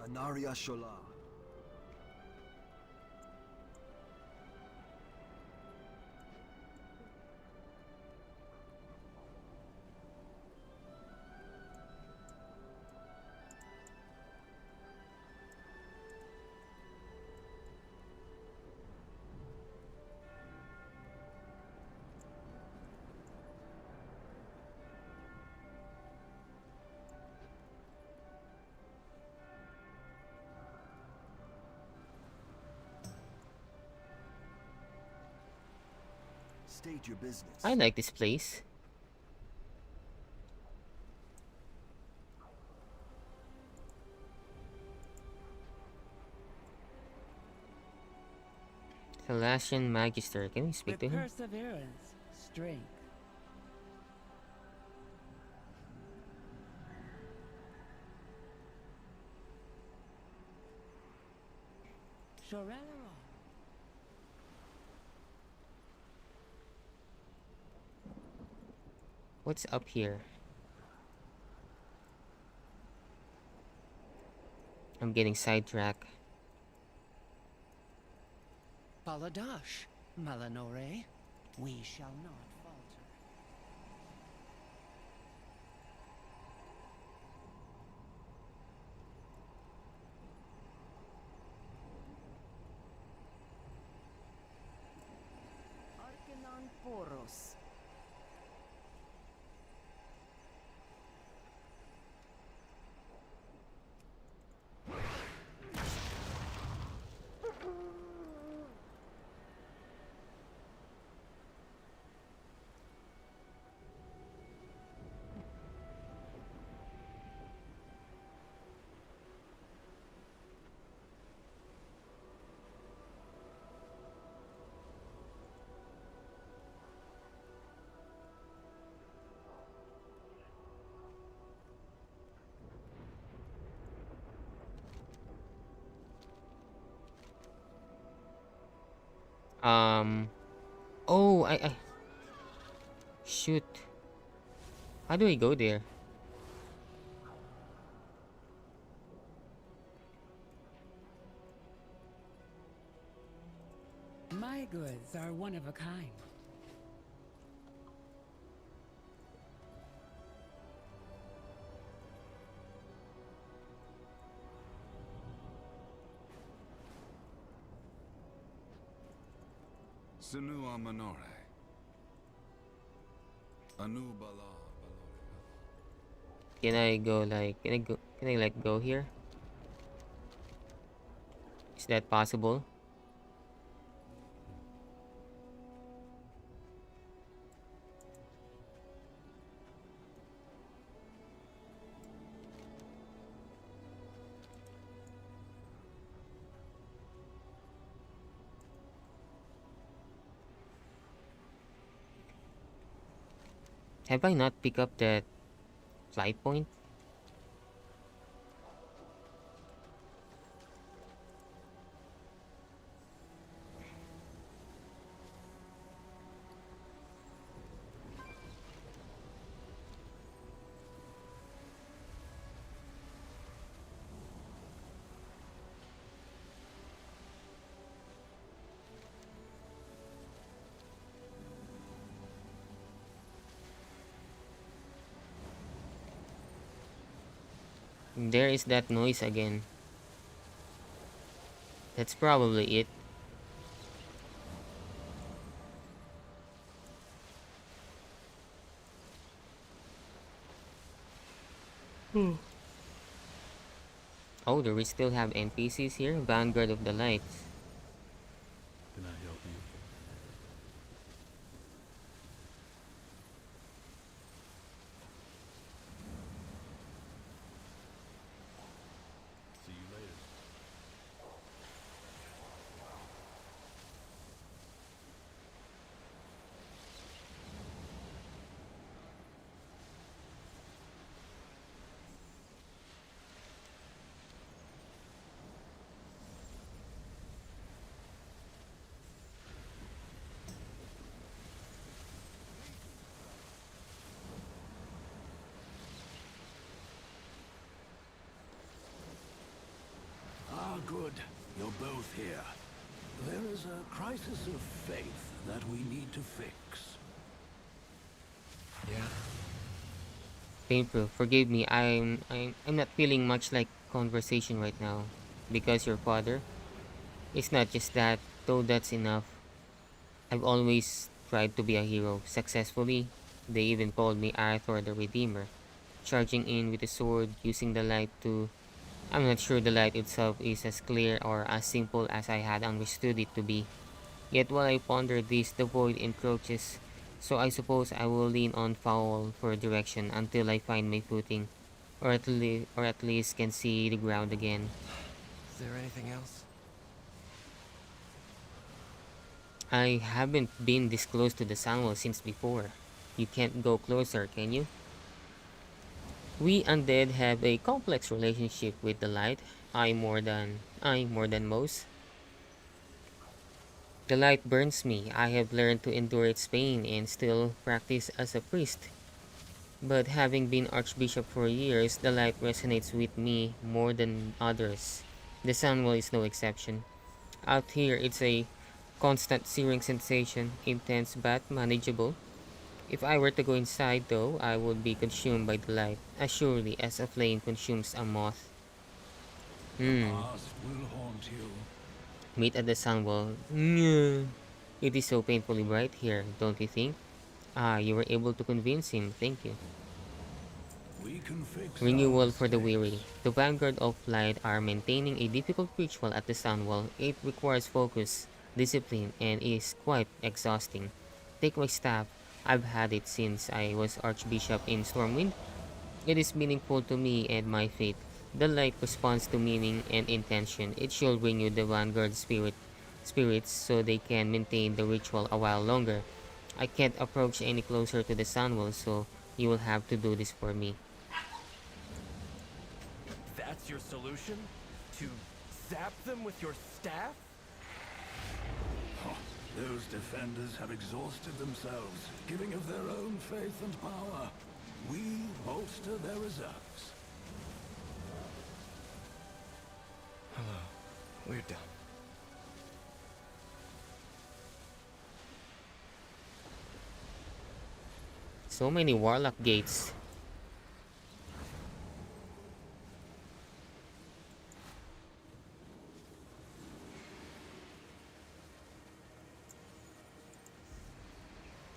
Anaria Shola. State your business. I like this place. Thalassian Magister. Can we speak to With him? perseverance, strength. Shorelero. What's up here? I'm getting sidetracked. Baladash, Malanore, we shall not falter. Arcanon Poros. Oh, I shoot. How do I go there? My goods are one of a kind. Sinua Manore. Anu Bala. Can I go like, can I like go here? Is that possible? Have I not picked up that flight point? There is that noise again. That's probably it. Oh, do we still have NPCs here? Vanguard of the Lights. Can I help you? See you later. Ah, good. You're both here. There is a crisis of faith that we need to fix. Yeah? Painful. Forgive me. I'm not feeling much like conversation right now. Because your father. It's not just that, though that's enough. I've always tried to be a hero, successfully. They even called me Arthur the Redeemer. Charging in with a sword, using the light to... I'm not sure the light itself is as clear or as simple as I had understood it to be. Yet while I ponder this, the void encroaches, so I suppose I will lean on foul for direction until I find my footing, or at least can see the ground again. Is there anything else? I haven't been this close to the Sunwell since before. You can't go closer, can you? We undead have a complex relationship with the light. I more than most. The light burns me. I have learned to endure its pain and still practice as a priest. But having been Archbishop for years, the light resonates with me more than others. The Sunwell is no exception. Out here, it's a constant searing sensation, intense but manageable. If I were to go inside, though, I would be consumed by the light, as surely as a flame consumes a moth. The past will haunt you. Meet at the Sunwell. Nyeh. It is so painfully bright here, don't you think? Ah, you were able to convince him, thank you. We can fix Renewal for the weary. The Vanguard of Light are maintaining a difficult ritual at the Sunwell. It requires focus, discipline, and is quite exhausting. Take my staff. I've had it since I was Archbishop in Stormwind. It is meaningful to me and my faith. The light responds to meaning and intention. It should renew the Vanguard spirits so they can maintain the ritual a while longer. I can't approach any closer to the Sunwell, so you will have to do this for me. That's your solution? To zap them with your staff? Those defenders have exhausted themselves, giving of their own faith and power. We bolster their reserves. Hello. We're done. So many Warlock gates.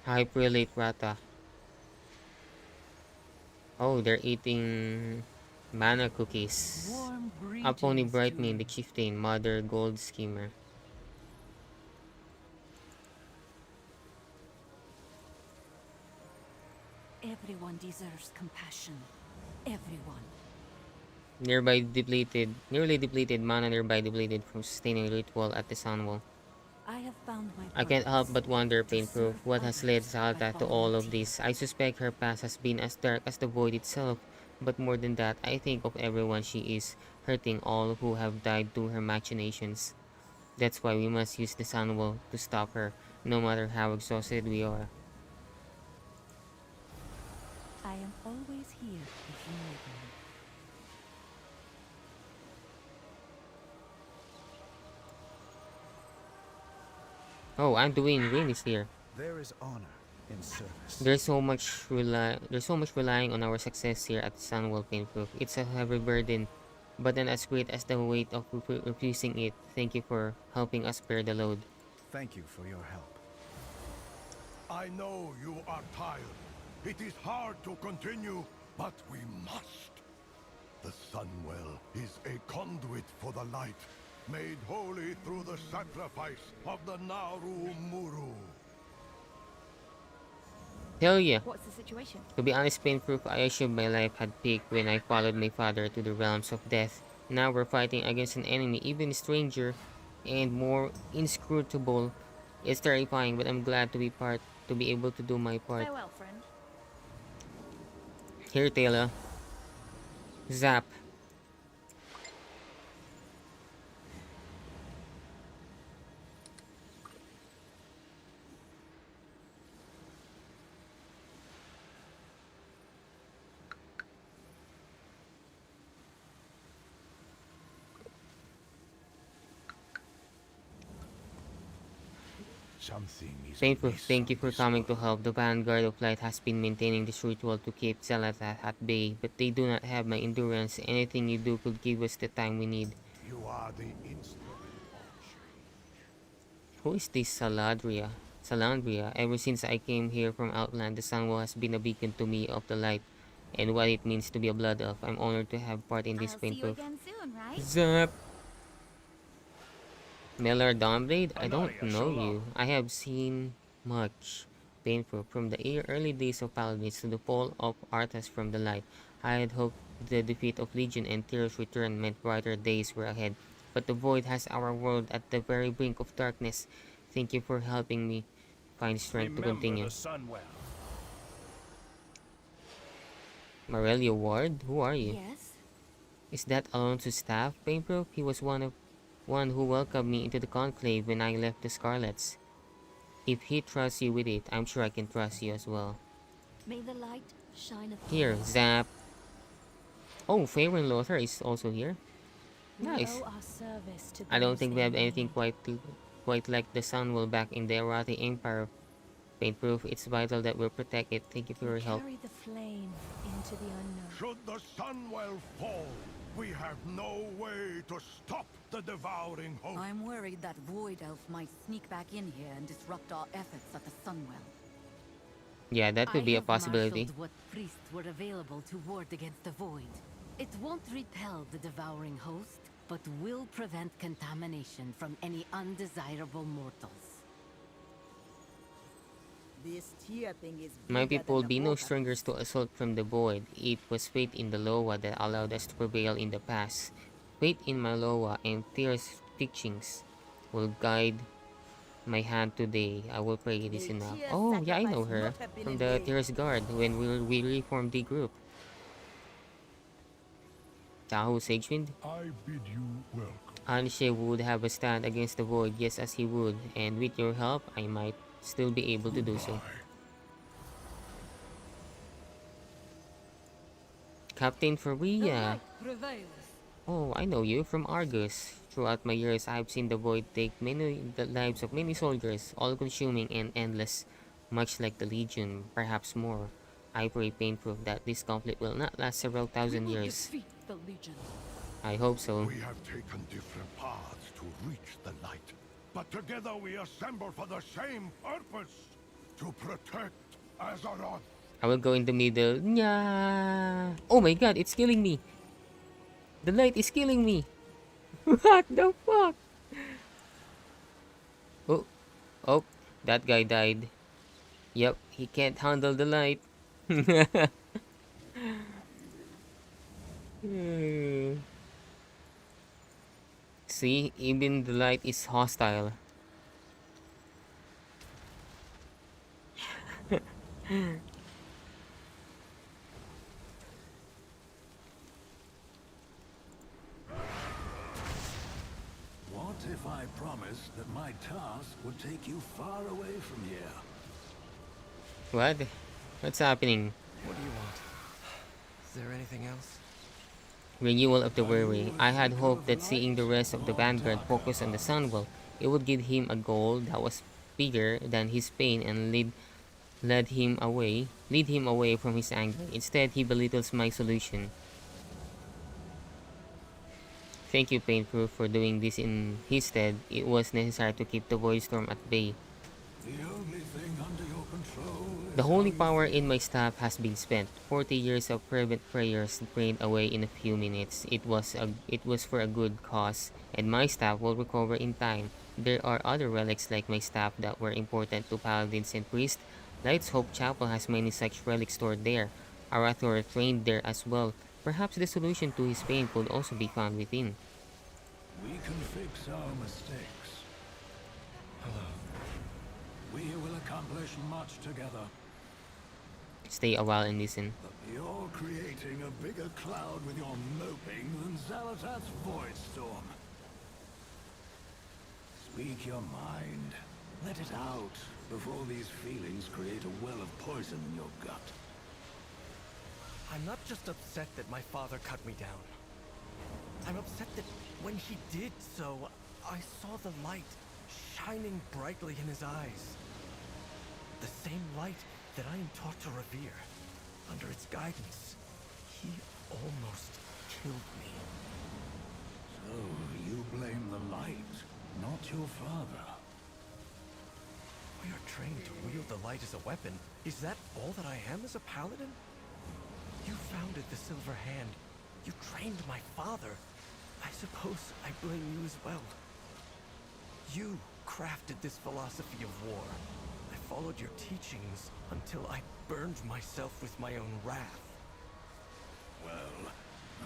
High Prelate Rata. Oh, they're eating mana cookies. Warm Apony greetings Brightman, to the chieftain, Mother Gold Schemer. Everyone deserves compassion. Everyone. Nearly depleted mana nearby depleted from sustaining ritual at the Sunwall. I have found my I can't help purpose. but wonder, To Painproof, serve what has led others by Salta to all following of this. I suspect her past has been as dark as the void itself, but more than that, I think of everyone she is hurting, all who have died through her machinations. That's why we must use the Sunwall to stop her, no matter how exhausted we are. I am always here if you need me. Oh, Anduin Wynn is here. There is honor in service. There's so much relying on our success here at Sunwell Painproof. It's a heavy burden, but then as great as the weight of refusing it. Thank you for helping us bear the load. Thank you for your help. I know you are tired. It is hard to continue, but we must. The Sunwell is a conduit for the light, made holy through the sacrifice of the Naru Muru. Hell yeah. What's the situation? To be honest, Painproof, I assumed my life had peaked when I followed my father to the realms of death. Now we're fighting against an enemy even stranger and more inscrutable. It's terrifying, but I'm glad to be able to do my part. Farewell, friend. Here, Taylor. Zap. Something is Painful, thank you for coming to help. The Vanguard of Light has been maintaining this ritual to keep Zelatath at bay, but they do not have my endurance. Anything you do could give us the time we need. You are the instrument of change. Who is this Salandria? Ever since I came here from Outland, the Sunwall has been a beacon to me of the light and what it means to be a Blood Elf. I'm honored to have part in this Painful. Soon, right? Zap! Miller Dawnblade? I don't know you. I have seen much. Painful. From the early days of Paladins to the fall of Arthas from the light. I had hoped the defeat of Legion and Tyr's return meant brighter days were ahead. But the Void has our world at the very brink of darkness. Thank you for helping me find strength to continue. Morelio Ward? Who are you? Yes. Is that Alonso's staff, Painproof? He was one who welcomed me into the Conclave when I left the Scarlets. If he trusts you with it, I'm sure I can trust you as well. May the light shine upon Here, Zap. Oh, Faerun Lothar is also here. Nice. I don't think we have anything quite like the Sunwell back in the Arathi Empire. Painproof, it's vital that we protect it. Thank you for your help. Carry the flame into the unknown. Should the Sunwell fall, we have no way to stop the devouring host. I'm worried that Void Elf might sneak back in here and disrupt our efforts at the Sunwell. Yeah, that could be a possibility. I have marshaled what priests were available to ward against the Void. It won't repel the devouring host, but will prevent contamination from any undesirable mortals. This tier thing is My bigger people, than be the no Vortex. strangers to assault from the void. It was fate in the Loa that allowed us to prevail in the past. Fate in my Loa and Tyr's teachings will guide my hand today. I will pray it is enough. Oh, yeah, I know her. From the Tyr's Guard when we reformed the group. Tahoe Sagewind? I bid you welcome. Anshe would have a stand against the void, yes, as he would. And with your help, I might still be able to do so. Captain Faria. Oh, I know you from Argus. Throughout my years, I've seen the void take the lives of many soldiers, all-consuming and endless, much like the Legion, perhaps more. I pray Painproof that this conflict will not last several thousand years. The Legion. I hope so. We have taken different paths to reach the light, but together we assemble for the same purpose. to protect Azeroth. I will go in the middle. Yeah. Oh my god, it's killing me. The light is killing me. What the fuck? Oh, oh, that guy died. Yep, he can't handle the light. Hmm. See, even the light is hostile. What if I promised that my task would take you far away from here? What? What's happening? What do you want? Is there anything else? Renewal of the worry. I had hoped that seeing the rest of the vanguard focus on the Sunwell, it would give him a goal that was bigger than his pain and lead him away from his anger. Instead, he belittles my solution. Thank you, Painproof, for doing this in his stead. It was necessary to keep the Void Storm at bay. The only thing under your control is The holy power in my staff has been spent. 40 years of fervent prayers drained away in a few minutes. It was for a good cause, and my staff will recover in time. There are other relics like my staff that were important to paladins and priests. Light's Hope Chapel has many such relics stored there. Arathor trained there as well. Perhaps the solution to his pain could also be found within. we can fix our mistakes. We will accomplish much together. Stay a while and listen. You're creating a bigger cloud with your moping than Xalatat's void storm. Speak your mind. Let it out before these feelings create a well of poison in your gut. I'm not just upset that my father cut me down. I'm upset that when he did so, I saw the light shining brightly in his eyes. The same light that I am taught to revere. Under its guidance, he almost killed me. So you blame the light, not your father. We are trained to wield the light as a weapon. Is that all that I am as a paladin? You founded the Silver Hand. You trained my father. I suppose I blame you as well. You crafted this philosophy of war. I followed your teachings until I burned myself with my own wrath. Well,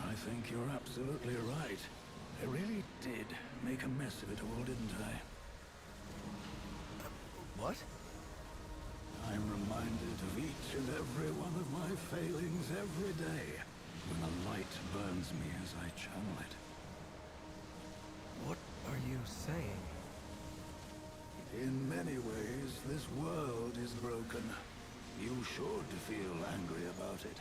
I think you're absolutely right. I really did make a mess of it all, didn't I? What? I'm reminded of each and every one of my failings every day when the light burns me as I channel it. What are you saying? In many ways, this world is broken. You should feel angry about it.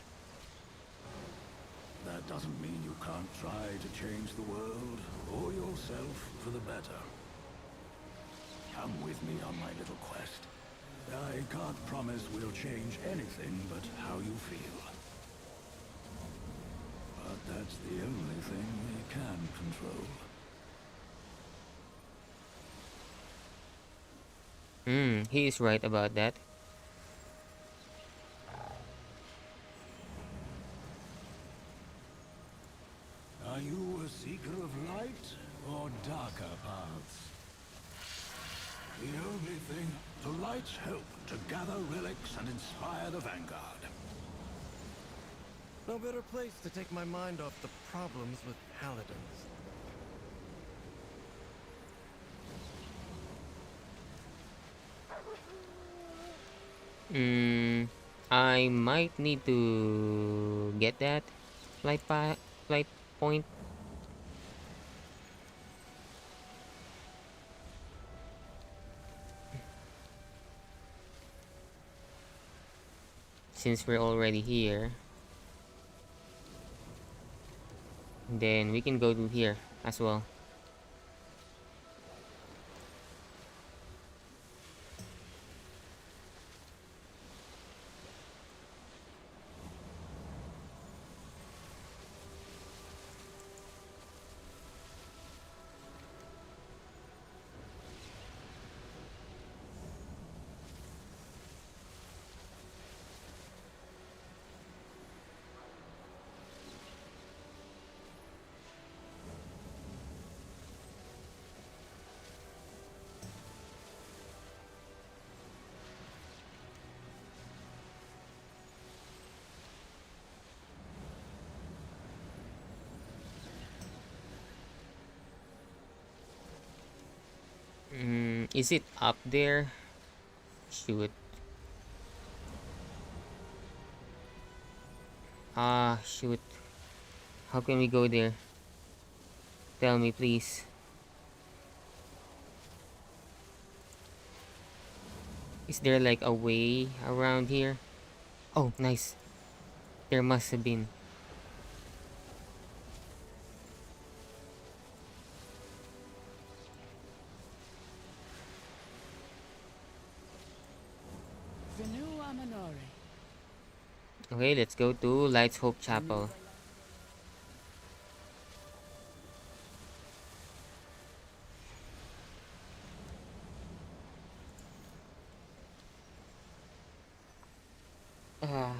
That doesn't mean you can't try to change the world or yourself for the better. Come with me on my little quest. I can't promise we'll change anything but how you feel. But that's the only thing we can control. He is right about that. Are you a seeker of light or darker paths? The only thing, the lights help to gather relics and inspire the vanguard. No better place to take my mind off the problems with paladins. I might need to get that flight point. Since we're already here, then we can go to here as well. Is it up there? Shoot. Ah, shoot. How can we go there? Tell me, please. Is there like a way around here? Oh, nice. There must have been. Venu Amanore. Okay, let's go to Lights Hope Chapel. Ah.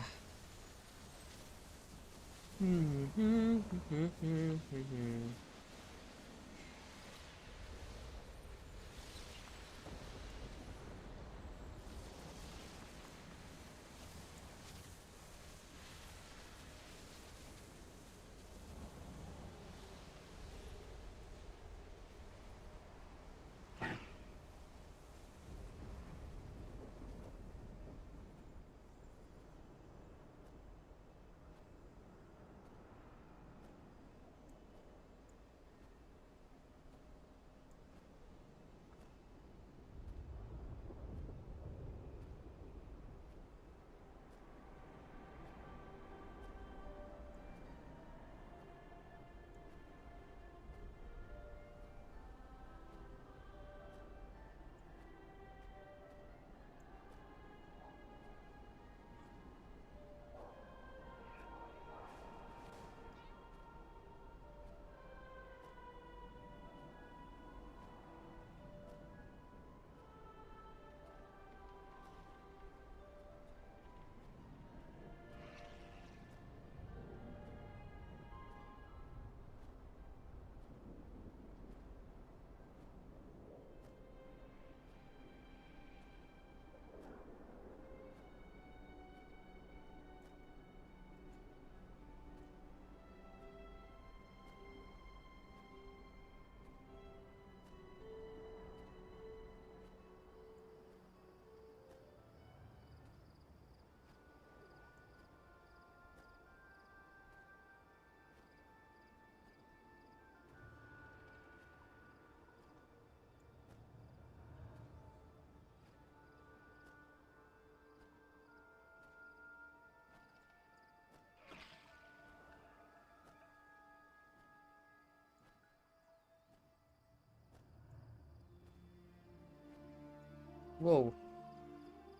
Whoa.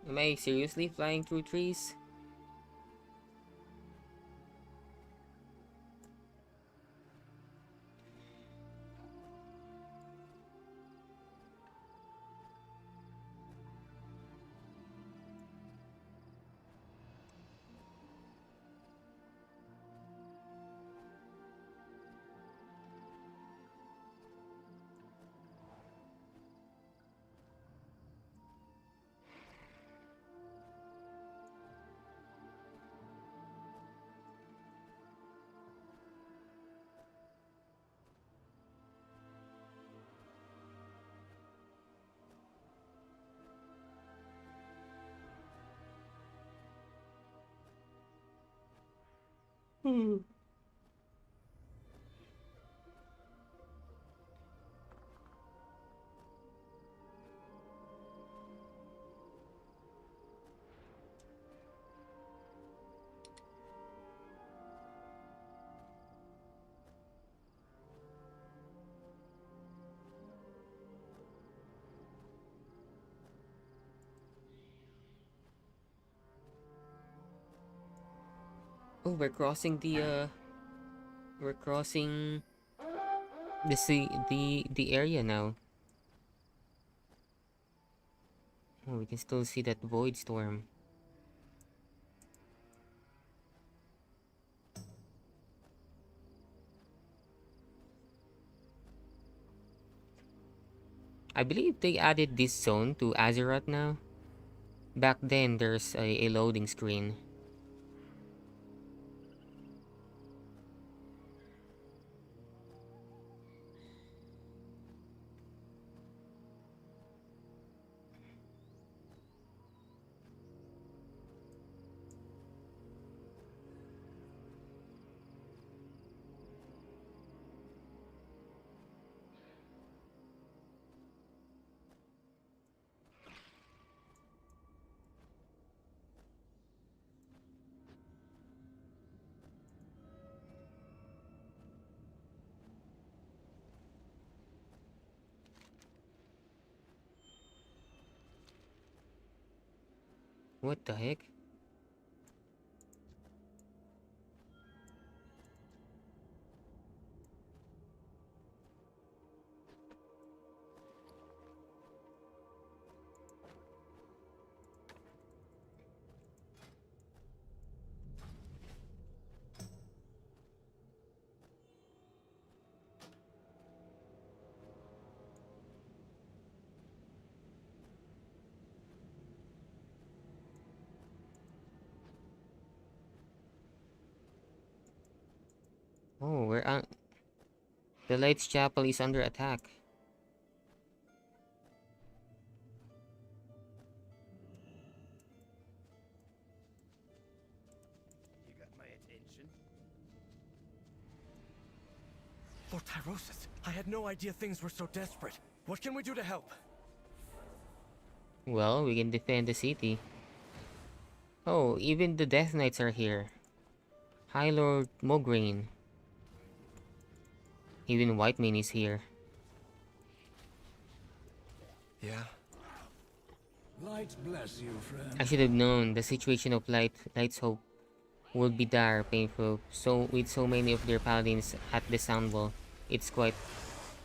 Am I seriously flying through trees? Oh, we're crossing the sea, the area now. Oh, we can still see that void storm. I believe they added this zone to Azeroth now. Back then, there's a loading screen. What the heck? Oh, we're on. The Lights Chapel is under attack. You got my attention. Lord Tyrosus, I had no idea things were so desperate. What can we do to help? Well, we can defend the city. Oh, even the Death Knights are here. Hi, Lord Mograine. Even White Mane is here. Yeah. Light bless you, friend. I should have known the situation of Light's Hope would be dire, painful. So with so many of their paladins at the Soundwall, it's quite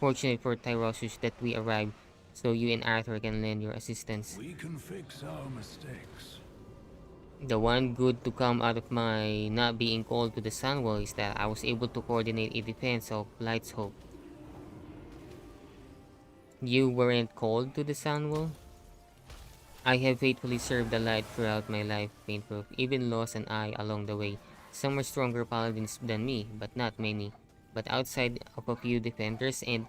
fortunate for Tyrosus that we arrived, so you and Arthur can lend your assistance. We can fix our mistakes. The one good to come out of my not being called to the Sunwall is that I was able to coordinate a defense of Light's Hope. You weren't called to the Sunwall? I have faithfully served the light throughout my life, Painproof, even lost an eye along the way. Some were stronger paladins than me, but not many. But outside of a few defenders and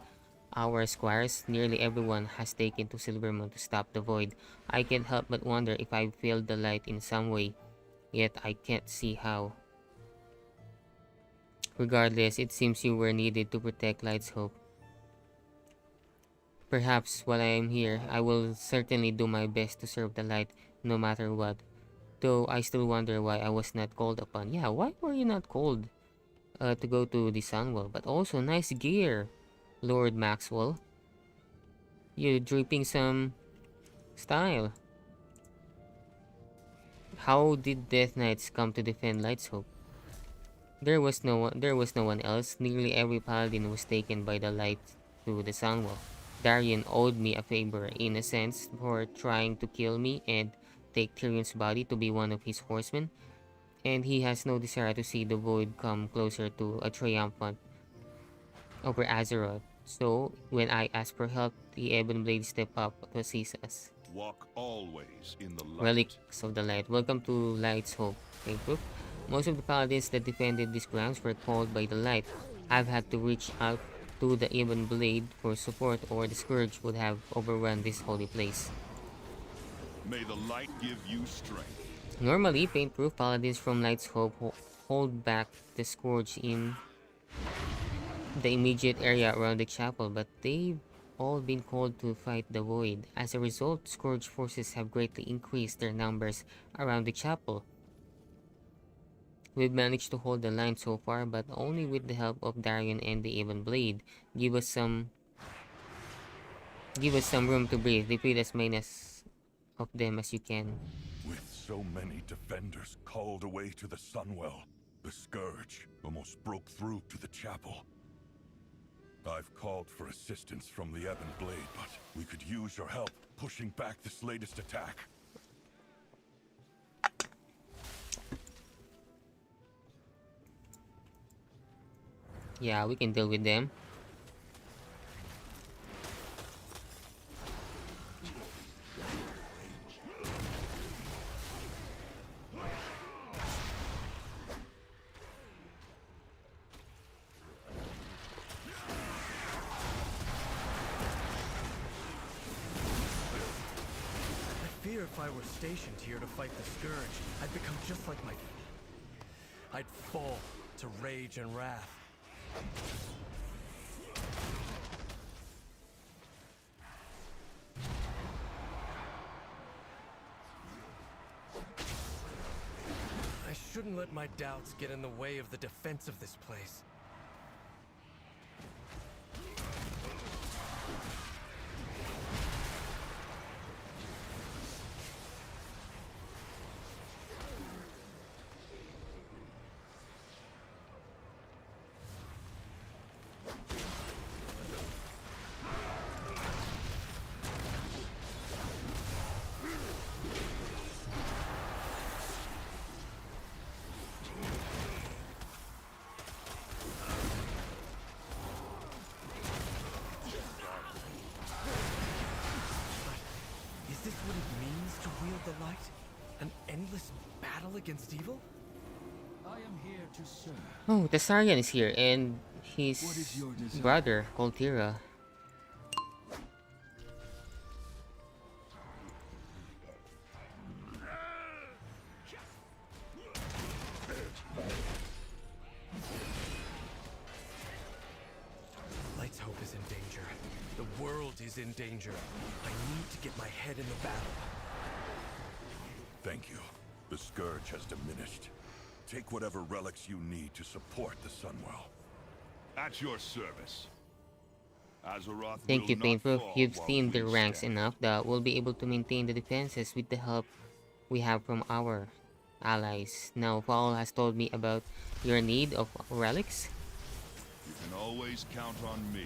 our squires, nearly everyone has taken to Silvermoon to stop the void. I can't help but wonder if I've failed the light in some way, yet I can't see how. Regardless, it seems you were needed to protect Light's Hope. Perhaps while I am here, I will certainly do my best to serve the light, no matter what. Though I still wonder why I was not called upon. Yeah, why were you not called to go to the Sunwell? But also, nice gear, Lord Maxwell. You're dripping some style. How did Death Knights come to defend Light's Hope? There was no one else. Nearly every paladin was taken by the light to the Sunwell. Darion owed me a favor, in a sense, for trying to kill me and take Tyrion's body to be one of his horsemen, and he has no desire to see the void come closer to a triumphant over Azeroth. So, when I asked for help, the Ebon Blade stepped up to assist us. Walk always in the light. Relics of the Light. Welcome to Light's Hope. Painproof. Most of the paladins that defended these grounds were called by the Light. I've had to reach out to the Ebon Blade for support, or the Scourge would have overrun this holy place. May the light give you strength. Normally, Paintproof paladins from Light's Hope hold back the Scourge in the immediate area around the chapel, but they've all been called to fight the void. As a result, Scourge forces have greatly increased their numbers around the chapel. We've managed to hold the line so far, but only with the help of Darion and the Ebon Blade. Give us some room to breathe. Defeat as many of them as you can. With so many defenders called away to the Sunwell, the Scourge almost broke through to the chapel. I've called for assistance from the Ebon Blade, but we could use your help pushing back this latest attack. Yeah, we can deal with them. If I were stationed here to fight the Scourge, I'd become just like my... I'd fall to rage and wrath. I shouldn't let my doubts get in the way of the defense of this place. endless battle against evil? I am here to serve. Oh, the Sarian is here, and his What is your desire? brother, Coltira. Light's hope is in danger. The world is in danger. I need to get my head in the battle. Thank you. The scourge has diminished. Take whatever relics you need to support the Sunwell. At your service. Azeroth Thank you, will not Painproof. fall You've while thinned we the ranks stand. enough that we'll be able to maintain the defenses with the help we have from our allies. Now, Paul has told me about your need of relics. You can always count on me.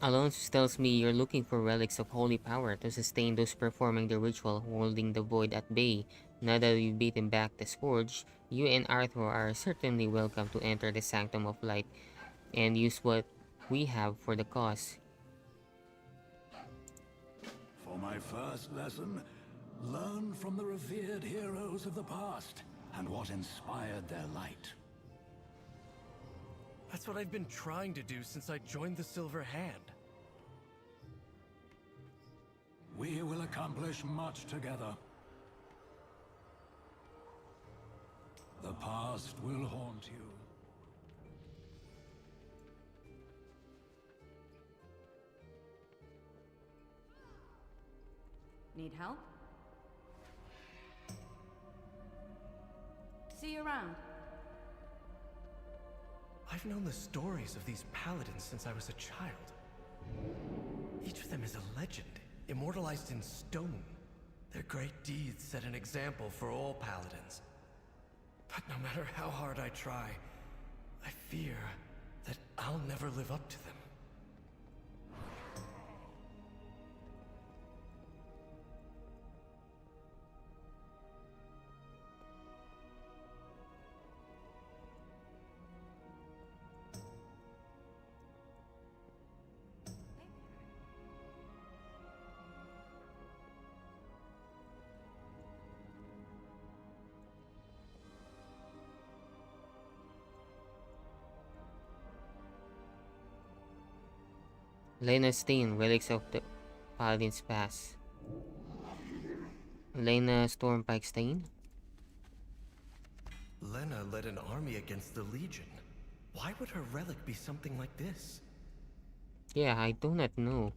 Alonso tells me you're looking for relics of holy power to sustain those performing the ritual, holding the void at bay. Now that we've beaten back the scourge, you and Arthur are certainly welcome to enter the Sanctum of Light and use what we have for the cause. For my first lesson, learn from the revered heroes of the past and what inspired their light. That's what I've been trying to do since I joined the Silver Hand. We will accomplish much together. The past will haunt you. Need help? See you around. I've known the stories of these paladins since I was a child. Each of them is a legend, immortalized in stone. Their great deeds set an example for all paladins. But no matter how hard I try, I fear that I'll never live up to them. Lena Stain, Relics of the Paladin's Pass. Lena Stormpike Stain? Lena led an army against the Legion. Why would her relic be something like this? Yeah, I do not know.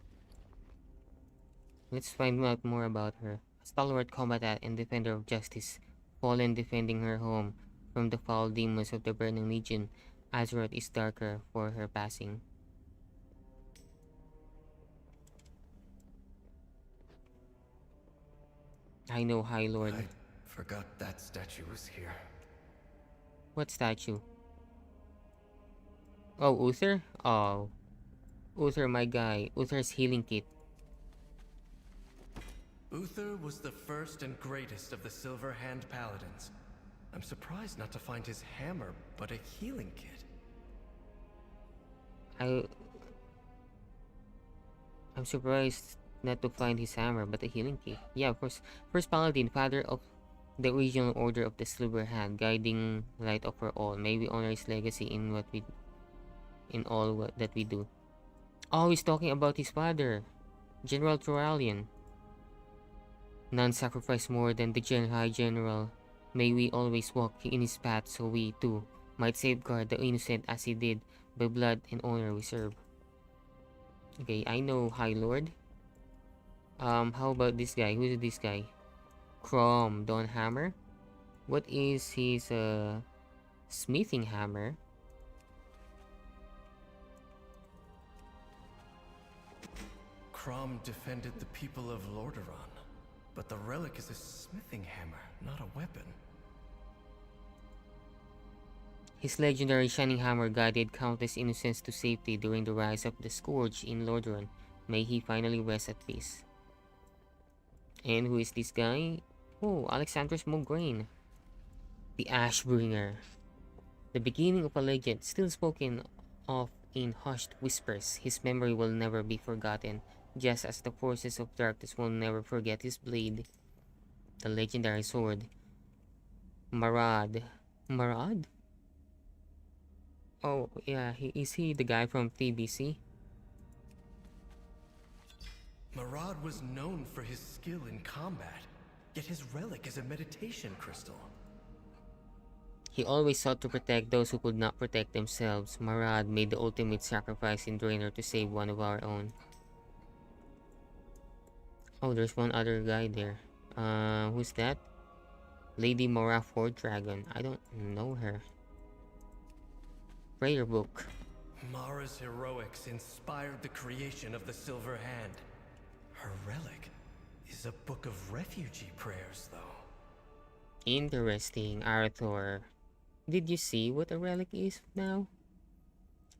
Let's find out more about her. A stalwart combatant and defender of justice, fallen defending her home from the foul demons of the Burning Legion. Azeroth is darker for her passing. I know, High Lord. I forgot that statue was here. What statue? Oh, Uther? Oh. Uther, my guy. Uther's healing kit. Uther was the first and greatest of the Silver Hand Paladins. I'm surprised not to find his hammer, but a healing kit. I'm surprised not to find his hammer, but a healing kit. Yeah, of course. First Paladin, father of the original order of the Silver Hand, guiding light over all. May we honor his legacy in all that we do. Oh, he's talking about his father, General Turalian. None sacrifice more than the High General. May we always walk in his path so we, too, might safeguard the innocent as he did, by blood and honor we serve. Okay, I know, High Lord. How about this guy? Who's this guy? Crom Dawn Hammer. What is his smithing hammer? Crom defended the people of Lordaeron, but the relic is a smithing hammer, not a weapon. His legendary Shining Hammer guided countless innocents to safety during the rise of the Scourge in Lordaeron. May he finally rest at peace. And who is this guy? Oh, Alexandros Mograine, the Ashbringer. The beginning of a legend still spoken of in hushed whispers. His memory will never be forgotten. just as the forces of darkness will never forget his blade, the legendary sword. Marad. Marad? Oh, yeah, is he the guy from TBC? Marad was known for his skill in combat, yet his relic is a meditation crystal. He always sought to protect those who could not protect themselves. Marad made the ultimate sacrifice in Draenor to save one of our own. Oh, there's one other guy there. Who's that? Lady Mora Ford Dragon. I don't know her. Prayer book. Mara's heroics inspired the creation of the Silver Hand. Her relic is a book of refugee prayers, though. Interesting, Arthur. Did you see what a relic is now?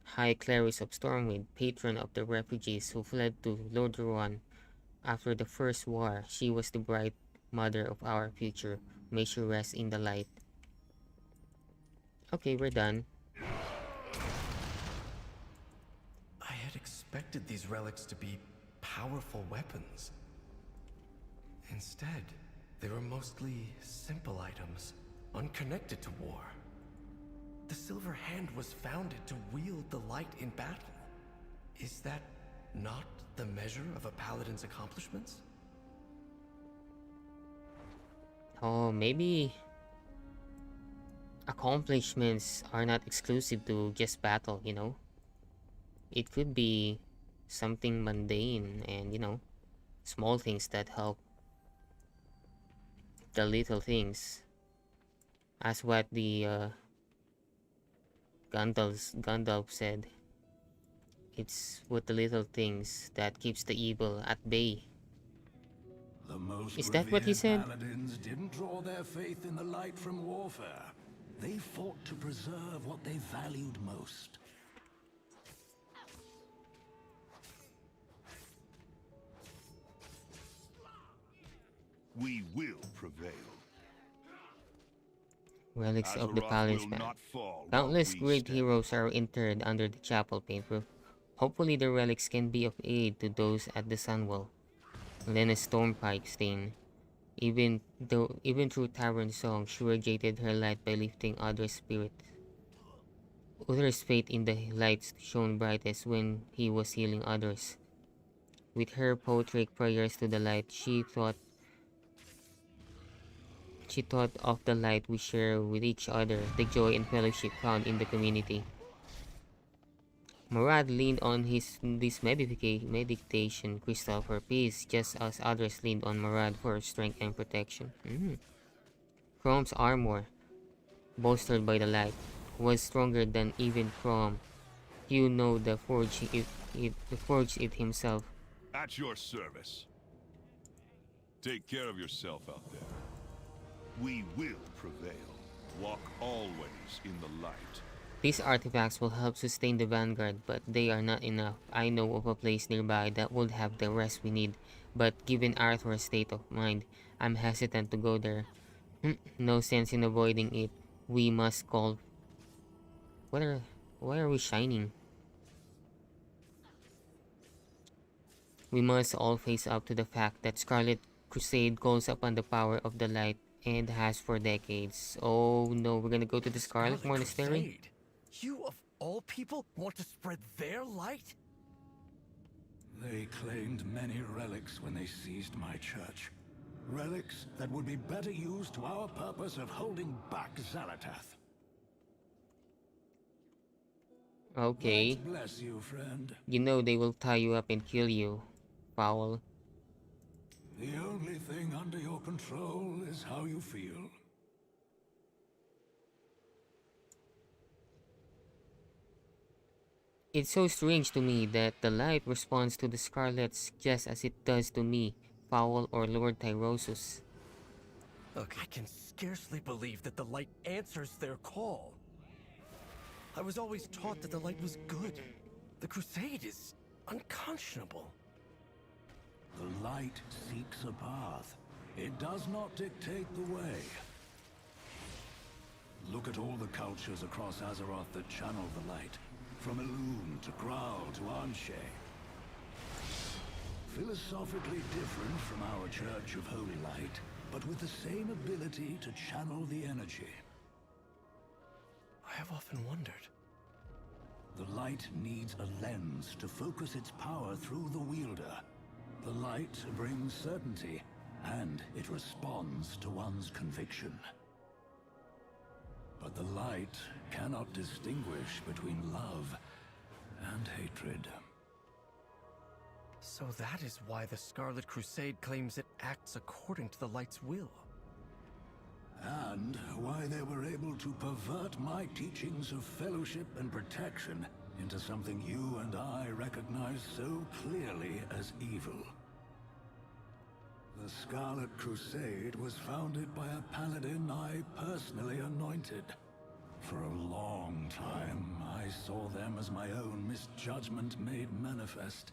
High Clerist of Stormwind, patron of the refugees who fled to Lordaeron after the First War. She was the bright mother of our future. May she rest in the light. Okay, we're done. I had expected these relics to be powerful weapons. Instead, they were mostly simple items, unconnected to war. The Silver Hand was founded to wield the light in battle. Is that not the measure of a paladin's accomplishments? Oh, maybe accomplishments are not exclusive to just battle, you know? It could be something mundane and, you know, small things that help. The little things. As what the Gandalf said. It's with the little things that keeps the evil at bay. The most Is that what he said? Paladins didn't draw their faith in the light from warfare. They fought to preserve what they valued most. We will prevail. Relics of the Azeroth Palace will Path. not fall Countless while we great stand. heroes are interred under the chapel paint roof. Hopefully the relics can be of aid to those at the Sunwell. Lena Stormpike Stain. Even through Tavern Song, she radiated her light by lifting others' spirits. Uther's faith in the light shone brightest when he was healing others. With her poetic prayers to the light, she thought of the light we share with each other, the joy and fellowship found in the community. Murad leaned on this meditation crystal for peace, just as others leaned on Murad for strength and protection. Chrome's armor, bolstered by the light, was stronger than even Chrome. You know the forged it himself. At your service. Take care of yourself out there. We will prevail. Walk always in the light. These artifacts will help sustain the Vanguard, but they are not enough. I know of a place nearby that would have the rest we need, but given Arthur's state of mind, I'm hesitant to go there. No sense in avoiding it. We must call... Why are we shining? We must all face up to the fact that Scarlet Crusade calls upon the power of the light and has for decades. Oh no, we're gonna go to the Scarlet Monastery? Crusade? You of all people want to spread their light? They claimed many relics when they seized my church. Relics that would be better used to our purpose of holding back Xalatath. Okay. God bless you, friend. You know they will tie you up and kill you, Foul. The only thing under your control is how you feel. It's so strange to me that the light responds to the Scarlets just as it does to me, Foul or Lord Tyrosus. Look, I can scarcely believe that the light answers their call. I was always taught that the light was good. The Crusade is unconscionable. The light seeks a path. It does not dictate the way. Look at all the cultures across Azeroth that channel the light. From Elune to Graal to Anshe. Philosophically different from our Church of Holy Light, but with the same ability to channel the energy. I have often wondered. The light needs a lens to focus its power through the wielder. The light brings certainty, and it responds to one's conviction. But the light cannot distinguish between love and hatred. So that is why the Scarlet Crusade claims it acts according to the light's will. And why they were able to pervert my teachings of fellowship and protection into something you and I recognize so clearly as evil. The Scarlet Crusade was founded by a paladin I personally anointed. For a long time, I saw them as my own misjudgment made manifest.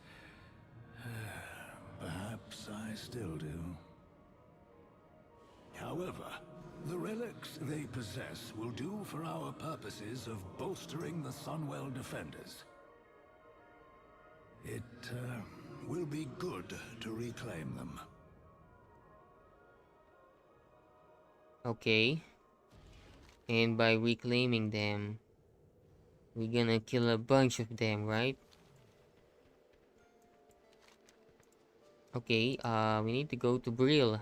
Perhaps I still do. However, the relics they possess will do for our purposes of bolstering the Sunwell defenders. It will be good to reclaim them. Okay. And by reclaiming them, we're gonna kill a bunch of them, right? Okay, we need to go to Brill.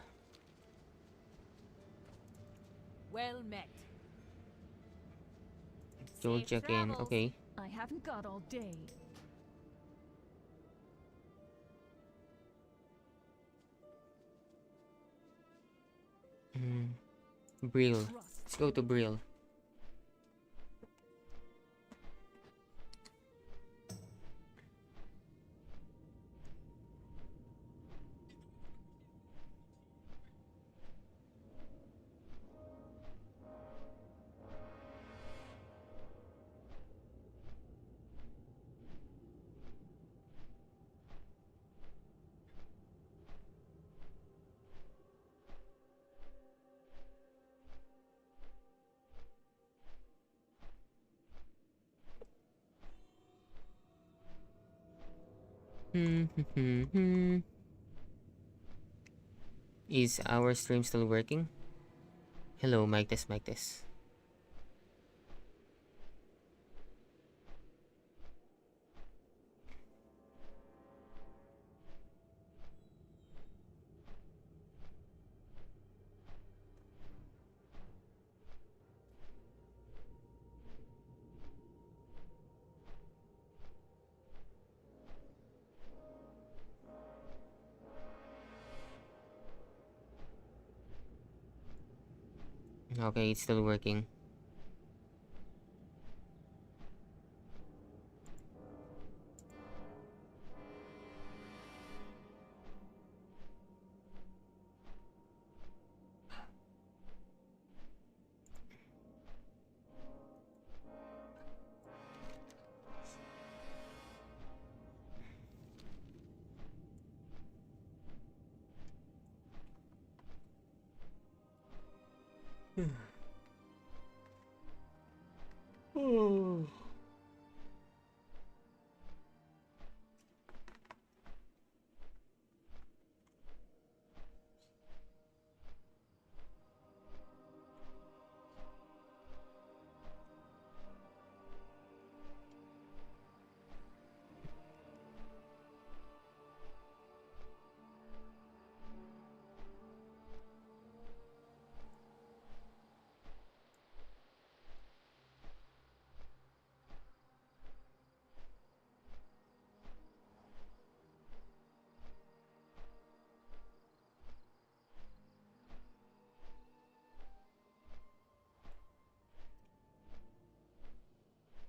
Well met. Go Safe check in. travels. Okay. I haven't got all day. Brill. Let's go to Brill. Is our stream still working? Hello, mic test, mic test. Okay, it's still working. Oh.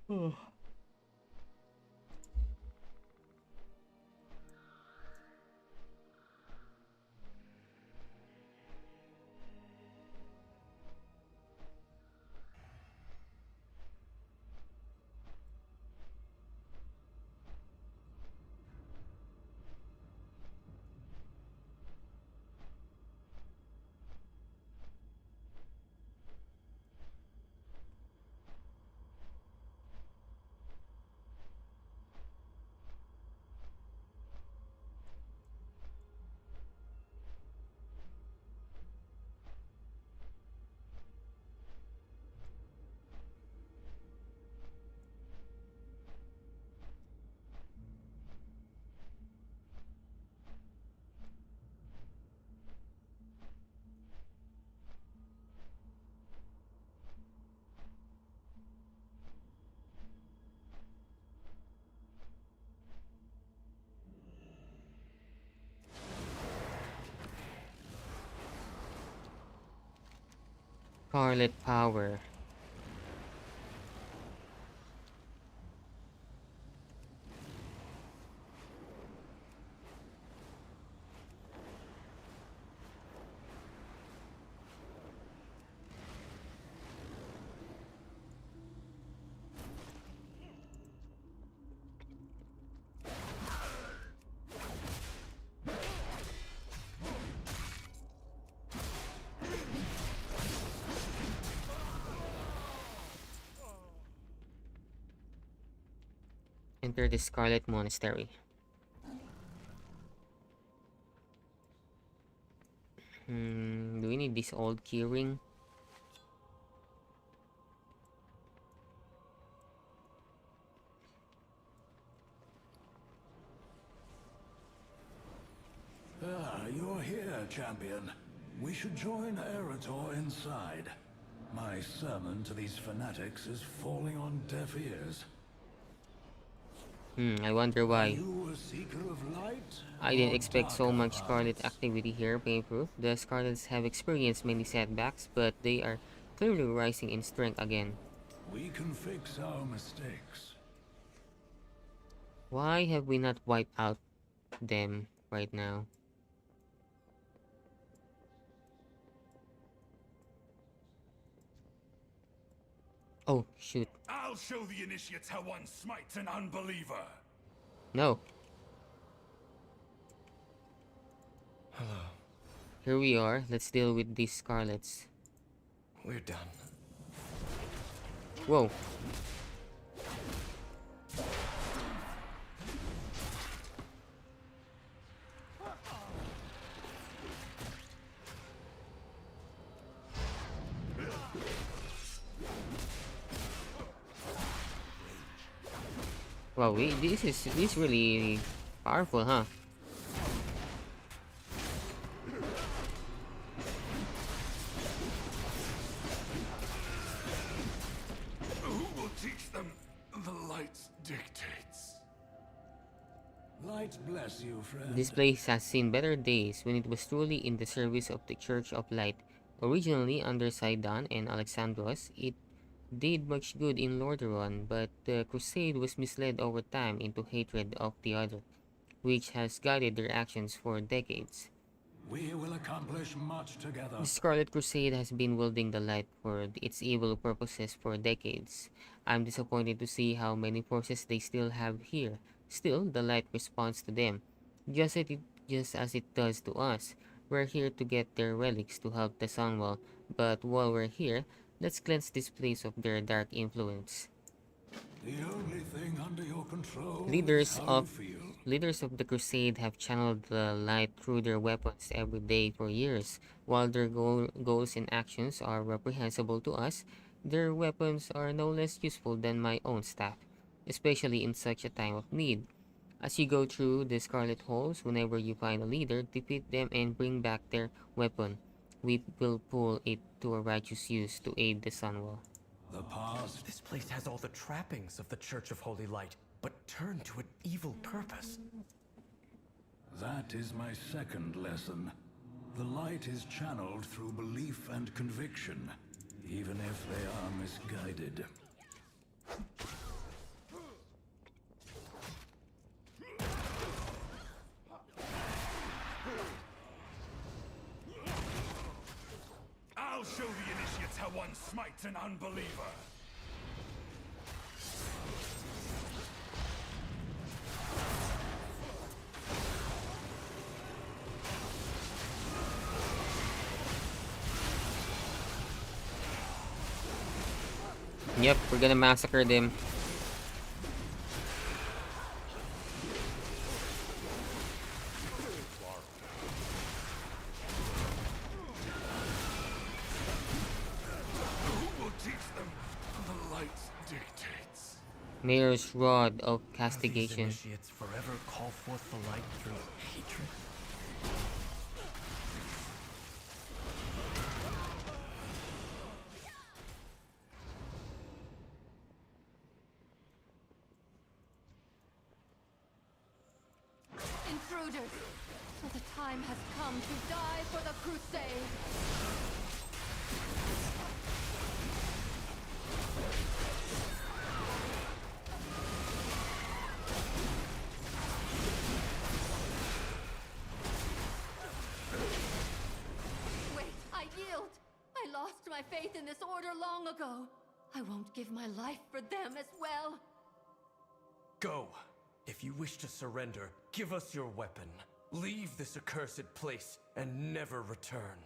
Oh. Scarlet Power. Enter the Scarlet Monastery. Do we need this old keyring? You're here, champion. We should join Eretor inside. My sermon to these fanatics is falling on deaf ears. I wonder why. You a seeker of light? I didn't or expect so darker much Scarlet paths? activity here, Painproof. The Scarlets have experienced many setbacks, but they are clearly rising in strength again. We can fix our mistakes. Why have we not wiped out them right now? Oh, shoot. I'll show the initiates how one smites an unbeliever. No. Hello. Here we are. Let's deal with these Scarlets. We're done. Whoa. Wow, this is really powerful, huh? Who will teach them? The light dictates. Light bless you, friend. This place has seen better days when it was truly in the service of the Church of Light. Originally under Sidon and Alexandros, it did much good in Lordaeron, but the crusade was misled over time into hatred of the other, which has guided their actions for decades. We will accomplish much together. The Scarlet Crusade has been wielding the light for its evil purposes for decades. I'm disappointed to see how many forces they still have here. Still, the light responds to them, just as it does to us. We're here to get their relics to help the Sunwell, but while we're here, let's cleanse this place of their dark influence. The only thing under your control Leaders is how of you feel. Leaders of the Crusade have channeled the light through their weapons every day for years. While their goals and actions are reprehensible to us, their weapons are no less useful than my own staff, especially in such a time of need. As you go through the Scarlet Halls, whenever you find a leader, defeat them and bring back their weapon. We will pull it to a righteous use to aid the Sunwell. The past. This place has all the trappings of the Church of Holy Light, but turned to an evil purpose. That is my second lesson. The light is channeled through belief and conviction, even if they are misguided. I'll show the initiates how one smites an unbeliever. Yep, we're gonna massacre them. Who will teach them? The light dictates. Mayor's Rod of These Castigation. initiates forever call forth the light through hatred. Intruders! So the time has come to die for the crusade! lost my faith in this order long ago. I won't give my life for them as well. Go. If you wish to surrender, give us your weapon. Leave this accursed place and never return.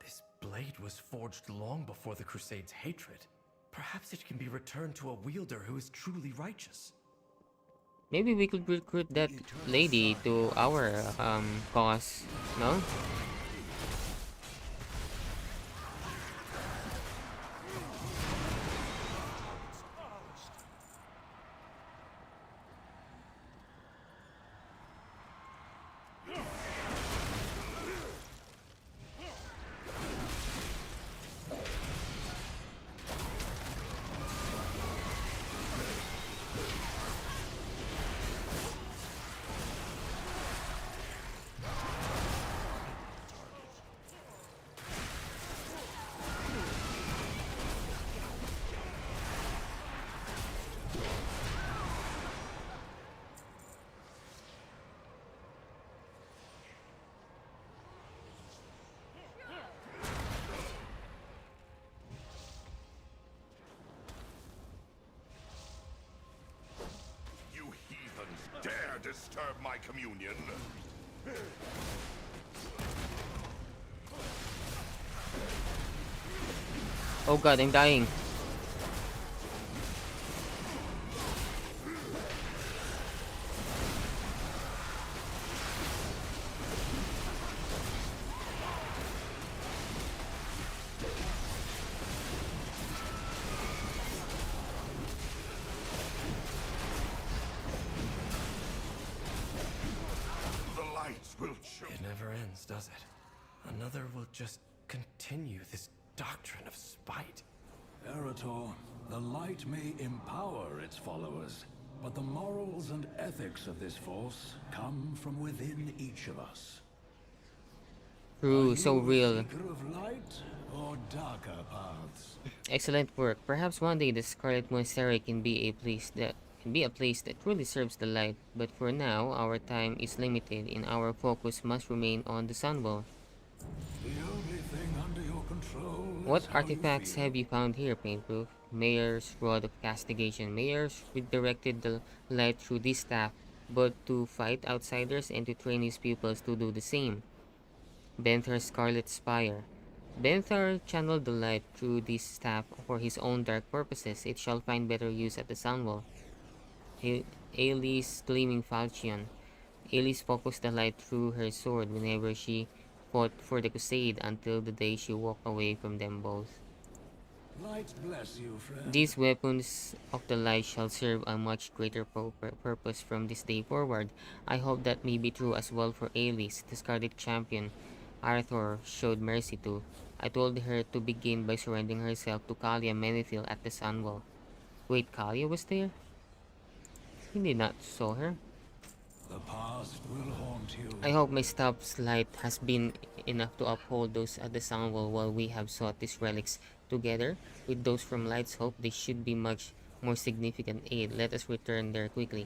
This blade was forged long before the Crusade's hatred. Perhaps it can be returned to a wielder who is truly righteous. Maybe we could recruit that lady to our cause, no? You heathens dare disturb my communion! Oh god, I'm dying. The lights will show. It never ends, does it? Another will just continue this doctrine of spite. Erator, the light may empower its followers, but the morals and ethics of this force come from within each of us. True, so real. Seeker of light or darker paths? Excellent work. Perhaps one day the Scarlet Monastery can be a place that truly serves the light, but for now our time is limited and our focus must remain on the Sunwell. The only thing under your control What is how you artifacts feel. have you found here, Paintproof? Mayor's Rod of Castigation. Mayor's redirected the light through this staff, but to fight outsiders and to train his pupils to do the same. Benthar's Scarlet Spire. Benthar channeled the light through this staff for his own dark purposes. It shall find better use at the Sunwell. Ailey's Gleaming Falchion. Ailey focused the light through her sword whenever she fought for the Crusade until the day she walked away from them both. Light bless you, friend. These weapons of the light shall serve a much greater purpose from this day forward. I hope that may be true as well for Ailey, the Scarlet Champion Arthur showed mercy to. I told her to begin by surrendering herself to Kalia Menethil at the Sunwell. Wait, Kalia was there? He did not saw her. The past will haunt you. I hope my staff's light has been enough to uphold those at the Sunwell while we have sought these relics. Together with those from Light's Hope, they should be much more significant aid. Let us return there quickly.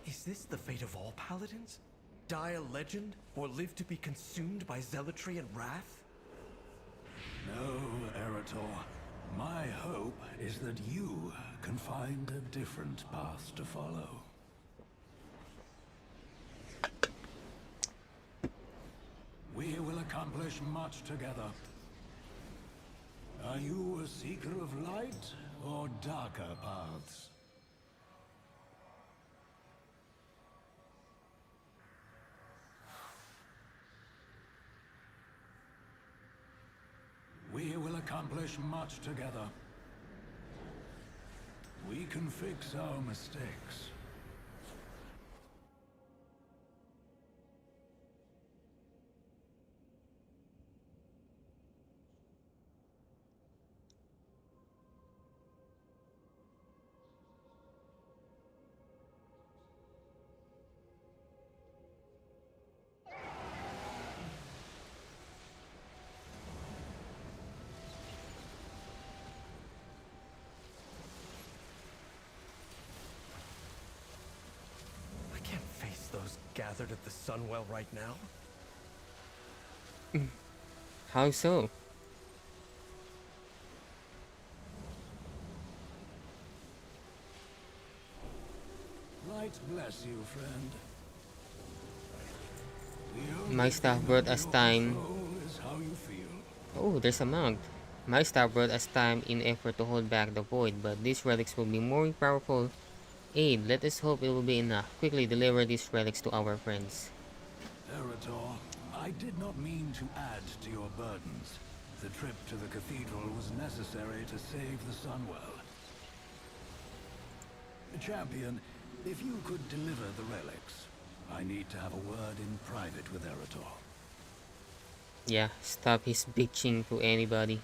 Is this the fate of all paladins? Die a legend, or live to be consumed by zealotry and wrath? No, Erator. My hope is that you can find a different path to follow. We will accomplish much together. Are you a seeker of light or darker paths? We will accomplish much together. We can fix our mistakes. I can't face those gathered at the Sunwell right now. How so? Light bless you, friend. My staff brought us time. Is how you feel. Oh, there's a mount. My staff brought us time in effort to hold back the void, but these relics will be more powerful aid. Let us hope it will be enough. Quickly deliver these relics to our friends. Erator, I did not mean to add to your burdens. The trip to the cathedral was necessary to save the Sunwell. Champion, if you could deliver the relics, I need to have a word in private with Erator. Yeah, stop his bitching to anybody.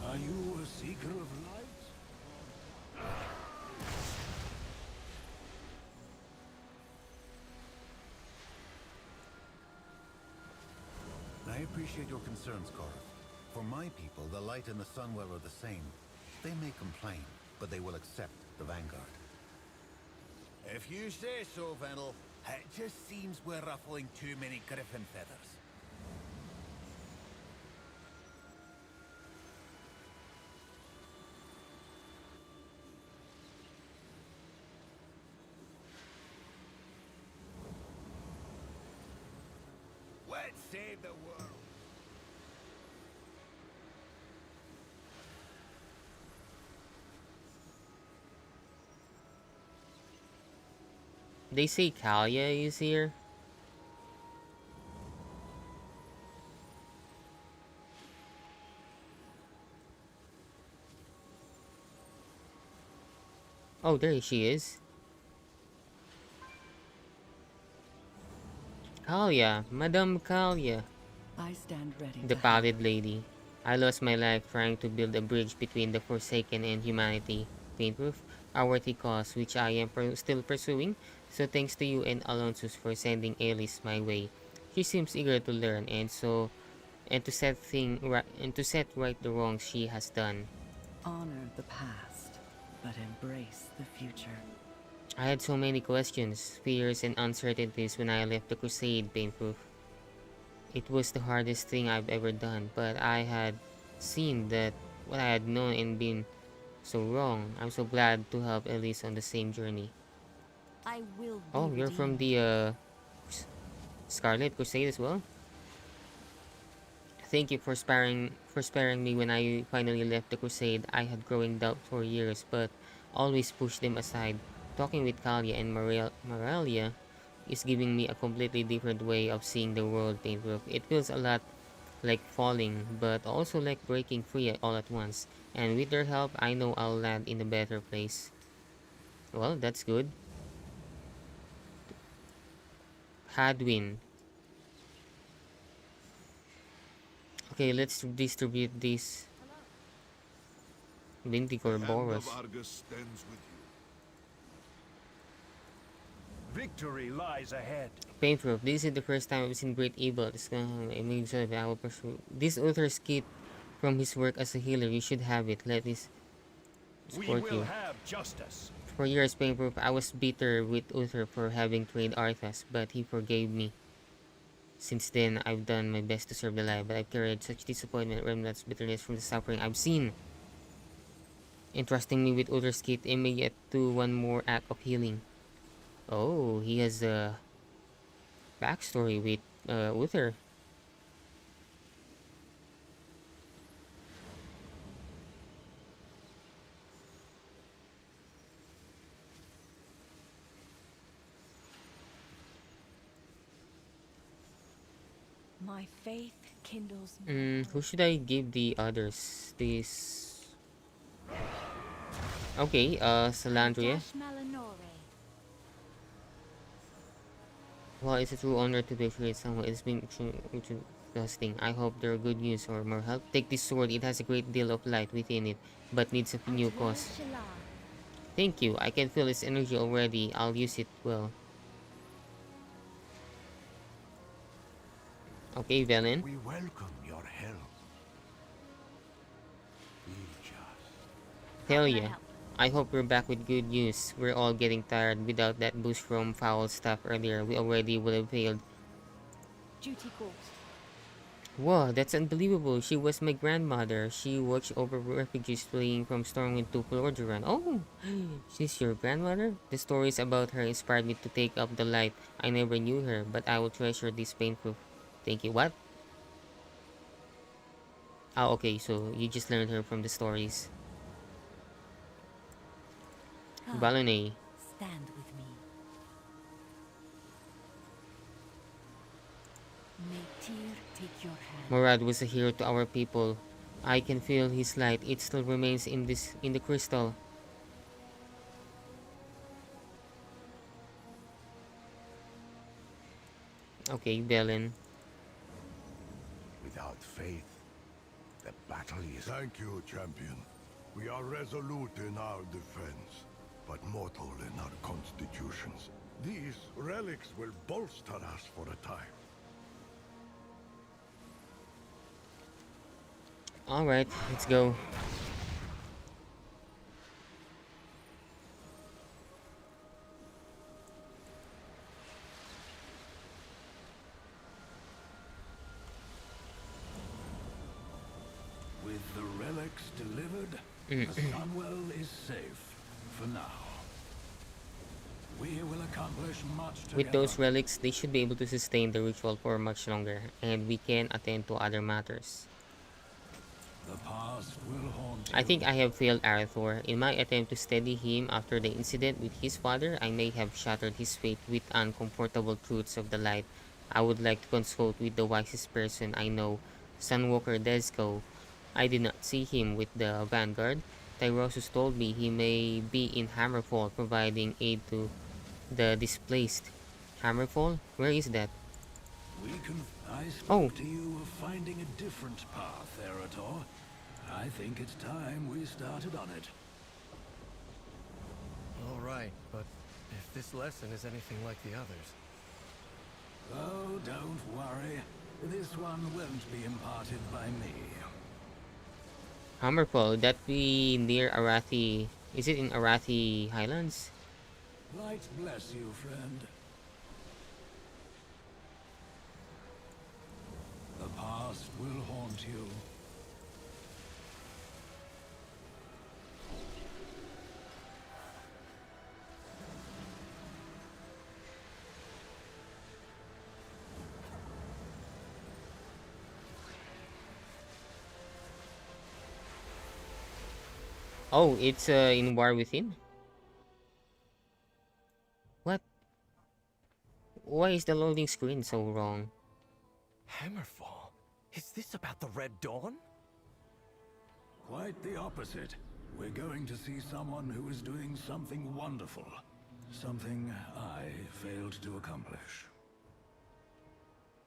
Are you a seeker of light? I appreciate your concerns, Korath. For my people, the light and the Sunwell are the same. They may complain, but they will accept the Vanguard. If you say so, Venel. It just seems we're ruffling too many griffin feathers. Let's save the world. They say Kalia is here. Oh, there she is. Kalia, Madame Kalia. I stand ready. The pallid lady. I lost my life trying to build a bridge between the Forsaken and humanity. Painproof, a worthy cause which I am still pursuing. So thanks to you and Alonsus for sending Alice my way. She seems eager to learn and to set right the wrongs she has done. Honor the past, but embrace the future. I had so many questions, fears, and uncertainties when I left the crusade, Painproof. It was the hardest thing I've ever done, but I had seen that what I had known and been so wrong. I'm so glad to help Elise on the same journey. I will be Oh, you're from the Scarlet Crusade as well? Thank you for sparing me when I finally left the crusade. I had growing doubt for years, but always pushed them aside. Talking with Kalia and Moralia is giving me a completely different way of seeing the world, Painproof. It feels a lot like falling, but also like breaking free all at once. And with their help, I know I'll land in a better place. Well, that's good. Hadwin. Okay, let's distribute this. Vintigor Boros. Victory lies ahead. Painproof, this is the first time I've seen great evil. I will pursue. This author's kit from his work as a healer. You should have it. Let this support you. Have justice. For years, Painproof, I was bitter with Uther for having trade Arthas, but he forgave me. Since then, I've done my best to serve the light, but I've carried such disappointment, remnants, bitterness from the suffering I've seen. Entrusting me with Uther's kit, I may get to one more act of healing. Oh, he has a backstory with Uther. My faith kindles. Who should I give the others? This. Okay, Salandria. Well, it's a true honor to betray someone. It's been interesting. I hope there are good news or more help. Take this sword. It has a great deal of light within it, but needs a new cause. Thank you. I can feel its energy already. I'll use it well. Okay, Velen. We welcome your help. Hell yeah. I hope we're back with good news. We're all getting tired. Without that boost from foul stuff earlier, we already would have failed. Duty calls. Wow, that's unbelievable. She was my grandmother. She watched over refugees fleeing from Stormwind to Florduran. Oh, she's your grandmother? The stories about her inspired me to take up the light. I never knew her, but I will treasure this painful. Thank you. What? Oh, okay, so you just learned her from the stories. Baloney. Stand with me. May Tyr take your hand. Morad was a hero to our people. I can feel his light. It still remains in the crystal. Okay, Belen. Without faith, the battle is... Thank you, champion. We are resolute in our defense, but mortal in our constitutions. These relics will bolster us for a time. Alright, let's go. With the relics delivered, the Sunwell is safe for now. We will accomplish much together. With those relics, they should be able to sustain the ritual for much longer, and we can attend to other matters. The past will haunt I think I have failed Arathor. In my attempt to steady him after the incident with his father, I may have shattered his faith with uncomfortable truths of the light. I would like to consult with the wisest person I know, Sunwalker Desco. I did not see him with the vanguard. Tyrosus told me he may be in Hammerfall providing aid to the displaced. Hammerfall? Where is that? I spoke to you of finding a different path, Erator. I think it's time we started on it. All right, but if this lesson is anything like the others... Oh, don't worry. This one won't be imparted by me. Hammerfall, that be near Arathi. Is it in Arathi Highlands? Light bless you, friend. The past will haunt you. Oh, it's in War Within? What? Why is the loading screen so wrong? Hammerfall? Is this about the Red Dawn? Quite the opposite. We're going to see someone who is doing something wonderful. Something I failed to accomplish.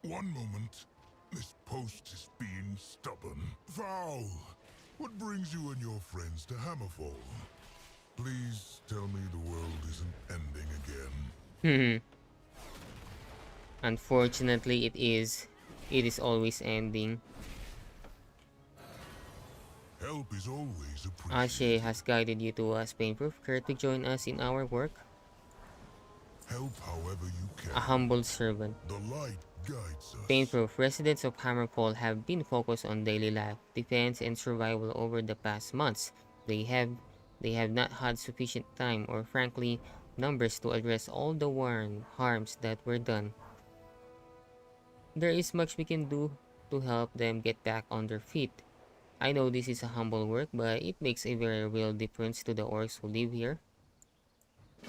One moment. This post is being stubborn. Vow! What brings you and your friends to Hammerfall? Please tell me the world isn't ending again. Unfortunately, it is. It is always ending. Help is always appreciated. Ashe has guided you to us, Painproof. Care to join us in our work? Help however you can. A humble servant. The light guides us. Painproof, residents of Hammerfall have been focused on daily life, defense, and survival over the past months. They have not had sufficient time or, frankly, numbers to address all the harms that were done. There is much we can do to help them get back on their feet. I know this is a humble work, but it makes a very real difference to the orcs who live here.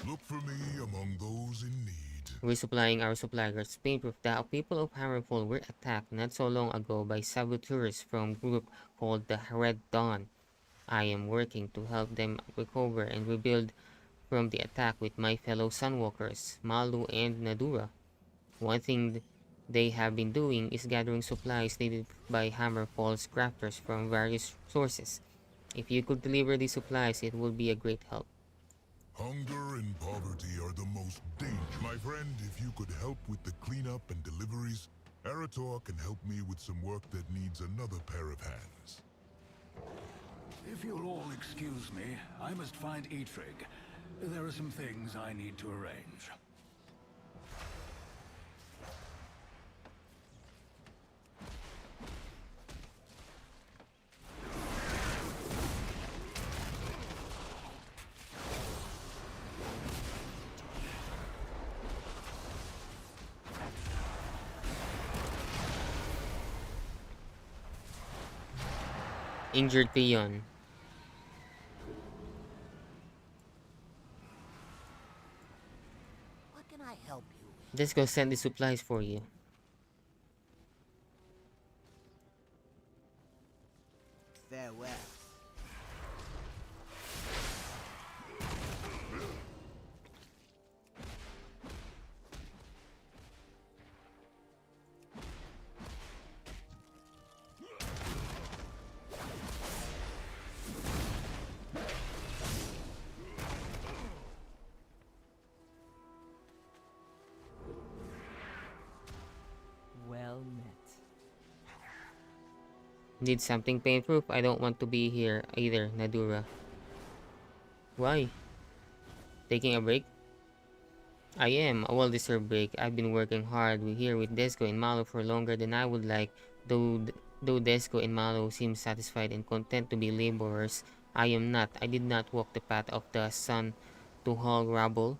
Look for me among those in need. Resupplying our suppliers. Painproof, the people of Hammerfall were attacked not so long ago by saboteurs from a group called the Red Dawn. I am working to help them recover and rebuild from the attack with my fellow Sunwalkers, Malu and Nadura. One thing they have been doing is gathering supplies needed by Hammerfall's crafters from various sources. If you could deliver these supplies, it would be a great help. Hunger and poverty are the most dangerous. My friend, if you could help with the cleanup and deliveries, Arator can help me with some work that needs another pair of hands. If you'll all excuse me, I must find Eitrig. There are some things I need to arrange. Injured peon. What can I help you with? Let's go send the supplies for you. Farewell. Well met. Need something pain-proof? I don't want to be here either, Nadura. Why? Taking a break? I am, a well-deserved break. I've been working hard here with Desco and Malo for longer than I would like, though Desco and Malo seem satisfied and content to be laborers. I am not. I did not walk the path of the sun to haul rubble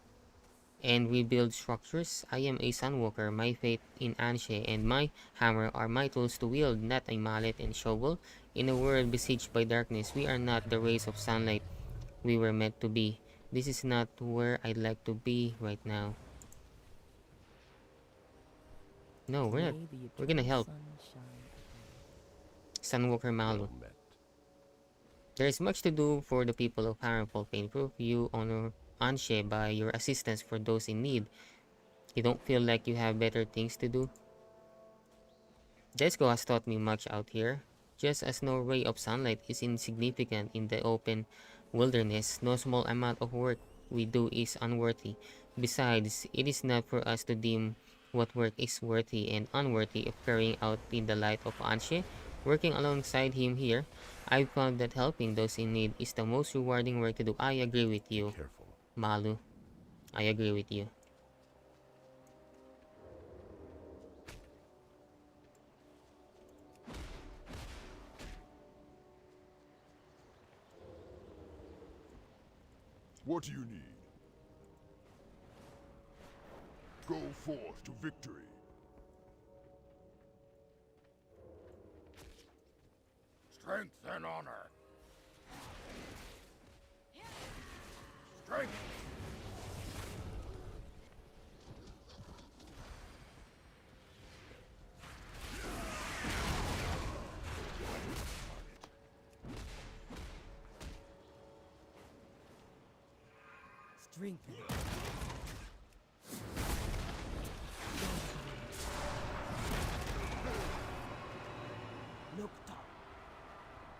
and rebuild structures. I am a sunwalker. My faith in Anshe and my hammer are my tools to wield, not a mallet and shovel. In a world besieged by darkness, we are not the rays of sunlight we were meant to be. This is not where I'd like to be right now. No, we're not. We're gonna help Sunwalker Malu. There is much to do for the people of Harmful Painproof. You honor Anshe by your assistance for those in need. You don't feel like you have better things to do? Desco has taught me much out here. Just as no ray of sunlight is insignificant in the open wilderness, no small amount of work we do is unworthy. Besides, it is not for us to deem what work is worthy and unworthy of carrying out in the light of Anshe. Working alongside him here, I've found that helping those in need is the most rewarding work to do. I agree with you, Malu. I agree with you. What do you need? Go forth to victory. Strength and honor. Strength. Strength.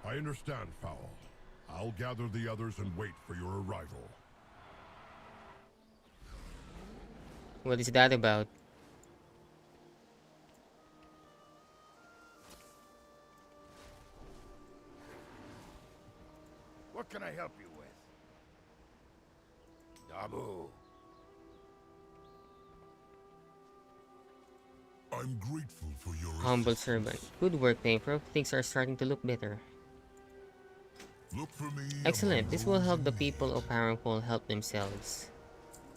I understand, Fowl. I'll gather the others and wait for your arrival. What is that about? What can I help you with? Dabu. I'm grateful for your Humble servant. Good work, Painproof. Things are starting to look better. Look for me. Excellent. This will help the people of Hammerfall help themselves.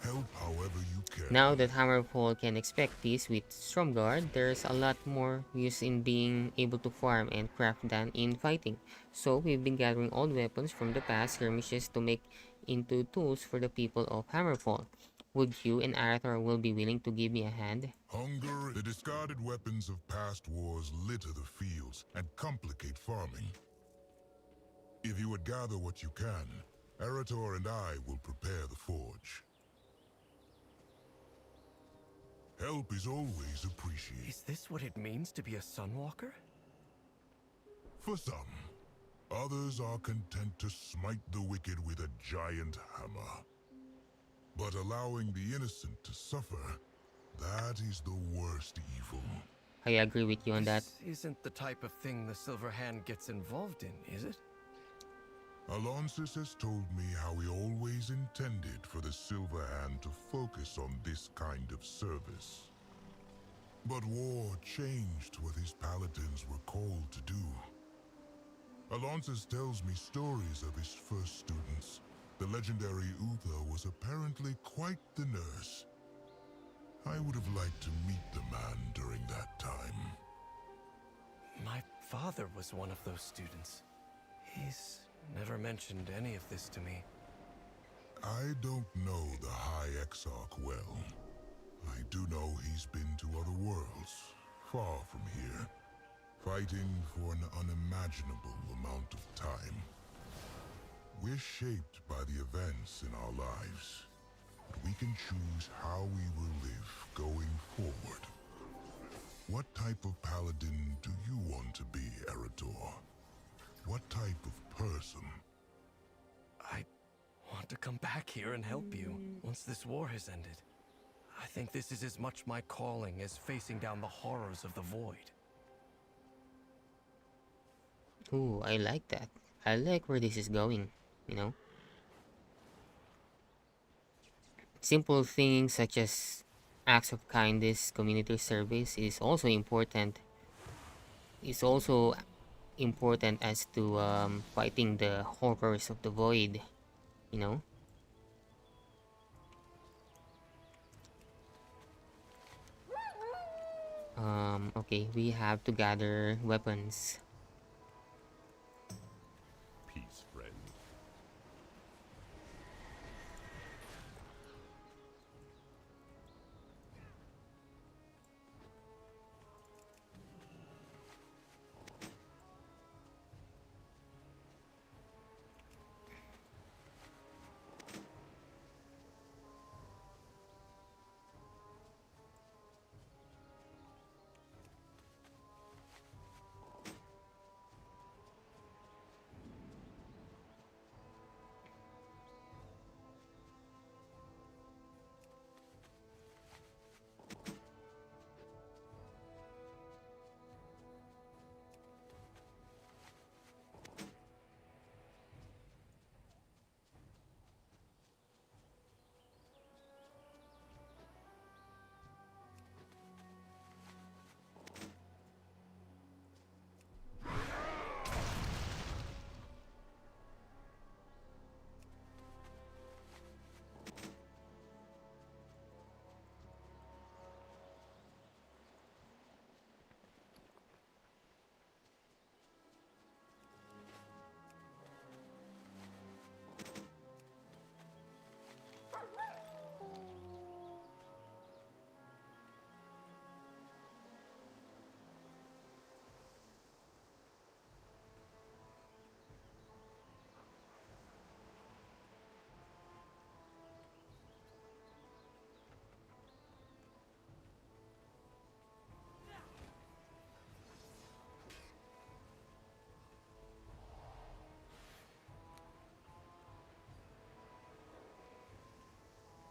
Help however you can. Now that Hammerfall can expect peace with Stromgard, there's a lot more use in being able to farm and craft than in fighting. So we've been gathering old weapons from the past skirmishes to make into tools for the people of Hammerfall. Would you and Arathor will be willing to give me a hand? Hunger, the discarded weapons of past wars litter the fields and complicate farming. If you would gather what you can, Arator and I will prepare the forge. Help is always appreciated. Is this what it means to be a Sunwalker? For some, others are content to smite the wicked with a giant hammer. But allowing the innocent to suffer, that is the worst evil. I agree with you on that. This isn't the type of thing the Silver Hand gets involved in, is it? Alonsis has told me how he always intended for the Silver Hand to focus on this kind of service. But war changed what his paladins were called to do. Alonsis tells me stories of his first students. The legendary Uther was apparently quite the nurse. I would have liked to meet the man during that time. My father was one of those students. He's never mentioned any of this to me. I don't know the High Exarch well. I do know he's been to other worlds, far from here, fighting for an unimaginable amount of time. We're shaped by the events in our lives, but we can choose how we will live going forward. What type of paladin do you want to be, Eridor? What type of person? I want to come back here and help you once this war has ended. I think this is as much my calling as facing down the horrors of the void. Ooh, I like that. I like where this is going, you know? Simple things such as acts of kindness, community service is also important. It's also important as to fighting the horrors of the void, you know? Okay, we have to gather weapons. Peace, friend.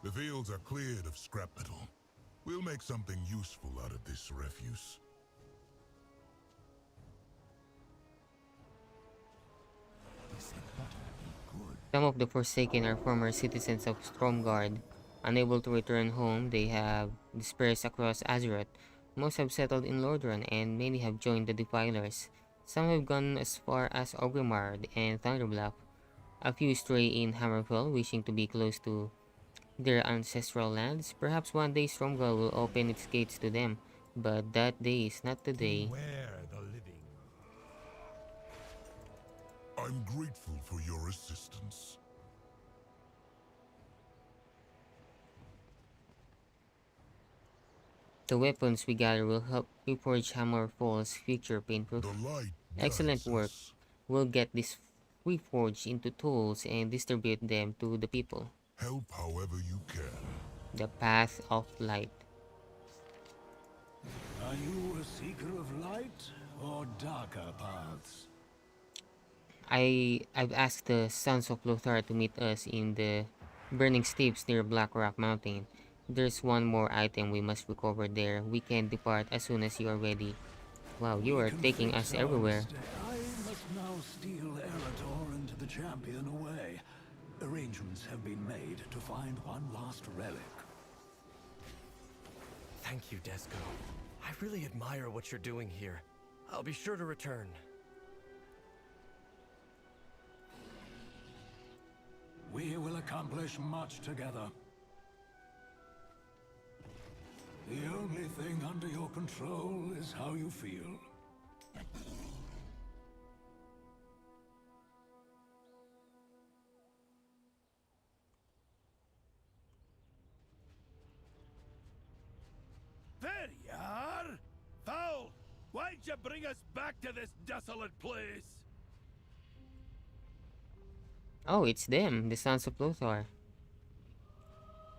The fields are cleared of scrap metal. We'll make something useful out of this refuse. Some of the Forsaken are former citizens of Stromgard. Unable to return home, they have dispersed across Azeroth. Most have settled in Lordran, and many have joined the Defilers. Some have gone as far as Orgrimmar and Thunderbluff. A few stray in Hammerfell, wishing to be close to their ancestral lands. Perhaps one day Stromgard will open its gates to them, but that day is not today. Beware the living. I'm grateful for your assistance. The weapons we gather will help reforge Hammerfall's future painproof. Excellent work. We'll get this reforged into tools and distribute them to the people. Help however you can. The path of light. Are you a seeker of light or darker paths? I've asked the Sons of Lothar to meet us in the burning steeps near Black Rock Mountain. There's one more item we must recover there. We can depart as soon as you are ready. Wow, you are taking us everywhere. I must now steal Eridor and the champion away. Arrangements have been made to find one last relic. Thank you, Desco. I really admire what you're doing here. I'll be sure to return. We will accomplish much together. The only thing under your control is how you feel. Why'd you bring us back to this desolate place? Oh, it's them, the sons of Lothar.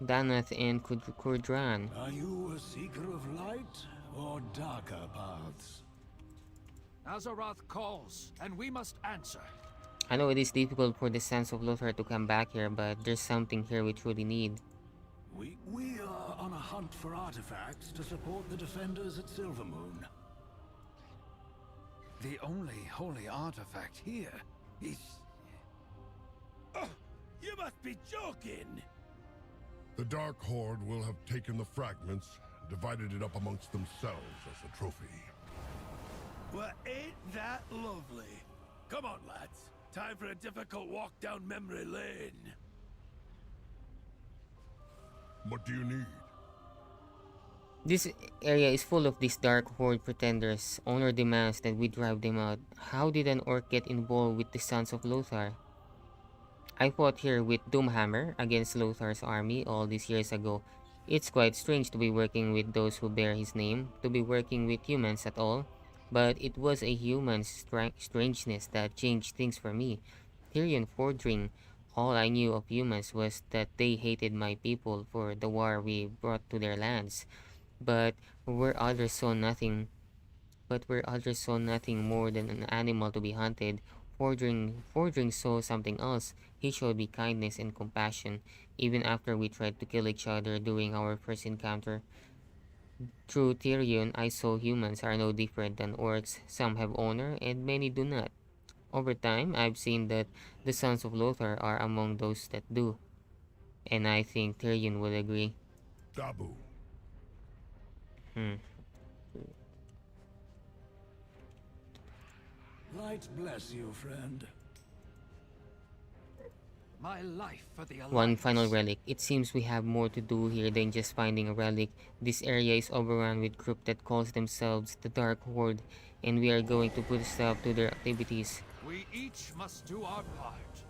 Danath and Kurdran. Are you a seeker of light or darker paths? Azeroth calls, and we must answer. I know it is difficult for the sons of Lothar to come back here, but there's something here we truly need. We are on a hunt for artifacts to support the defenders at Silvermoon. The only holy artifact here is... You must be joking! The Dark Horde will have taken the fragments, divided it up amongst themselves as a trophy. Well, ain't that lovely? Come on, lads. Time for a difficult walk down memory lane. What do you need? This area is full of these Dark Horde pretenders. Owner demands that we drive them out. How did an orc get involved with the Sons of Lothar? I fought here with Doomhammer against Lothar's army all these years ago. It's quite strange to be working with those who bear his name, to be working with humans at all. But it was a human strangeness that changed things for me. Tyrion Fordring, all I knew of humans was that they hated my people for the war we brought to their lands. But where others saw nothing more than an animal to be hunted, Fordring saw something else. He showed me kindness and compassion, even after we tried to kill each other during our first encounter. Through Tyrion, I saw humans are no different than orcs. Some have honor, and many do not. Over time, I've seen that the Sons of Lothar are among those that do. And I think Tyrion will agree. Dabu. Light bless you, friend. My life for the Alliance. One final relic. It seems we have more to do here than just finding a relic. This area is overrun with group that calls themselves the Dark Horde, and we are going to put a stop to their activities. We each must do our part.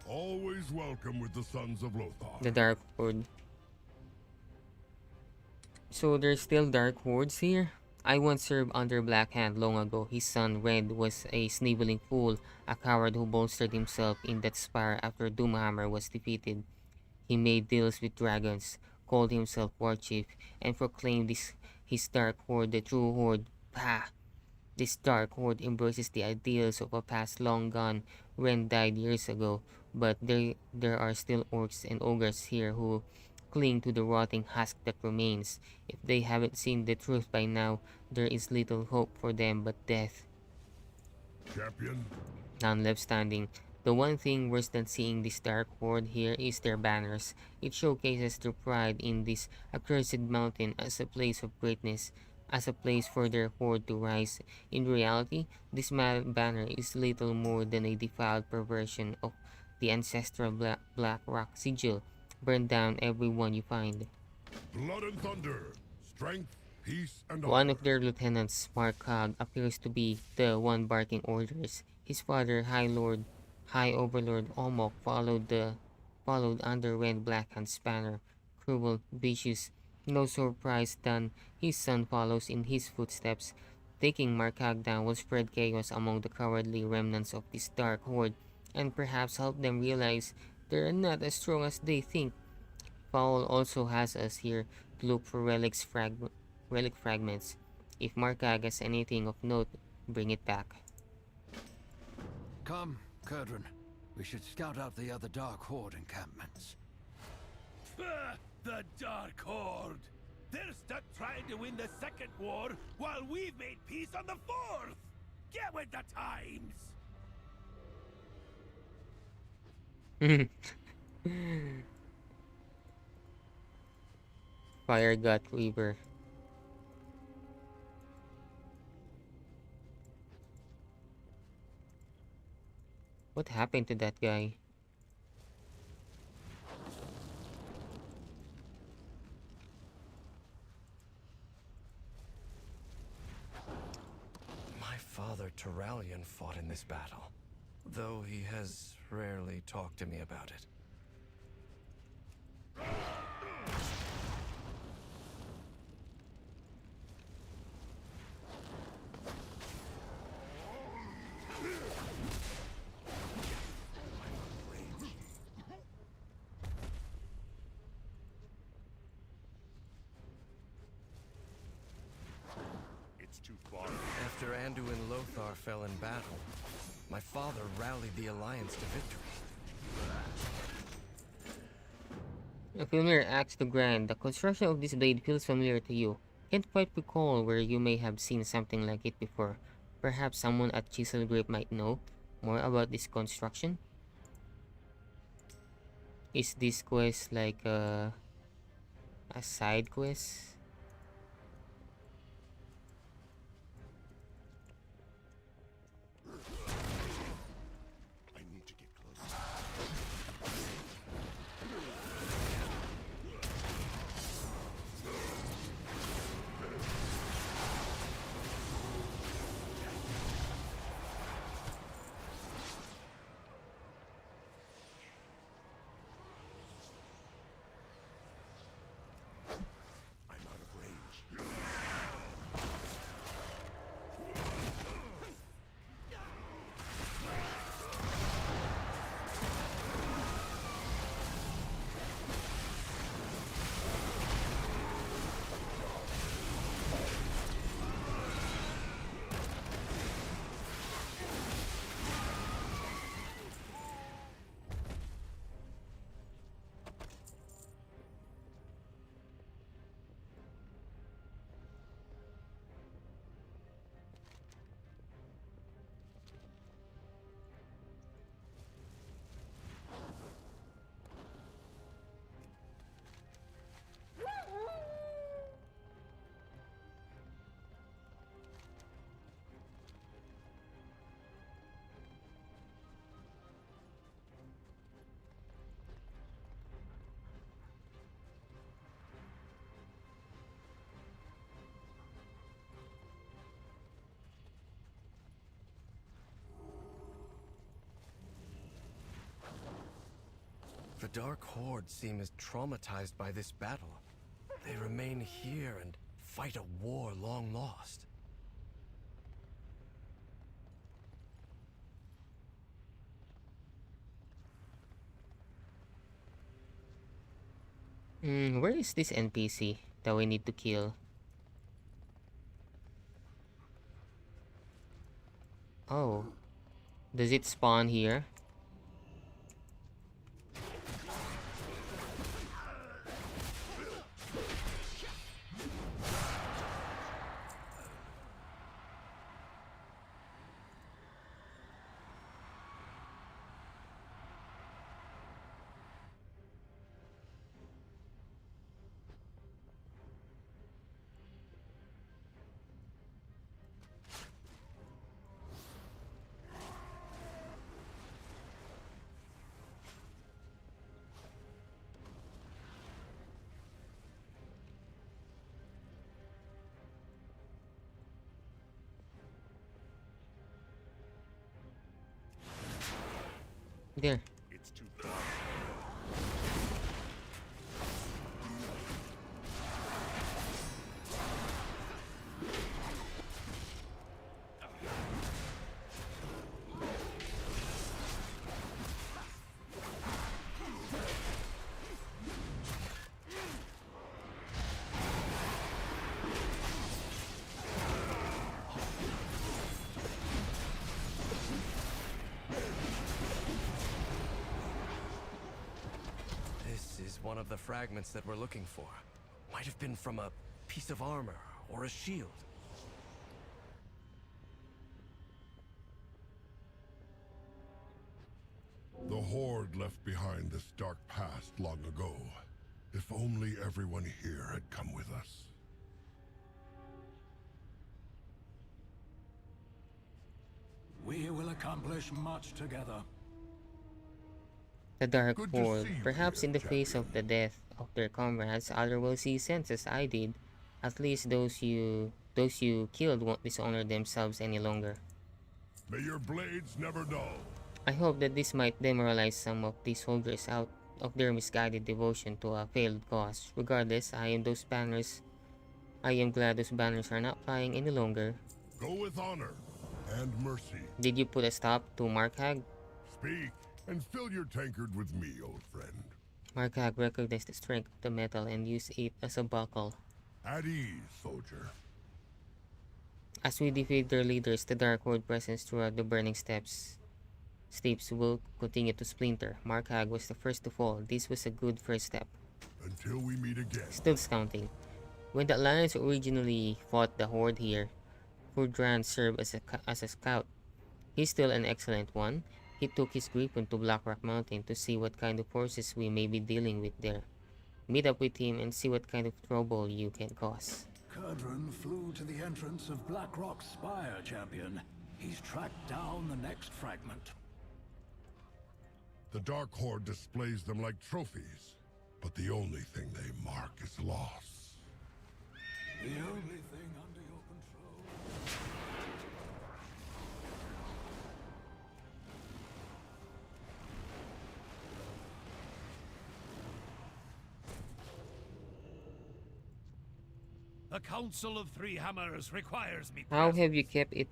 Always welcome with the Sons of Lothar. The Dark Horde. So there's still Dark Hordes here? I once served under Black Hand long ago. His son Red was a sniveling fool, a coward who bolstered himself in that spire after Doomhammer was defeated. He made deals with dragons, called himself War Chief, and proclaimed his Dark Horde the true Horde. Pah! This Dark Horde embraces the ideals of a past long gone. Ren died years ago, but there are still orcs and ogres here who cling to the rotting husk that remains. If they haven't seen the truth by now, there is little hope for them but death. Champion? None left standing. The one thing worse than seeing this Dark Horde here is their banners. It showcases their pride in this accursed mountain as a place of greatness, as a place for their horde to rise. In reality, this banner is little more than a defiled perversion of the ancestral Black Rock sigil. Burn down everyone you find. Blood and thunder, strength, peace, and One of their lieutenants, Markog, appears to be the one barking orders. His father, High Overlord Omok, followed under Ren Blackhand's banner. Cruel, vicious, no surprise than his son follows in his footsteps. Taking Markog down will spread chaos among the cowardly remnants of this Dark Horde, and perhaps help them realize they're not as strong as they think. Fowl also has us here to look for relic fragments. If Markag has anything of note, bring it back. Come, Kurdran. We should scout out the other Dark Horde encampments. The Dark Horde! They're stuck trying to win the second war while we've made peace on the fourth! Get with the times! Fire Gut Weaver. What happened to that guy? My father Turalian fought in this battle, though he has rarely talked to me about it. Randu and Lothar fell in battle, my father rallied the Alliance to victory. A familiar axe to grind. The construction of this blade feels familiar to you. Can't quite recall where you may have seen something like it before. Perhaps someone at Chisel Grip might know more about this construction? Is this quest like a side quest? I need to get closer. I'm out of range. The Dark Horde seem as traumatized by this battle. They remain here and fight a war long lost. Where is this NPC that we need to kill? Oh, does it spawn here? There. It's too dark. This is one of the fragments that we're looking for. Might have been from a piece of armor or a shield. The Horde left behind this dark past long ago. If only everyone here had come with us. We will accomplish much together. The Dark Good to Horde. see you Perhaps here, in the face of the death of their comrades, others will see sense as I did. At least those you killed won't dishonor themselves any longer. May your blades never dull. I hope that this might demoralize some of these soldiers out of their misguided devotion to a failed cause. Regardless, I am glad those banners are not flying any longer. Go with honor and mercy. Did you put a stop to Markhag? Speak and fill your tankard with me, old friend. Markhag recognized the strength of the metal and used it as a buckle. At ease, soldier. As we defeat their leaders, the Dark Horde presence throughout the burning steps will continue to splinter. Markhag was the first to fall. This was a good first step. Until we meet again. Still counting. When the Alliance originally fought the Horde here, Furdran served as a scout. He's still an excellent one. He took his Griffon to Blackrock Mountain to see what kind of forces we may be dealing with there. Meet up with him and see what kind of trouble you can cause. Kurdran flew to the entrance of Blackrock Spire, champion. He's tracked down the next fragment. The Dark Horde displays them like trophies, but the only thing they mark is loss. The only thing under your control. The Council of Three Hammers requires me. How have you kept it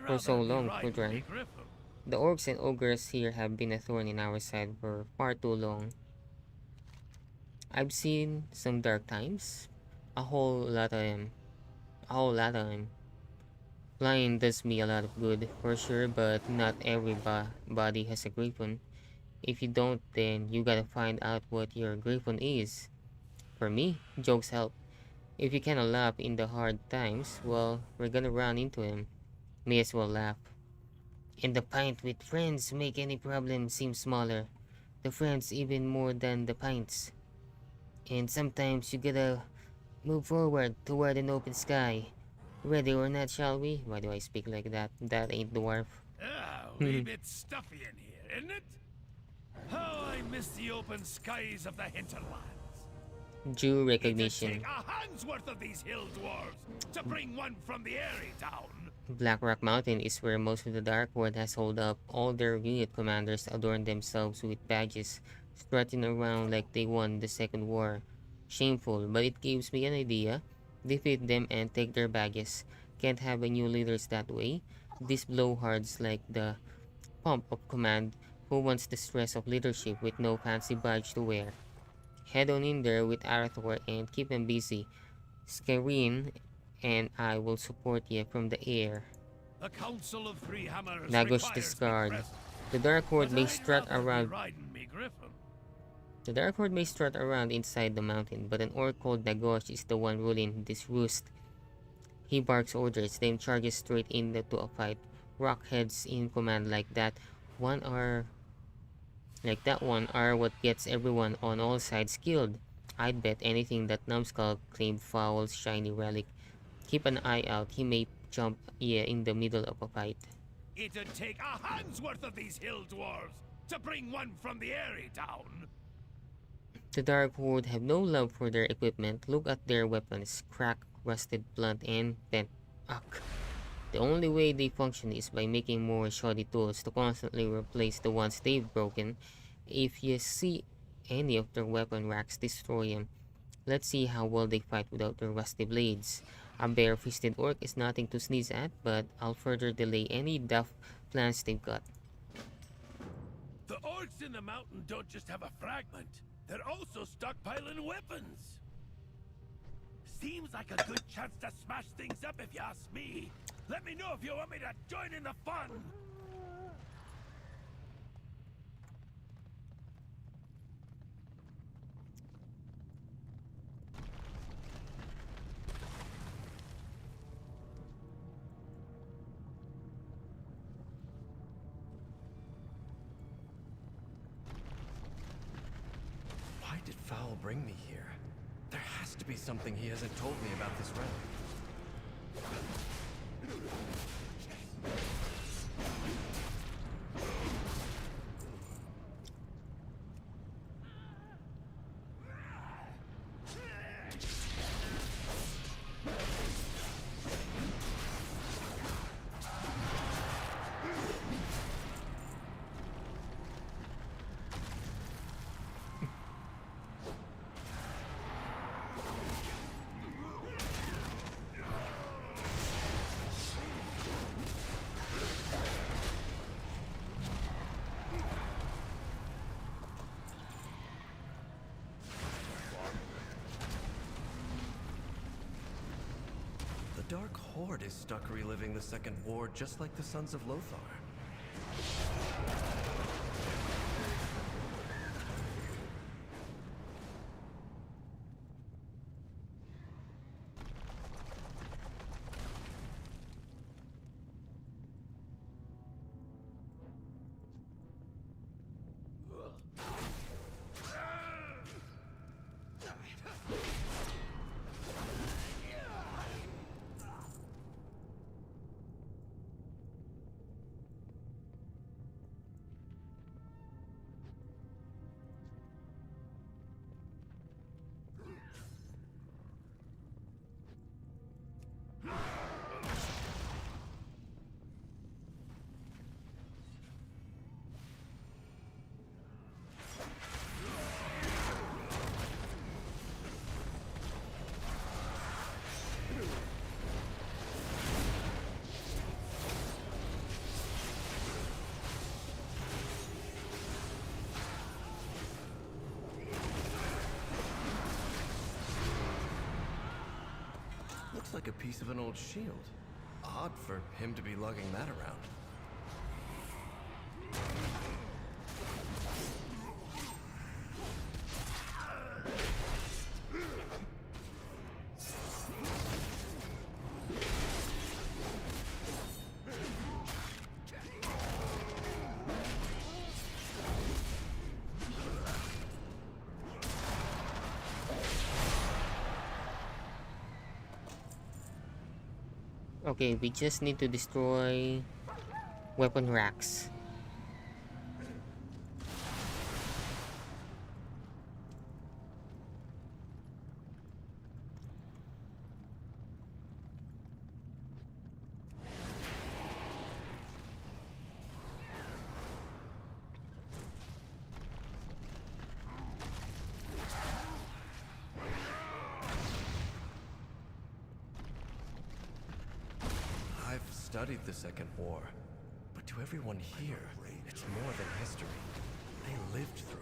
for so long, Furdran? Griffin. The orcs and ogres here have been a thorn in our side for far too long. I've seen some dark times. A whole lot of them. Flying does me a lot of good, for sure, but not everybody has a griffon. If you don't, then you gotta find out what your griffon is. For me, jokes help. If you cannot laugh in the hard times, well, we're gonna run into him. May as well laugh. And the pint with friends make any problem seem smaller. The friends even more than the pints. And sometimes you gotta move forward toward an open sky. Ready or not, shall we? Why do I speak like that? That ain't dwarf. Ah, a wee bit stuffy in here, isn't it? How I miss the open skies of the hinterlands. Due recognition. It'd take a hand's worth of these hill dwarves to bring one from the Airy Town. Blackrock Mountain is where most of the Dark Horde has holed up. All their unit commanders adorn themselves with badges, strutting around like they won the Second War. Shameful, but it gives me an idea. Defeat them and take their badges. Can't have a new leaders that way. These blowhards like the pomp of command. Who wants the stress of leadership with no fancy badge to wear? Head on in there with Arathor and keep them busy. Scarin and I will support you from the air. The Council of Three Hammers Nagosh discard. The Dark Horde may strut around. The Dark Horde may strut around inside the mountain, but an orc called Nagosh is the one ruling this roost. He barks orders, then charges straight into a fight. Rockheads in command like that one are what gets everyone on all sides killed. I'd bet anything that Numbskull claimed Foul's shiny relic. Keep an eye out, he may jump in the middle of a fight. It'd take a hand's worth of these hill dwarves to bring one from the Airy Town. The Dark Horde have no love for their equipment. Look at their weapons, cracked, rusted, blunt, and bent. Ugh. The only way they function is by making more shoddy tools to constantly replace the ones they've broken. If you see any of their weapon racks, destroy them. Let's see how well they fight without their rusty blades. A bare-fisted orc is nothing to sneeze at, but I'll further delay any daft plans they've got. The orcs in the mountain don't just have a fragment, they're also stockpiling weapons. Seems like a good chance to smash things up if you ask me. Let me know if you want me to join in the fun. Why did Foul bring me here? There has to be something he hasn't told me about this relic. Dark Horde is stuck reliving the Second War just like the Sons of Lothar. Looks like a piece of an old shield. Odd for him to be lugging that around. Okay, we just need to destroy weapon racks. I've studied the Second War, but to everyone here, it's more than history. They lived through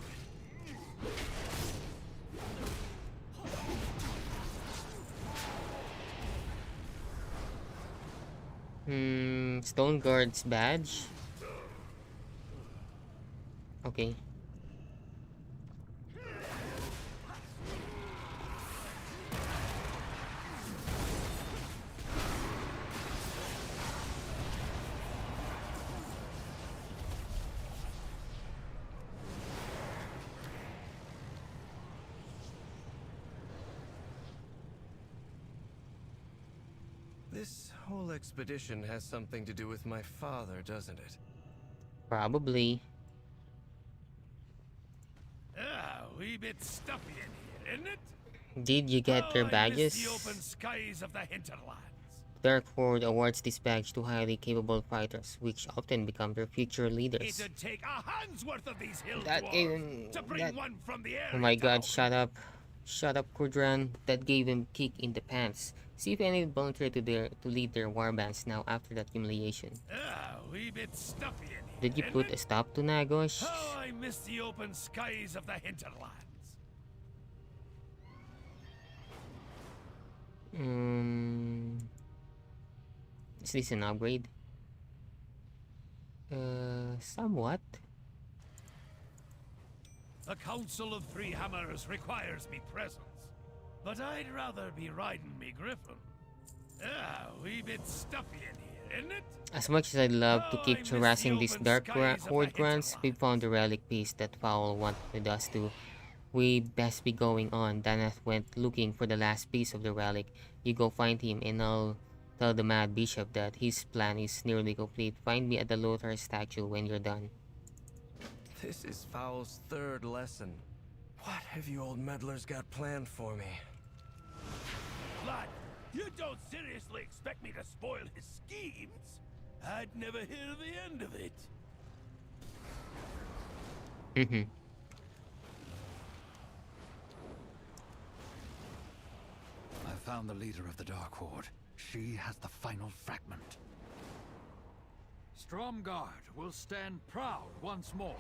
it. Stone Guard's badge. Okay. This whole expedition has something to do with my father, doesn't it? Probably. A wee bit stuffy in here, isn't it? Did you get their I miss badges? the open skies of the hinterlands. Dark Horde awards this badge to highly capable fighters, which often become their future leaders. It'd take a hand's worth of these hill That gave dwarves him... to bring one from the area Oh my god, down. shut up. Shut up, Kudran. That gave him kick in the pants. See if any volunteer to lead their warbands now after that humiliation. A wee bit stuffy in here, Did you isn't put it? a stop to Nagosh? Oh, I miss the open skies of the hinterlands. Is this an upgrade? Somewhat. The Council of Three Hammers requires me presence, but I'd rather be riding me griffin. A wee bit stuffy in here, isn't it? As much as I'd love to keep I miss harassing the these open Dark skies of the Horde grunts, we found the relic piece that Fowl wanted us to. We best be going on. Danath went looking for the last piece of the relic. You go find him and I'll tell the Mad Bishop that his plan is nearly complete. Find me at the Lothar statue when you're done. This is Fowl's third lesson. What have you old meddlers got planned for me? Lad, you don't seriously expect me to spoil his schemes? I'd never hear the end of it. I found the leader of the Dark Horde. She has the final fragment. Stromgarde will stand proud once more.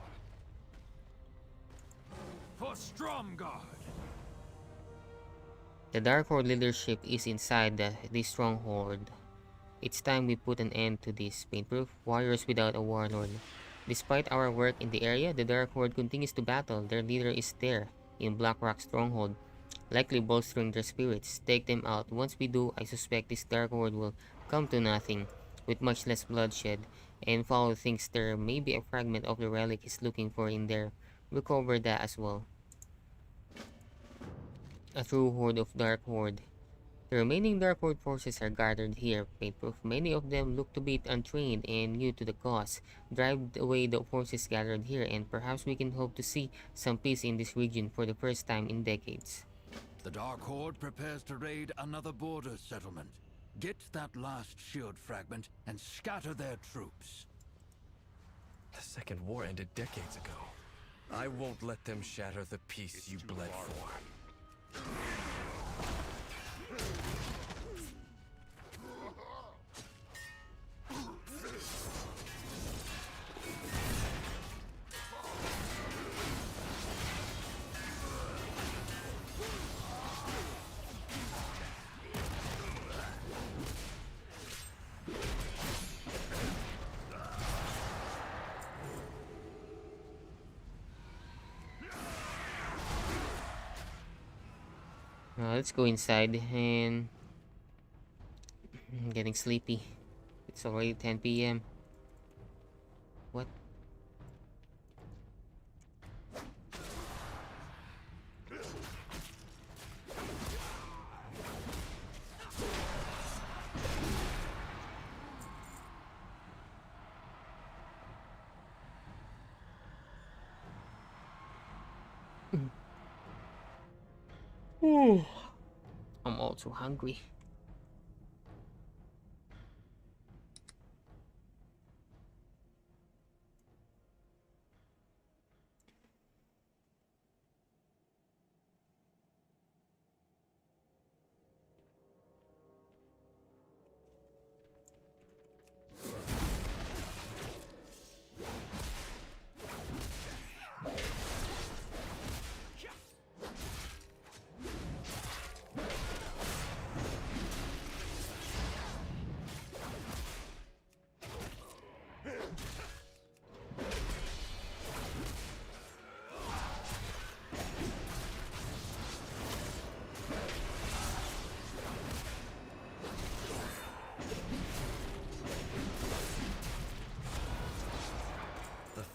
For Stromgarde! The Dark Horde leadership is inside the stronghold. It's time we put an end to this. Paintproof warriors without a warlord. Despite our work in the area, the Dark Horde continues to battle. Their leader is there, in Blackrock Stronghold, likely bolstering their spirits. Take them out. Once we do, I suspect this Dark Horde will come to nothing, with much less bloodshed. And Follow thinks there may be a fragment of the relic he's looking for in there. Recover that as well. A true horde of Dark Horde. The remaining Dark Horde forces are gathered here, Paintproof. Many of them look to be untrained and new to the cause. Drive away the forces gathered here, and perhaps we can hope to see some peace in this region for the first time in decades. The Dark Horde prepares to raid another border settlement. Get that last shield fragment and scatter their troops. The Second War ended decades ago. I won't let them shatter the peace you bled for. Let's go inside, and I'm getting sleepy. It's already 10 p.m. What? I'm also hungry.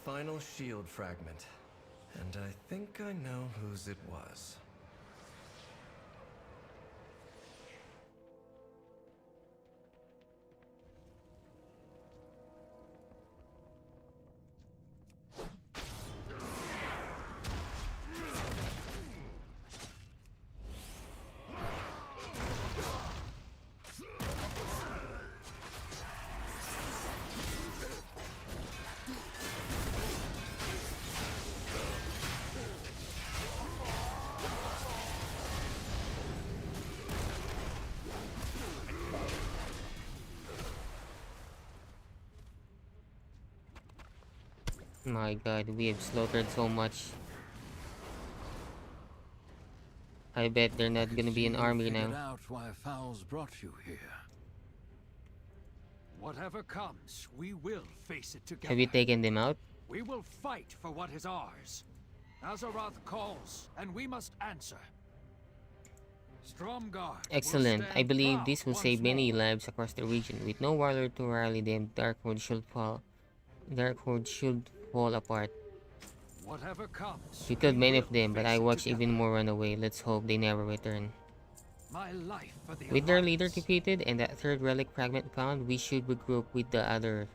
Final shield fragment. And I think I know whose it was. My god, we have slaughtered so much. I bet they're not gonna be an army now. Out why Fowls brought you here. Whatever comes, we will face it together. Have you taken them out? We will fight for what is ours. Azeroth calls, and we must answer. Stromgarde. Excellent. I believe this will save many lives across the region. With no warlord to rally them, Dark Horde should fall apart. Whatever comes. We killed many of them, but I watched even more run away. Let's hope they never return. My life for the With their leader defeated and that third relic fragment found, we should regroup with the others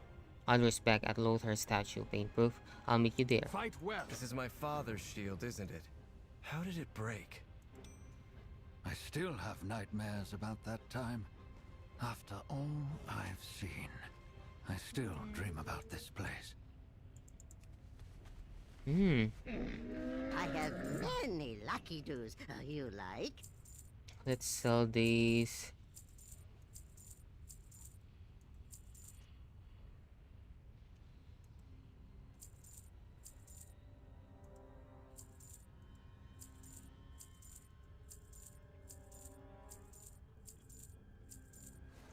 back at Lothar's statue. Paintproof, I'll meet you there. Fight well. This is my father's shield, isn't it? How did it break? I still have nightmares about that time. After all I've seen, I still dream about this place. I have many lucky doos. You like? Let's sell these.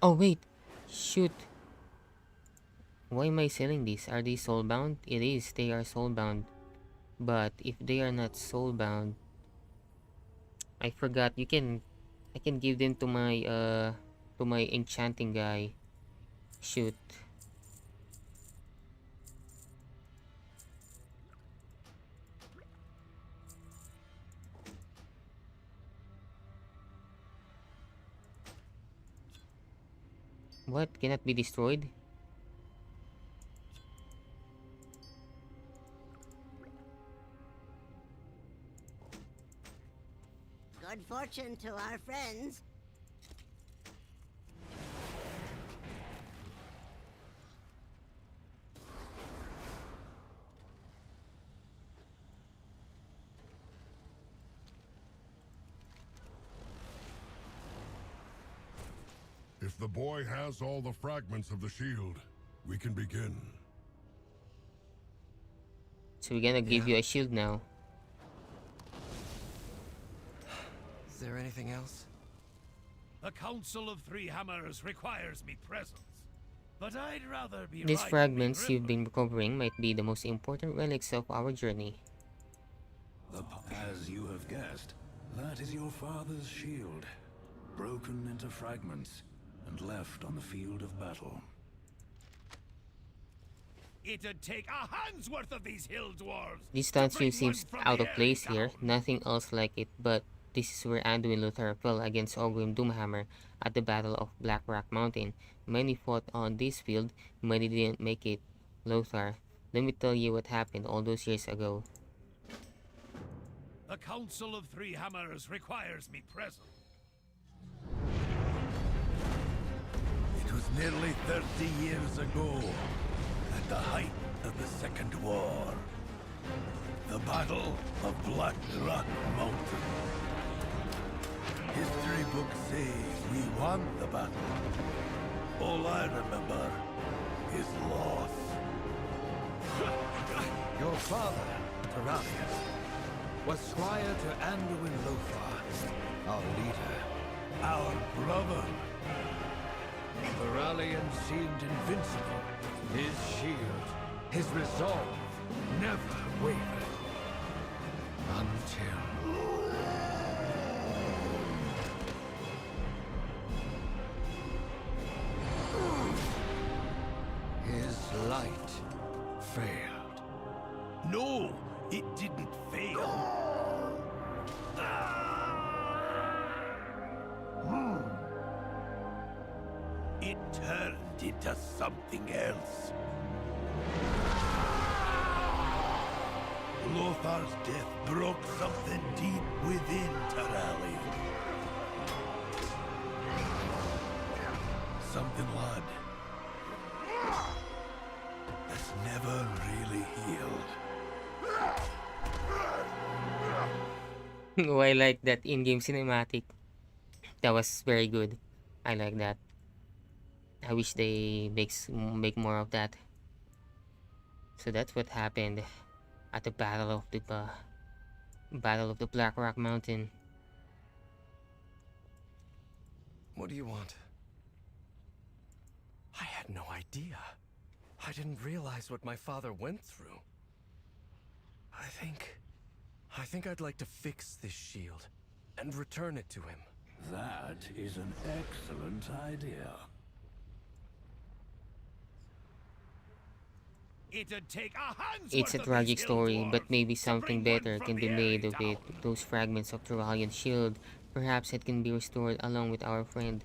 Oh wait, shoot. Why am I selling these? Are they soulbound? It is, they are soulbound. But if they are not soulbound, I forgot I can give them to my enchanting guy. Shoot. What? Cannot be destroyed? Good fortune to our friends. If the boy has all the fragments of the shield, we can begin. So we're gonna give you a shield now. Is there anything else? The Council of Three Hammers requires me presence, but I'd rather be These right fragments than you've been recovering might be the most important relics of our journey. As you have guessed, that is your father's shield, broken into fragments and left on the field of battle. It'd take a hand's worth of these hill dwarves. This to statue bring seems one from out the of place Airy here, Town. nothing else like it, but this is where Anduin Lothar fell against Ogrim Doomhammer at the Battle of Blackrock Mountain. Many fought on this field, many didn't make it. Lothar, let me tell you what happened all those years ago. The Council of Three Hammers requires me present. It was nearly 30 years ago, at the height of the Second War. The Battle of Black Rock Mountain. History books say we won the battle. All I remember is loss. Your father, Terralius, was squire to Anduin Lothar, our leader. Our brother. Terralian seemed invincible. His shield, his resolve, never wavered. Until... his light failed. No, it didn't fail. It turned into something else. Lothar's death broke something deep within Terralion. Something, lad, that's never really healed. Oh, I like that in-game cinematic. That was very good. I like that. I wish they make more of that. So that's what happened at the Battle of the Blackrock Mountain. What do you want? I had no idea. I didn't realize what my father went through. I think I'd like to fix this shield and return it to him. That is an excellent idea. It'd take a hand's It's a worth of tragic these hill story, but dwarves maybe to something bring one better from can the be made Airy of it. Town. Those fragments of Terralian's shield. Perhaps it can be restored along with our friend.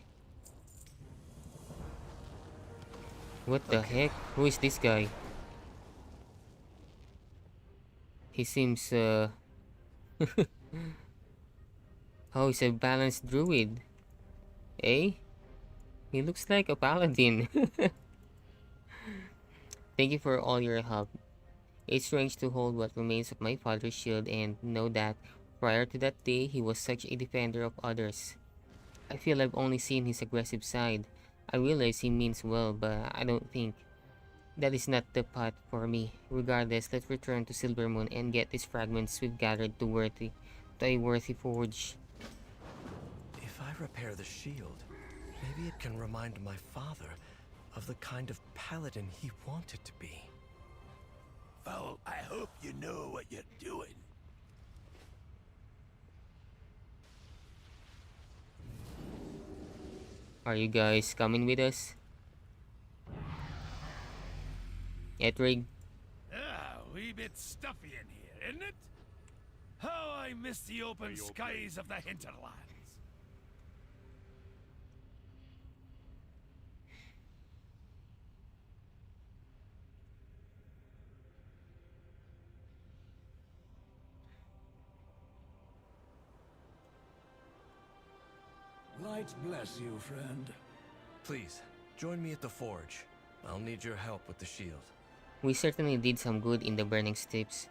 What the heck? Who is this guy? He seems, Oh, he's a balanced druid. Eh? He looks like a paladin. Thank you for all your help. It's strange to hold what remains of my father's shield and know that prior to that day, he was such a defender of others. I feel I've only seen his aggressive side. I realize he means well, but I don't think that is not the path for me. Regardless, let's return to Silvermoon and get these fragments we've gathered to a worthy forge. If I repair the shield, Maybe it can remind my father of the kind of paladin he wanted to be. Well, I hope you know what you're doing. Are you guys coming with us? Etrig? Ah, a wee bit stuffy in here, isn't it? How I miss the open skies of the hinterlands. Light bless you, friend. Please, join me at the forge. I'll need your help with the shield. We certainly did some good in the burning steppes.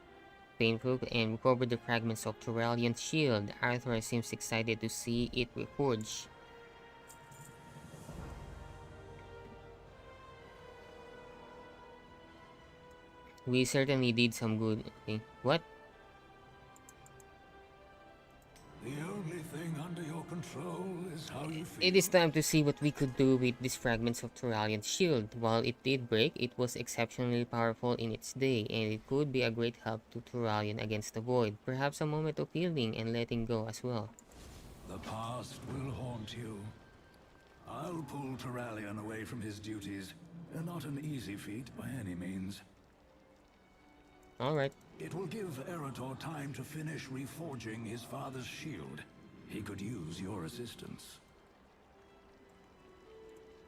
Painful and recovered the fragments of Turalian's shield. Arthur seems excited to see it reforged. We certainly did some good. Okay. What? The only thing under your control is how you feel. It is time to see what we could do with these fragments of Turalian's shield. While it did break, it was exceptionally powerful in its day, and it could be a great help to Turalian against the Void. Perhaps a moment of healing and letting go as well. The past will haunt you. I'll pull Turalian away from his duties. Not an easy feat by any means. Alright. It will give Eretor time to finish reforging his father's shield. He could use your assistance.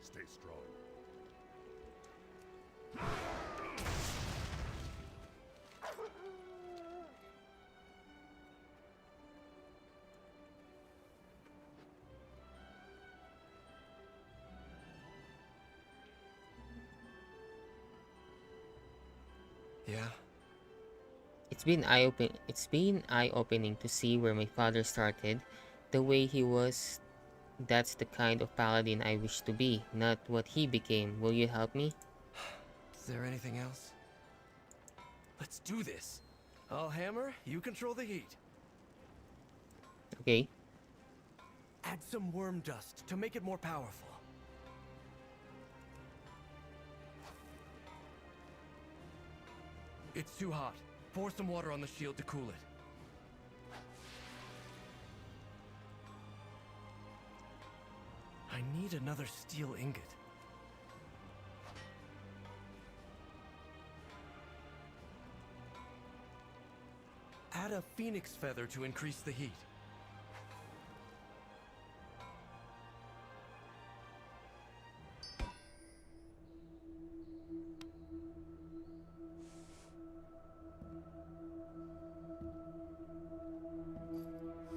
Stay strong. Yeah? It's been eye-opening to see where my father started, the way he was. That's the kind of paladin I wish to be, not what he became. Will you help me? Is there anything else? Let's do this. I'll hammer, you control the heat. Okay. Add some worm dust to make it more powerful. It's too hot. Pour some water on the shield to cool it. I need another steel ingot. Add a phoenix feather to increase the heat.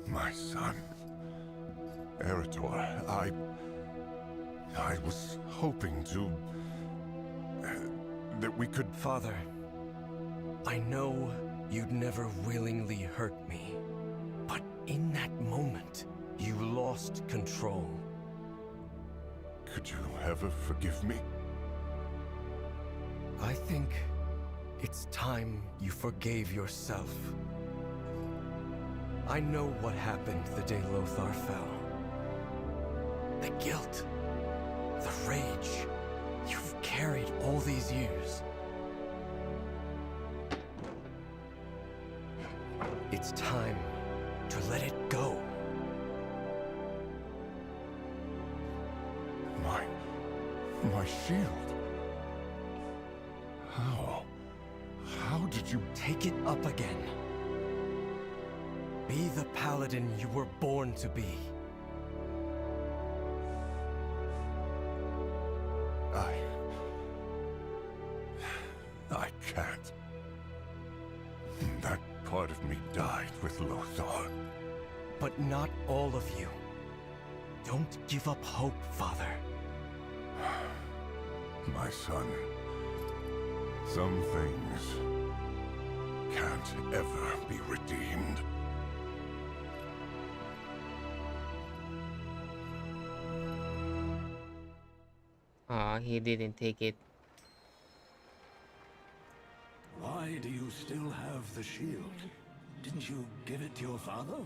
My son. Eretor, I was hoping to... that we could... Father, I know you'd never willingly hurt me, but in that moment, you lost control. Could you ever forgive me? I think it's time you forgave yourself. I know what happened the day Lothar fell. The guilt, the rage you've carried all these years. It's time to let it go. My shield? How did you... Take it up again. Be the paladin you were born to be. I can't. That part of me died with Lothar. But not all of you. Don't give up hope, Father. My son, some things can't ever be redeemed. He didn't take it. Why do you still have the shield? Didn't you give it to your father?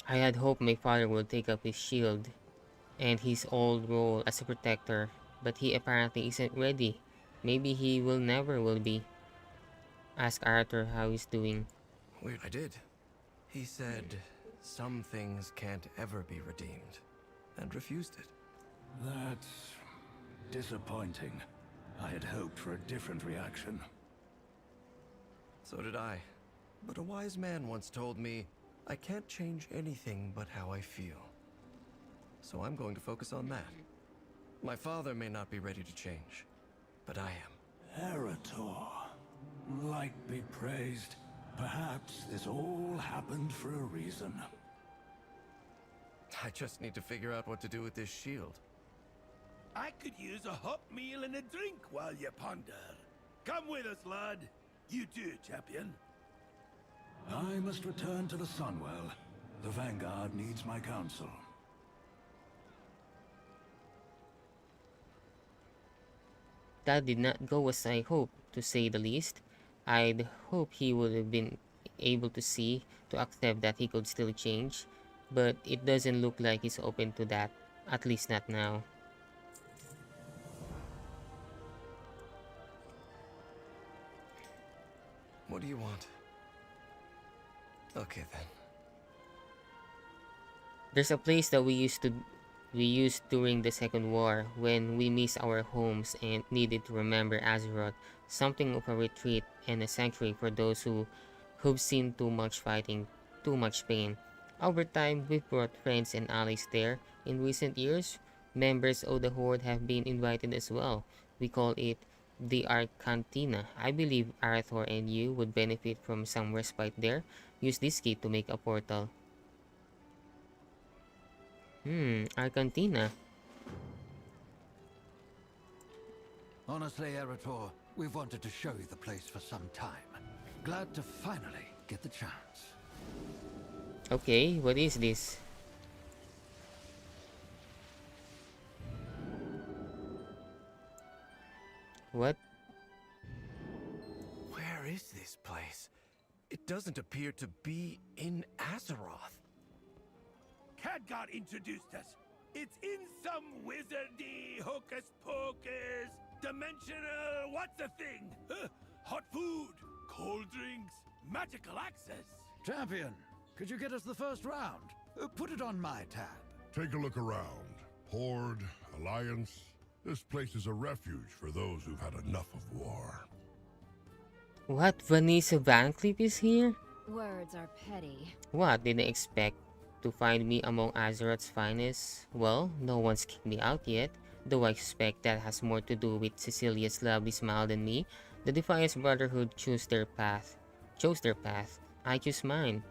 I had hoped my father would take up his shield and his old role as a protector, but he apparently isn't ready. Maybe he will never will be. Ask Arthur how he's doing. Weird. I did. He said some things can't ever be redeemed, and refused it. That's disappointing. I had hoped for a different reaction. So did I. But a wise man once told me, I can't change anything but how I feel. So I'm going to focus on that. My father may not be ready to change, but I am. Erator. Light be praised. Perhaps this all happened for a reason. I just need to figure out what to do with this shield. I could use a hot meal and a drink while you ponder. Come with us, lad. You too, champion. I must return to the Sunwell. The Vanguard needs my counsel. That did not go as I hoped, to say the least. I'd hoped he would have been able to accept that he could still change, but it doesn't look like he's open to that, at least not now. What do you want? Okay then. There's a place that we used during the Second War when we missed our homes and needed to remember Azeroth, something of a retreat and a sanctuary for those who've seen too much fighting, too much pain. Over time, we've brought friends and allies there. In recent years, members of the Horde have been invited as well. We call it the Arcantina. I believe Arthur and you would benefit from some respite there. Use this key to make a portal. Arcantina. Honestly, Erator, we've wanted to show you the place for some time. Glad to finally get the chance. Okay, what is this? What? Where is this place? It doesn't appear to be in Azeroth. Khadgar introduced us. It's in some wizardy, hocus-pocus, dimensional, what's the thing? Hot food, cold drinks, magical access. Champion, could you get us the first round? Put it on my tab. Take a look around. Horde, Alliance. This place is a refuge for those who've had enough of war. What? Vanessa Van Cleef is here? Words are petty. What? Didn't expect to find me among Azeroth's finest? Well, no one's kicked me out yet, though I suspect that has more to do with Cecilia's lovely smile than me. The Defiance Brotherhood chose their path. I choose mine.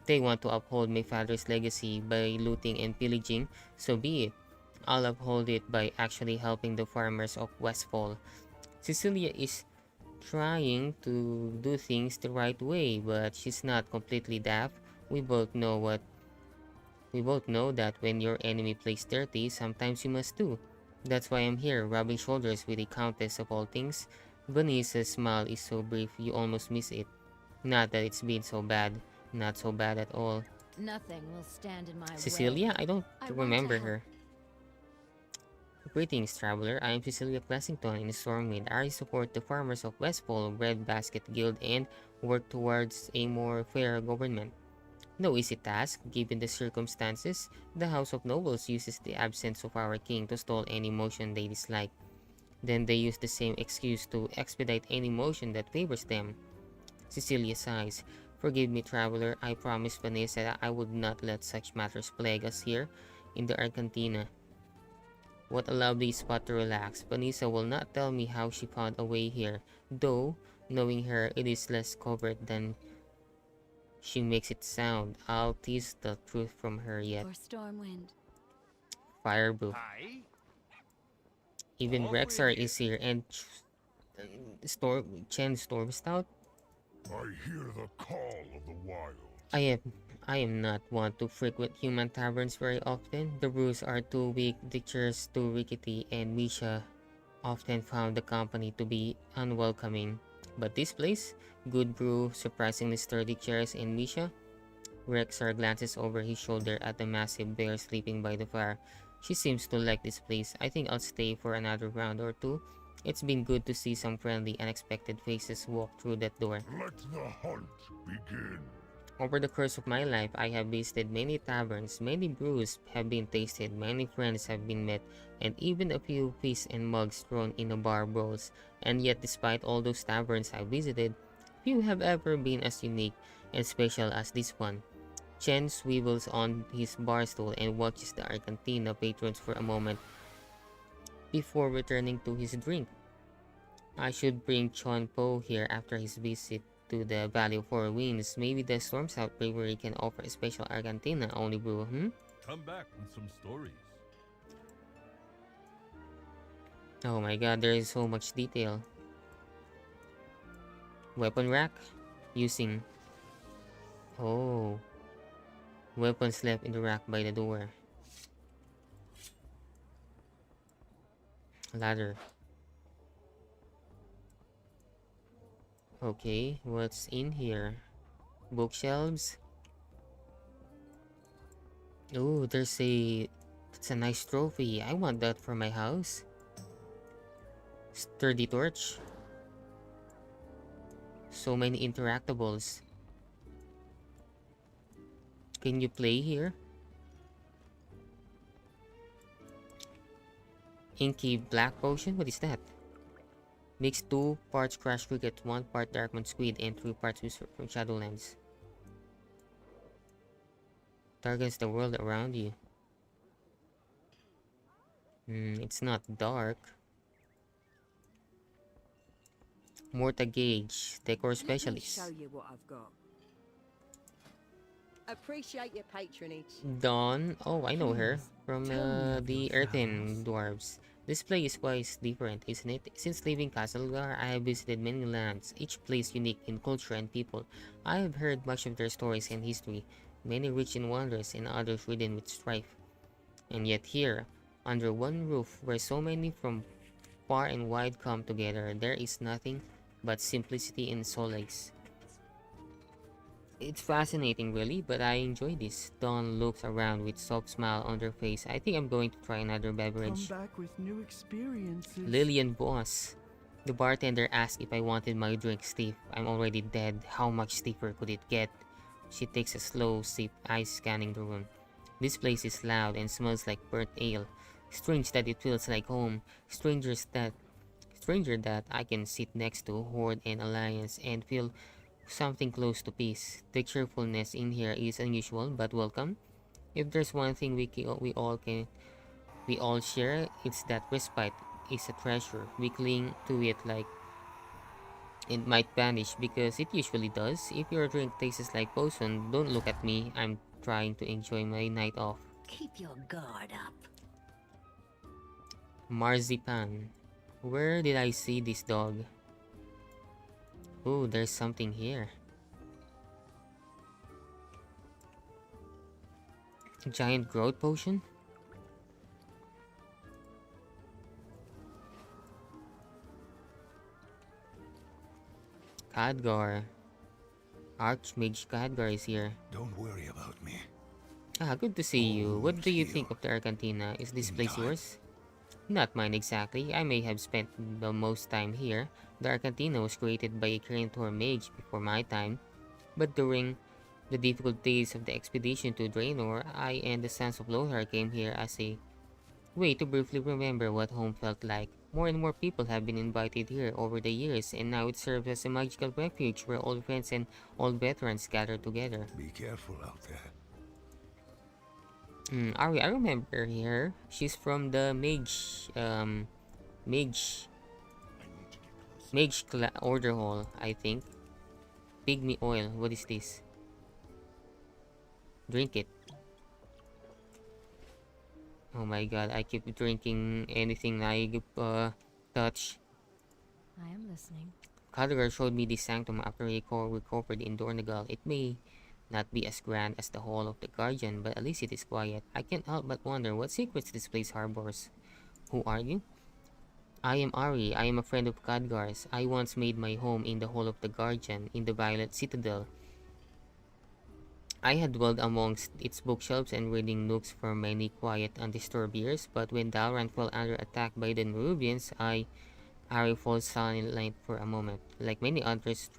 They want to uphold my father's legacy by looting and pillaging, so be it. I'll uphold it by actually helping the farmers of Westfall. Cecilia is trying to do things the right way, but she's not completely daft. We both know that when your enemy plays dirty, sometimes you must too. That's why I'm here, rubbing shoulders with the Countess of all things. Vanessa's smile is so brief you almost miss it. Not that it's been so bad. Not so bad at all. Nothing will stand in my way. Cecilia? I don't remember her. Greetings, traveler. I am Cecilia Plessington in Stormwind. I support the farmers of Westfall Red Basket Guild and work towards a more fair government. No easy task, given the circumstances. The House of Nobles uses the absence of our king to stall any motion they dislike. Then they use the same excuse to expedite any motion that favors them. Cecilia sighs. Forgive me, traveler. I promised Vanessa that I would not let such matters plague us here in the Arcantina. What a lovely spot to relax. Vanessa will not tell me how she found a way here, though, knowing her, it is less covert than she makes it sound. I'll tease the truth from her yet. For Stormwind. Firebrew. Even Rexar is here and Chen Stormstout. I hear the call of the wild. I am not one to frequent human taverns very often. The brews are too weak, the chairs too rickety, and Misha often found the company to be unwelcoming. But this place, good brew, surprisingly sturdy chairs, and Misha, Rexar glances over his shoulder at the massive bear sleeping by the fire. She seems to like this place. I think I'll stay for another round or two. It's been good to see some friendly, unexpected faces walk through that door. Let the hunt begin. Over the course of my life, I have visited many taverns, many brews have been tasted, many friends have been met, and even a few feasts and mugs thrown in a bar brawls. And yet, despite all those taverns I visited, few have ever been as unique and special as this one. Chen swivels on his bar stool and watches the Argentina patrons for a moment before returning to his drink. I should bring Chon Po here after his visit to the Valley of Four Winds. Maybe the Storm's Out Brewery can offer a special Argentina only brew, Come back with some stories. Oh my god, there is so much detail. Weapon rack? Using... Oh. Weapons left in the rack by the door. Ladder. Okay, what's in here? Bookshelves? Oh, there's a... It's a nice trophy. I want that for my house. Sturdy torch. So many interactables. Can you play here? Inky black potion? What is that? Mix 2 parts Crash Cricket, 1 part Darkmoon Squid, and 3 parts Wizard from Shadowlands. Darkens the world around you. It's not dark. Morta Gauge, Decor Specialist. Let me show you what I've got. Appreciate your patronage. Dawn, oh I know her, from the Earthen Dwarves. This place is quite different, isn't it? Since leaving Castlegar, I have visited many lands, each place unique in culture and people. I have heard much of their stories and history, many rich in wonders and others ridden with strife. And yet here, under one roof, where so many from far and wide come together, there is nothing but simplicity and solace. It's fascinating really, but I enjoy this. Dawn looks around with soft smile on her face. I think I'm going to try another beverage. Come back with new experiences. Lillian Boss. The bartender asked if I wanted my drink stiff. I'm already dead. How much stiffer could it get? She takes a slow sip, eyes scanning the room. This place is loud and smells like burnt ale. Strange that it feels like home. Stranger that I can sit next to Horde and Alliance and feel something close to peace. The cheerfulness in here is unusual but welcome. If there's one thing we all share, it's that respite is a treasure. We cling to it like it might vanish because it usually does. If your drink tastes like poison, don't look at me. I'm trying to enjoy my night off. Keep your guard up. Marzipan. Where did I see this dog? Oh, there's something here. Giant growth potion? Khadgar. Archmage Khadgar is here. Don't worry about me. Ah, good to see you. What do you think of the Argentina? Is this place yours? Not mine exactly. I may have spent the most time here. The Argentina was created by a Creator mage before my time. But during the difficult days of the expedition to Draenor, I and the Sons of Lothar came here as a way to briefly remember what home felt like. More and more people have been invited here over the years, and now it serves as a magical refuge where old friends and old veterans gather together. Be careful out there. Ari, I remember her. She's from the Mage Order Hall, I think. Pygmy oil. What is this? Drink it. Oh my god, I keep drinking anything I touch. I am listening. Khadgar showed me this sanctum after he recovered in Dornegal. It may not be as grand as the Hall of the Guardian, but at least it is quiet. I can't help but wonder what secrets this place harbors. Who are you? I am Ari. I am a friend of Khadgar's. I once made my home in the Hall of the Guardian in the Violet Citadel. I had dwelled amongst its bookshelves and reading nooks for many quiet, undisturbed years, but when Dalran fell under attack by the Nerubians, I fall silent for a moment. Like many others,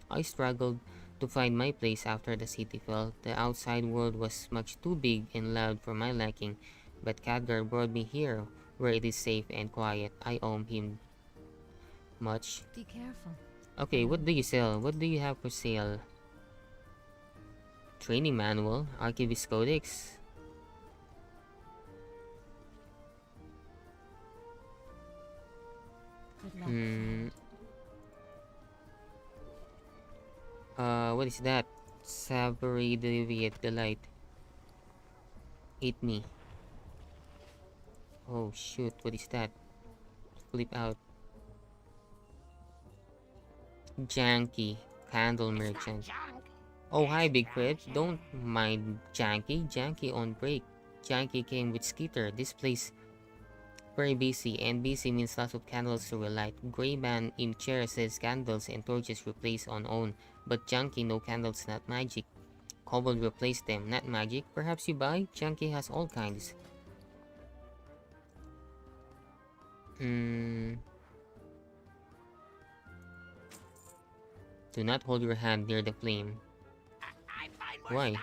I struggled to find my place after the city fell. The outside world was much too big and loud for my liking, but Khadgar brought me here, where it is safe and quiet. I owe him much. Be careful. Okay, what do you sell? What do you have for sale? Training manual, Archivist Codex. Good luck. What is that? Savory Deviate Delight. Eat me. Oh shoot, what is that? Flip out. Janky. Candle Merchant. Oh hi Bigfoot, don't mind Janky. Janky on break. Janky came with Skeeter. This place very busy, and busy means lots of candles to relight. Grey man in chair says candles and torches replace on own, but Junkie no candles, not magic. Kobold replace them, not magic. Perhaps you buy? Junkie has all kinds. Do not hold your hand near the flame. Why?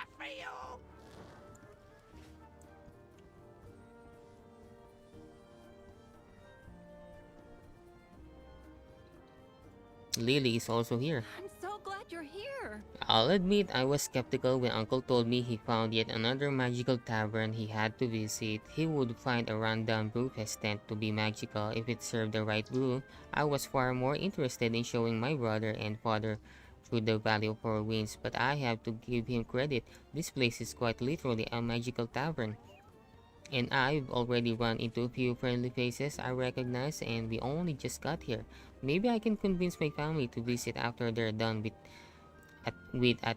Lily is also here. I'm so glad you're here. I'll admit I was skeptical when Uncle told me he found yet another magical tavern he had to visit. He would find a rundown brewfest tent to be magical if it served the right brew. I was far more interested in showing my brother and father through the Valley of Four Winds, but I have to give him credit. This place is quite literally a magical tavern. And I've already run into a few friendly faces I recognize, and we only just got here. Maybe I can convince my family to visit after they're done at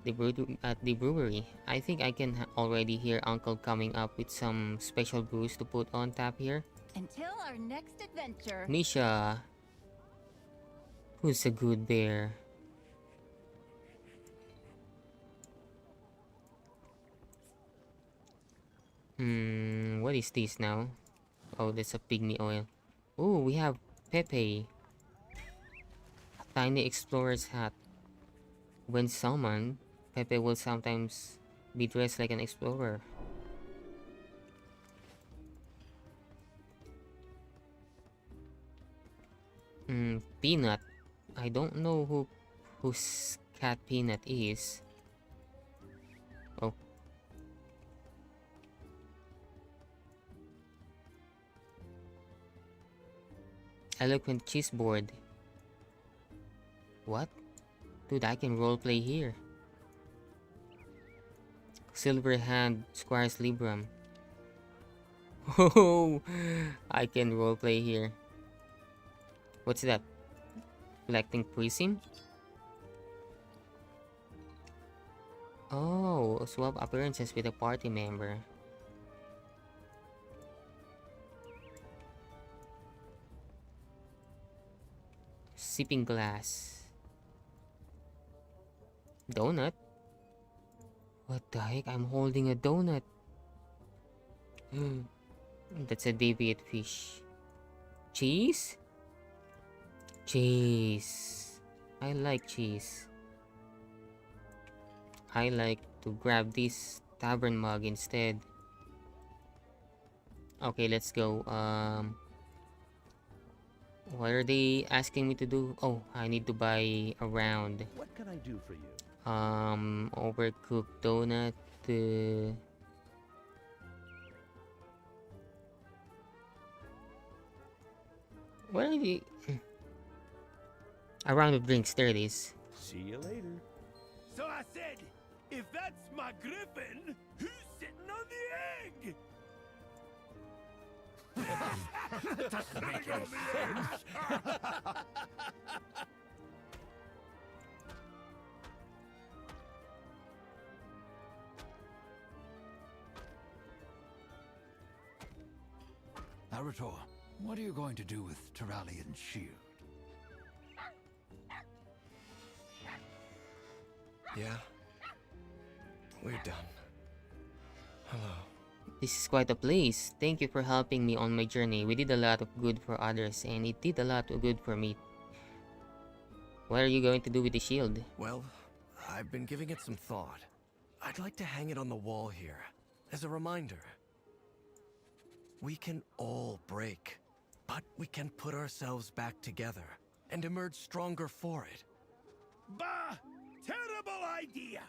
the brewery. I think I can already hear Uncle coming up with some special brews to put on tap here. Until our next adventure. Misha, who's a good bear? What is this now? Oh, that's a pygmy oil. Oh, we have Pepe. A tiny explorer's hat. When summoned, Pepe will sometimes be dressed like an explorer. Peanut. I don't know whose cat Peanut is. Oh. Eloquent cheeseboard. What? Dude, I can roleplay here. Silver hand Squire's Libram. Oh, I can roleplay here. What's that? Collecting prism? Oh, swap appearances with a party member. Sipping glass. Donut? What the heck? I'm holding a donut. That's a deviate fish. Cheese? Cheese. I like cheese. I like to grab this tavern mug instead. Okay, let's go. What are they asking me to do? Oh, I need to buy a round. What can I do for you? Overcooked donut. What are the... A round of drinks, there it is. See you later. So I said, if that's my griffin, who's sitting on the egg? Doesn't make any sense. Arator, what are you going to do with Terralian's shield? Yeah? we're done. Hello. This is quite a place. Thank you for helping me on my journey. We did a lot of good for others, and it did a lot of good for me. What are you going to do with the shield? Well, I've been giving it some thought. I'd like to hang it on the wall here, as a reminder. We can all break, but we can put ourselves back together and emerge stronger for it. Bah! Terrible idea!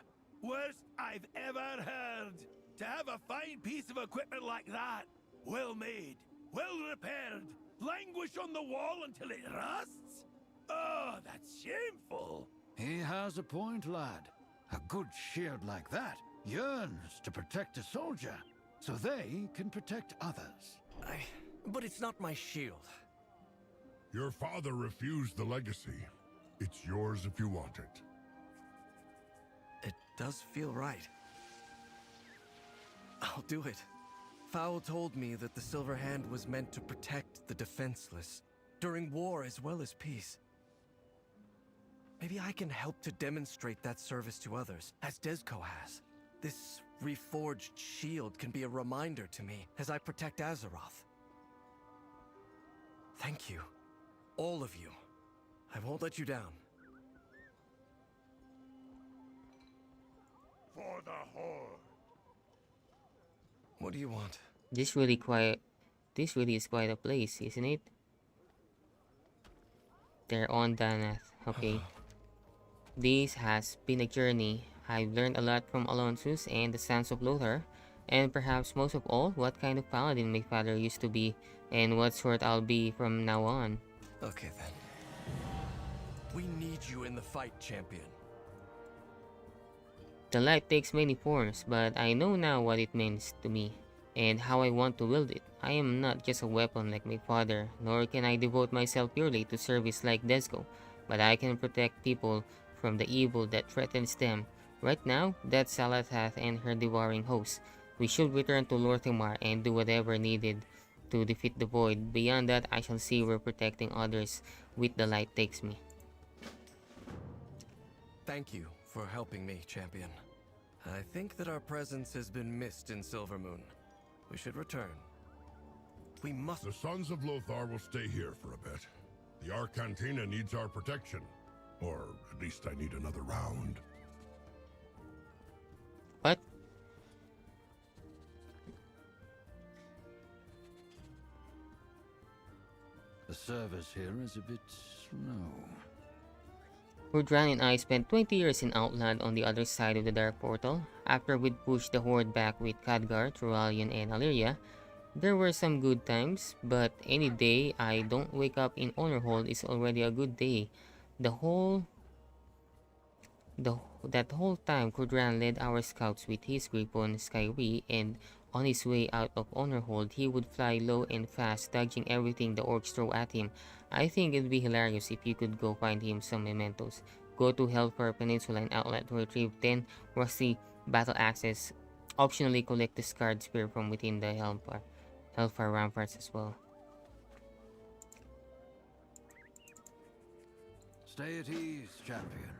Worst I've ever heard! To have a fine piece of equipment like that, well made, well repaired, languish on the wall until it rusts? Oh, that's shameful! He has a point, lad. A good shield like that yearns to protect a soldier, so they can protect others. But it's not my shield. Your father refused the legacy. It's yours if you want it. It does feel right. I'll do it. Fowl told me that the Silver Hand was meant to protect the defenseless, during war as well as peace. Maybe I can help to demonstrate that service to others, as Desco has. This reforged shield can be a reminder to me as I protect Azeroth. Thank you. All of you. I won't let you down. For the Horde. What do you want? This really is quite a place, isn't it? They're on Danath. Okay. This has been a journey. I've learned a lot from Alonsus and the Sons of Lothar, and perhaps most of all, what kind of paladin my father used to be, and what sort I'll be from now on. Okay then. We need you in the fight, champion. The light takes many forms, but I know now what it means to me, and how I want to wield it. I am not just a weapon like my father, nor can I devote myself purely to service like Desco, but I can protect people from the evil that threatens them. Right now, that's Salathath and her devouring host. We should return to Lorthimar and do whatever needed to defeat the Void. Beyond that, I shall see where protecting others with the light takes me. Thank you for helping me, champion. I think that our presence has been missed in Silvermoon. We should return. We must... The Sons of Lothar will stay here for a bit. The Arcantina needs our protection. Or at least I need another round. What? The service here is a bit slow. Hordran and I spent 20 years in Outland on the other side of the Dark Portal. After we'd pushed the Horde back with Khadgar, Turalyon, and Alyria, there were some good times, but any day I don't wake up in Honorhold is already a good day. That whole time, Hordran led our scouts with his Griffon, Skyri, and on his way out of Honorhold, he would fly low and fast, dodging everything the orcs throw at him. I think it'd be hilarious if you could go find him some mementos. Go to Hellfire Peninsula and Outlet to retrieve 10 rusty battle axes. Optionally collect the scarred spear from within the Hellfire ramparts as well. Stay at ease, champion.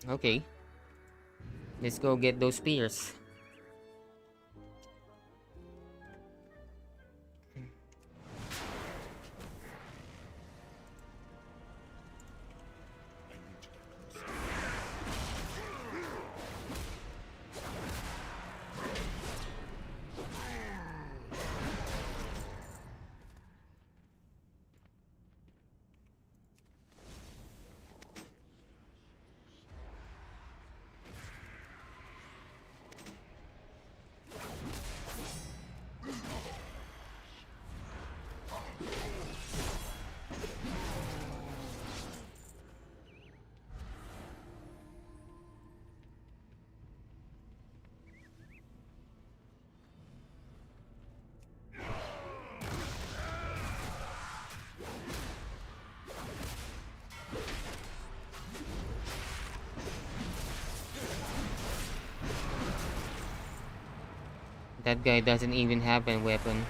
Okay. Let's go get those spears. That guy doesn't even have a weapon.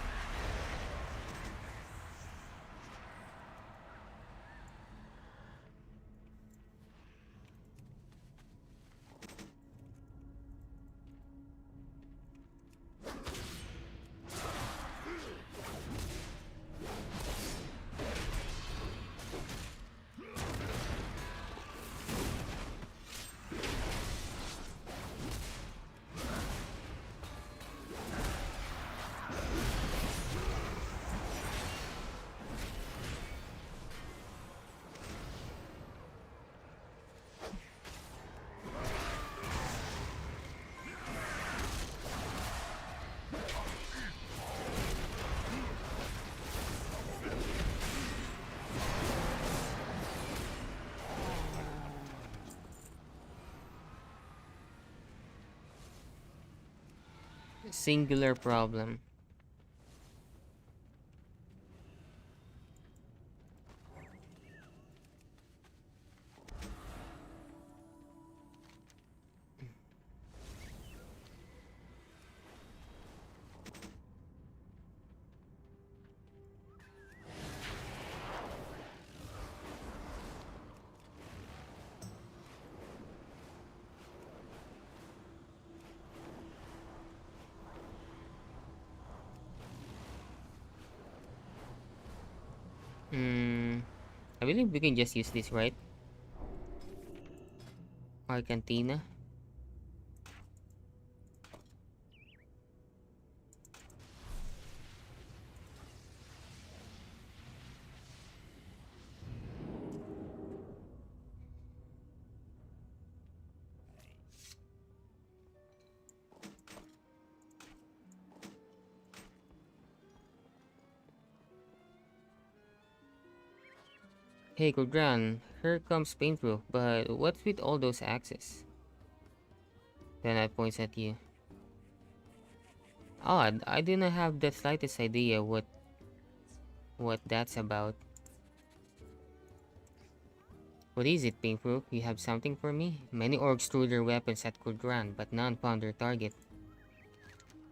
Singular problem. I believe we can just use this, right? Our cantina. Hey Gudran, here comes Painproof, but what's with all those axes? Then I points at you. Odd, I do not have the slightest idea what that's about. What is it, Painproof? You have something for me? Many orcs threw their weapons at Gudran, but none found their target.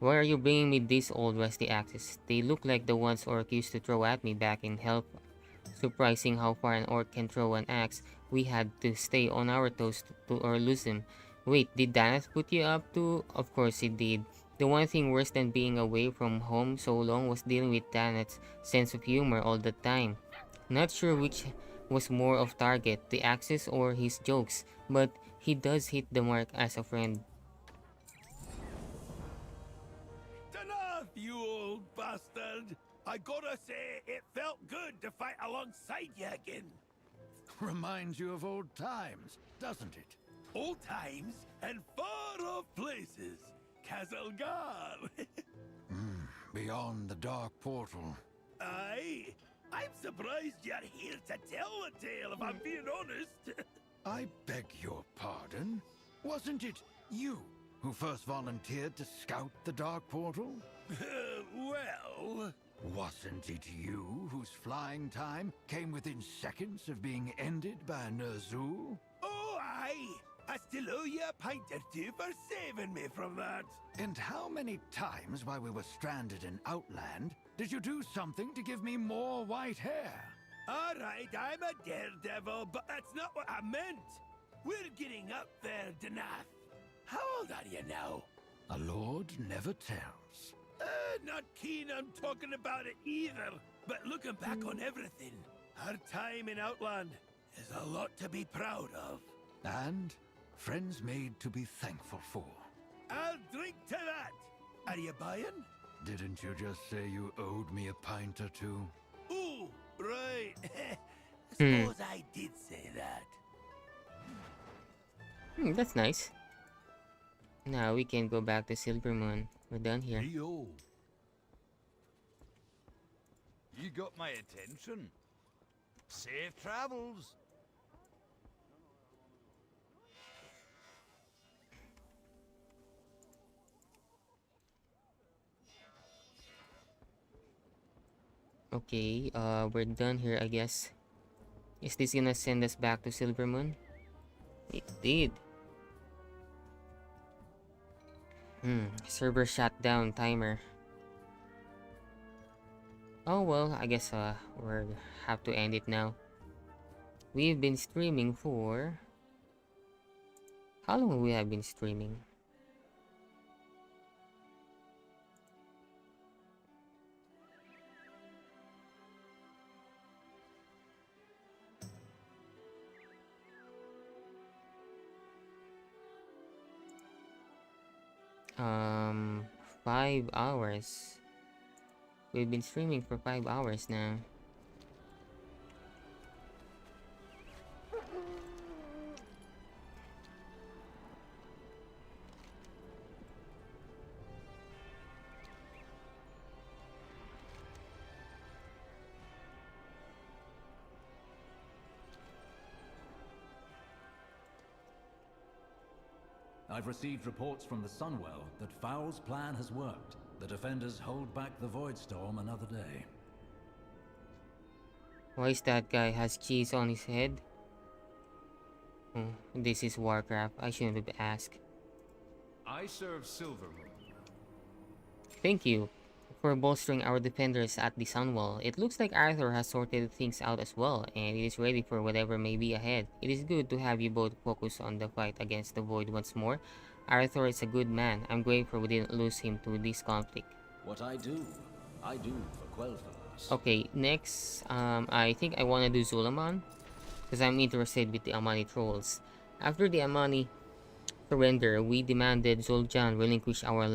Why are you bringing me these old rusty axes? They look like the ones orc used to throw at me back in Hell. Surprising how far an orc can throw an axe. We had to stay on our toes to or lose him. Wait, did Danath put you up to? Of course he did. The one thing worse than being away from home so long was dealing with Danath's sense of humor all the time. Not sure which was more of target, the axes or his jokes, but he does hit the mark as a friend. Enough, you old bastard! I gotta say, it felt good to fight alongside you again. Reminds you of old times, doesn't it? Old times and far-off places. Kazalgar. Beyond the dark portal. Aye. I'm surprised you're here to tell the tale, if I'm being honest. I beg your pardon? Wasn't it you who first volunteered to scout the dark portal? Well... Wasn't it you whose flying time came within seconds of being ended by Ner'zhul? Oh, aye. I still owe you a pint or two for saving me from that. And how many times while we were stranded in Outland did you do something to give me more white hair? All right, I'm a daredevil, but that's not what I meant. We're getting up there, Danath. How old are you now? A lord never tells. Not keen on talking about it either. But looking back on everything, our time in Outland is a lot to be proud of. And friends made to be thankful for. I'll drink to that. Are you buying? Didn't you just say you owed me a pint or two? Ooh, right. Suppose I did say that. That's nice. Now we can go back to Silvermoon. We're done here. Yo. You got my attention. Safe travels. Okay, we're done here, I guess. Is this gonna send us back to Silvermoon? It did. Server shutdown timer. Oh well, I guess we'll have to end it now. We've been streaming for... How long we have been streaming? Um, 5 hours. We've been streaming for 5 hours now. I've received reports from the Sunwell that Foul's plan has worked. The defenders hold back the Void Storm another day. Why is that guy has cheese on his head? Oh, this is Warcraft. I shouldn't have asked. I serve Silvermoon. Thank you for bolstering our defenders at the Sunwall. It looks like Arthur has sorted things out as well, and it is ready for whatever may be ahead. It is good to have you both focus on the fight against the Void once more. Arthur is a good man. I'm grateful we didn't lose him to this conflict. What I do for Quel'Thas. Okay, next, I think I want to do Zulaman, because I'm interested with the Amani trolls. After the Amani surrender, we demanded Zul'Jan relinquish our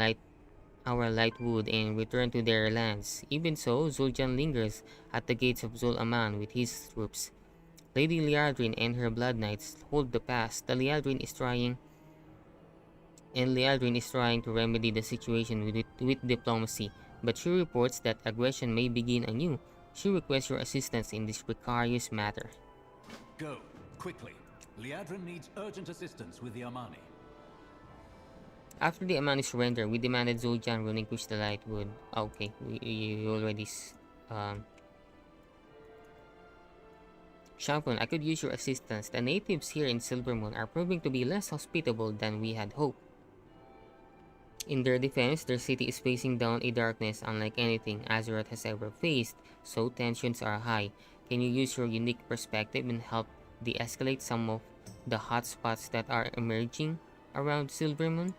Lightwood and return to their lands. Even so, Zul'Jan lingers at the gates of Zul-Aman with his troops. Lady Liadrin and her Blood Knights hold the pass. Liadrin is trying to remedy the situation with diplomacy, but she reports that aggression may begin anew. She requests your assistance in this precarious matter. Go, quickly. Liadrin needs urgent assistance with the Amani. After the Amani surrender, we demanded Zul'Jan relinquish the Lightwood. Okay, we already... Shampoo, I could use your assistance. The natives here in Silvermoon are proving to be less hospitable than we had hoped. In their defense, their city is facing down a darkness unlike anything Azeroth has ever faced, so tensions are high. Can you use your unique perspective and help de-escalate some of the hotspots that are emerging around Silvermoon?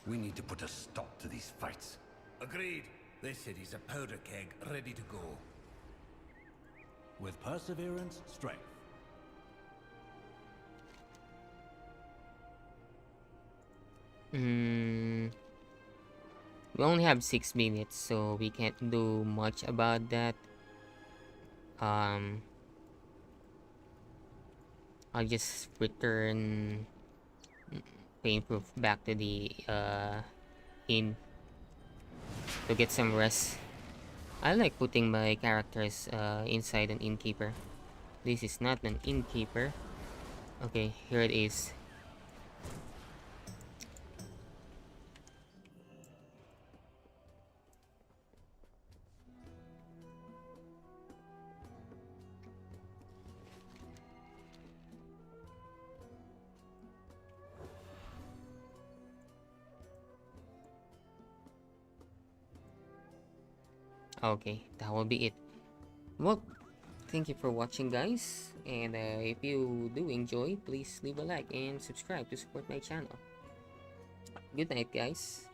We need to put a stop to these fights. Agreed. This city's a powder keg, ready to go. With perseverance, strength. We only have 6 minutes, so we can't do much about that. I'll just return Painproof back to the inn to get some rest. I like putting my characters inside an innkeeper. This is not an innkeeper. Okay, here it is. Okay, that will be it. Well, thank you for watching, guys, and if you do enjoy, please leave a like and subscribe to support my channel. Good night, guys.